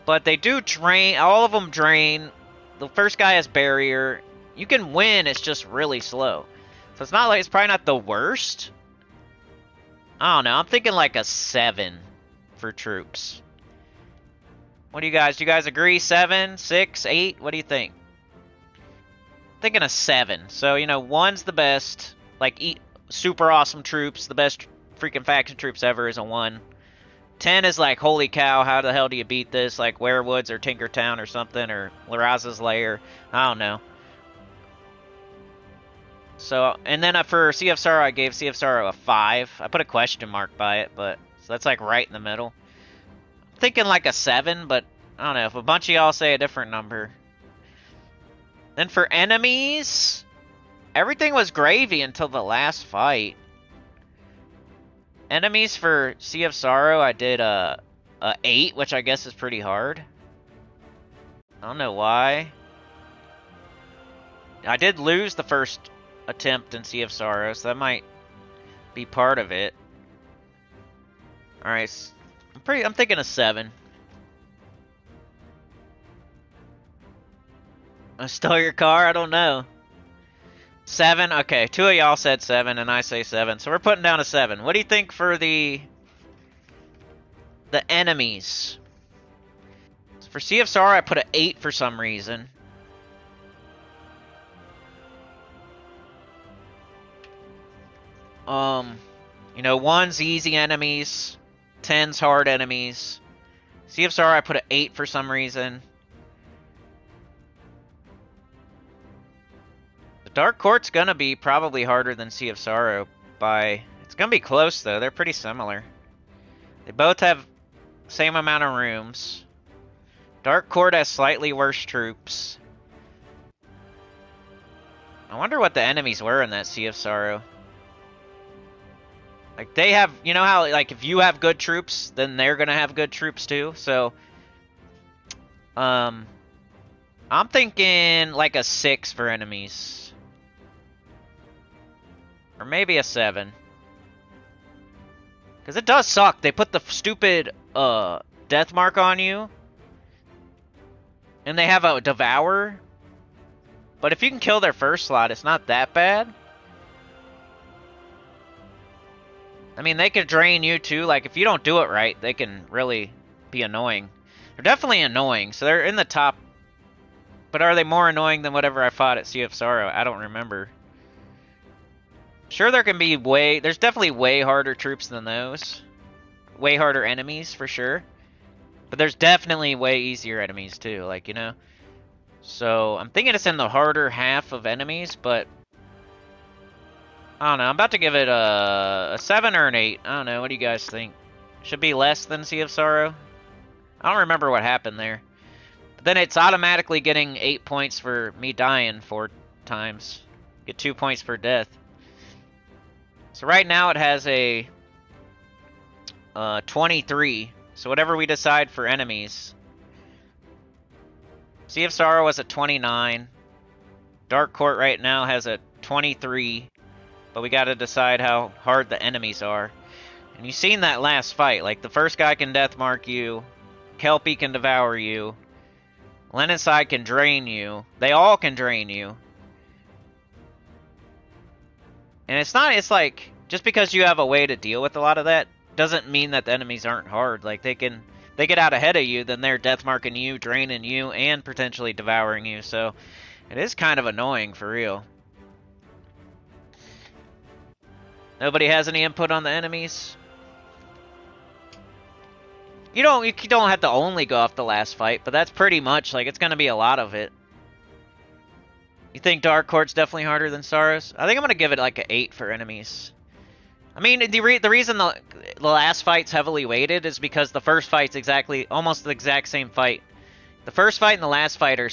But they do drain, all of them drain. The first guy has barrier. You can win, it's just really slow. So it's not like, it's probably not the worst. I don't know, I'm thinking like a 7 for troops. What do you guys agree? 7, 6, 8? What do you think? Thinking a 7. So, you know, 1's the best. Like, super awesome troops. The best freaking faction troops ever is a 1. 10 is like, holy cow, how the hell do you beat this? Like, Werewoods or Tinkertown or something, or Laraza's Lair. I don't know. So, and then for Sea of Sorrow, I gave Sea of Sorrow a 5. I put a question mark by it, but, so that's like right in the middle. I'm thinking like a 7, but I don't know. If a bunch of y'all say a different number. Then for enemies, everything was gravy until the last fight. Enemies for Sea of Sorrow, I did a 8, which I guess is pretty hard. I don't know why. I did lose the first attempt in Sea of Sorrow, so that might be part of it. Alright, I'm thinking a 7. I stole your car? I don't know. 7? Okay, 2 of y'all said 7, and I say 7. So we're putting down a 7. What do you think for the enemies? So for Sea of Sorrow, I put an 8 for some reason. You know, 1's easy enemies. 10's hard enemies. Sea of Sorrow, I put an 8 for some reason. Dark Court's gonna be probably harder than Sea of Sorrow by... It's gonna be close, though. They're pretty similar. They both have same amount of rooms. Dark Court has slightly worse troops. I wonder what the enemies were in that Sea of Sorrow. Like, they have... You know how, like, if you have good troops, then they're gonna have good troops, too? So... I'm thinking, like, a 6 for enemies. Or maybe a 7. Because it does suck. They put the stupid death mark on you. And they have a Devour. But if you can kill their first slot, it's not that bad. I mean, they could drain you too. Like, if you don't do it right, they can really be annoying. They're definitely annoying. So they're in the top. But are they more annoying than whatever I fought at Sea of Sorrow? I don't remember. Sure, there can be there's definitely way harder troops than those. Way harder enemies, for sure. But there's definitely way easier enemies, too, like, you know? So, I'm thinking it's in the harder half of enemies, but... I don't know, I'm about to give it a 7 or an 8. I don't know, what do you guys think? Should be less than Sea of Sorrow? I don't remember what happened there. But then it's automatically getting 8 points for me dying 4 times. Get 2 points for death. So right now it has a 23. So whatever we decide for enemies. Sea of Sorrow was at 29. Dark Court right now has a 23. But we gotta decide how hard the enemies are. And you've seen that last fight. Like, the first guy can deathmark you. Kelpie can devour you. Lenocide can drain you. They all can drain you. And it's like, just because you have a way to deal with a lot of that, doesn't mean that the enemies aren't hard. Like, they they get out ahead of you, then they're death marking you, draining you, and potentially devouring you. So it is kind of annoying for real. Nobody has any input on the enemies. You don't have to only go off the last fight, but that's pretty much like it's gonna be a lot of it. You think Dark Court's definitely harder than Saros? I think I'm gonna give it like an 8 for enemies. I mean, the reason the last fight's heavily weighted is because the first fight's almost the exact same fight. The first fight and the last fight are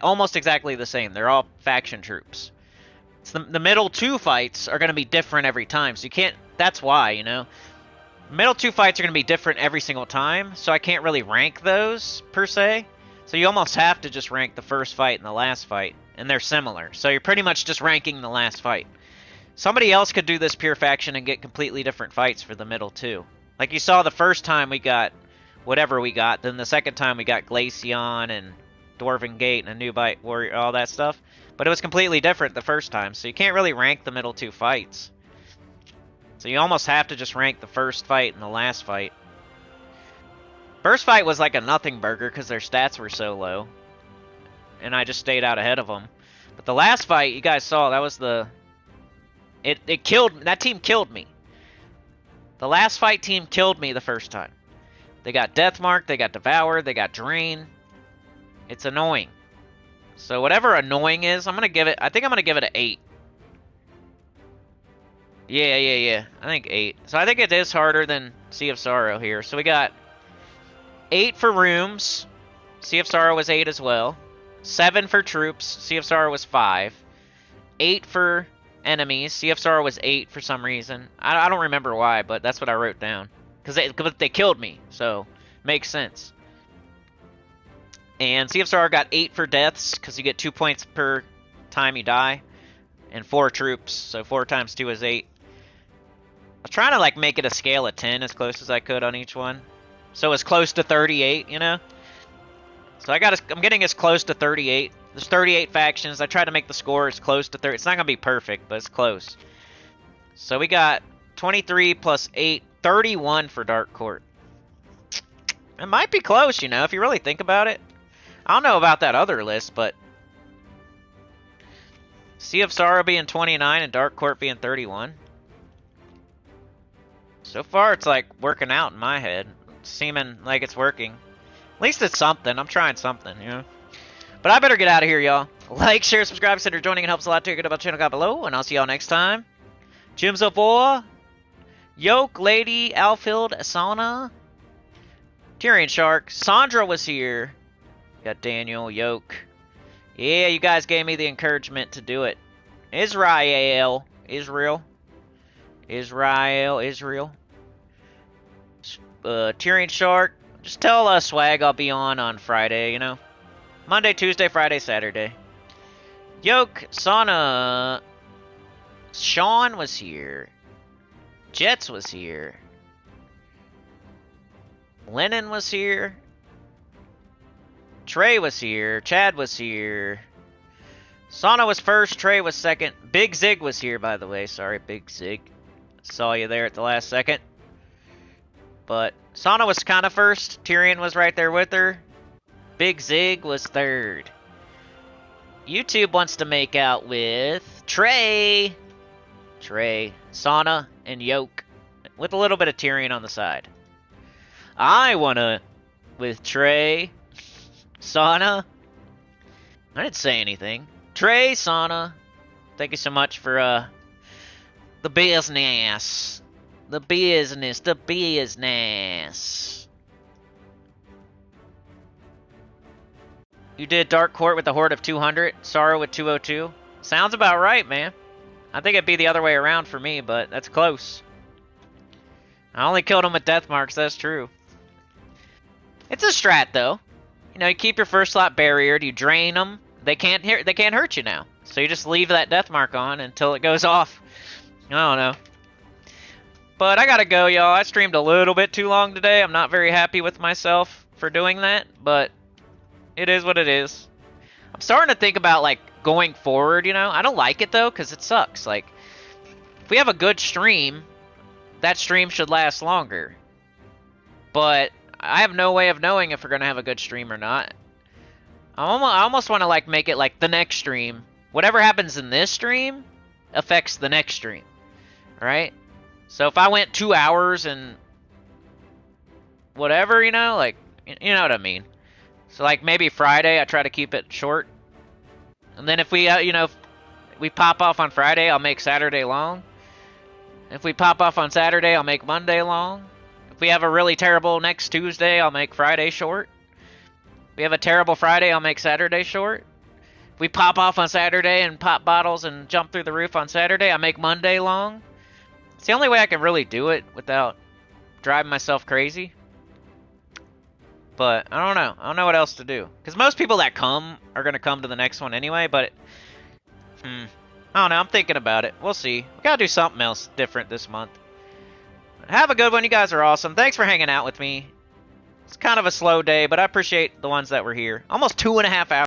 almost exactly the same. They're all faction troops. So the middle 2 fights are gonna be different every time, so you can't. That's why, you know. Middle 2 fights are gonna be different every single time, so I can't really rank those per se. So you almost have to just rank the first fight and the last fight, and they're similar. So you're pretty much just ranking the last fight. Somebody else could do this pure faction and get completely different fights for the middle 2. Like you saw the first time we got whatever we got, then the second time we got Glaceon and Dwarven Gate and a new bite warrior, all that stuff. But it was completely different the first time, so you can't really rank the middle 2 fights. So you almost have to just rank the first fight and the last fight. First fight was like a nothing burger because their stats were so low. And I just stayed out ahead of them. But the last fight, you guys saw, that was the... It killed... That team killed me. The last fight team killed me the first time. They got Deathmark, they got Devoured, they got Drain. It's annoying. So whatever annoying is, I'm going to give it... I think I'm going to give it an 8. Yeah. I think 8. So I think it is harder than Sea of Sorrow here. So we got 8 for rooms. Sea of Sorrow was 8 as well. 7 for troops. Sea of Sorrow was 5. 8 for enemies. Sea of Sorrow was 8 for some reason. I don't remember why, but that's what I wrote down. Because they killed me, so makes sense. And Sea of Sorrow got 8 for deaths, because you get 2 points per time you die. And 4 troops, so 4 times 2 is 8. I was trying to like make it a scale of 10 as close as I could on each one. So as close to 38, you know? So I'm getting as close to 38. There's 38 factions. I tried to make the score as close to 30. It's not going to be perfect, but it's close. So we got 23 plus 8, 31 for Dark Court. It might be close, you know, if you really think about it. I don't know about that other list, but Sea of Sorrow being 29 and Dark Court being 31. So far, it's like working out in my head. It's seeming like it's working. At least it's something. I'm trying something, you know. But I better get out of here, y'all. Like, share, subscribe, consider joining. It helps a lot too. Get about the channel down below, and I'll see y'all next time. Gyms of War, Yoke, Lady, Alfield, Asana, Tyrion Shark, Sandra was here. Got Daniel, Yoke. Yeah, you guys gave me the encouragement to do it. Israel. Tyrion Shark. Just tell Swag I'll be on Friday, you know. Monday, Tuesday, Friday, Saturday. Yoke, Sauna. Sean was here. Jets was here. Lennon was here. Trey was here. Chad was here. Sauna was first. Trey was second. Big Zig was here, by the way. Sorry, Big Zig. Saw you there at the last second. But Sauna was kind of first. Tyrion was right there with her. Big Zig was third. YouTube wants to make out with Trey. Sauna, and Yoke. With a little bit of Tyrion on the side. I wanna with Trey. Sauna. I didn't say anything. Trey, Sauna. Thank you so much for the business. The business. You did Dark Court with a horde of 200, Sorrow with 202. Sounds about right, man. I think it'd be the other way around for me, but that's close. I only killed him with death marks, that's true. It's a strat, though. You know, you keep your first slot barriered, you drain them. They can't hurt you now. So you just leave that death mark on until it goes off. I don't know. But I gotta go, y'all. I streamed a little bit too long today. I'm not very happy with myself for doing that, but it is what it is. I'm starting to think about, like, going forward, you know? I don't like it, though, because it sucks. Like, if we have a good stream, that stream should last longer. But I have no way of knowing if we're gonna have a good stream or not. I almost want to like make it like the next stream. Whatever happens in this stream affects the next stream, right? So if I went 2 hours and whatever, you know, like you know what I mean. So like maybe Friday I try to keep it short, and then if we you know if we pop off on Friday, I'll make Saturday long. If we pop off on Saturday, I'll make Monday long. If we have a really terrible next Tuesday, I'll make Friday short. If we have a terrible Friday, I'll make Saturday short. If we pop off on Saturday and pop bottles and jump through the roof on Saturday, I make Monday long. It's the only way I can really do it without driving myself crazy. But I don't know. I don't know what else to do. Because most people that come are going to come to the next one anyway, but... I don't know. I'm thinking about it. We'll see. We got to do something else different this month. Have a good one. You guys are awesome. Thanks for hanging out with me. It's kind of a slow day, but I appreciate the ones that were here. Almost 2.5 hours.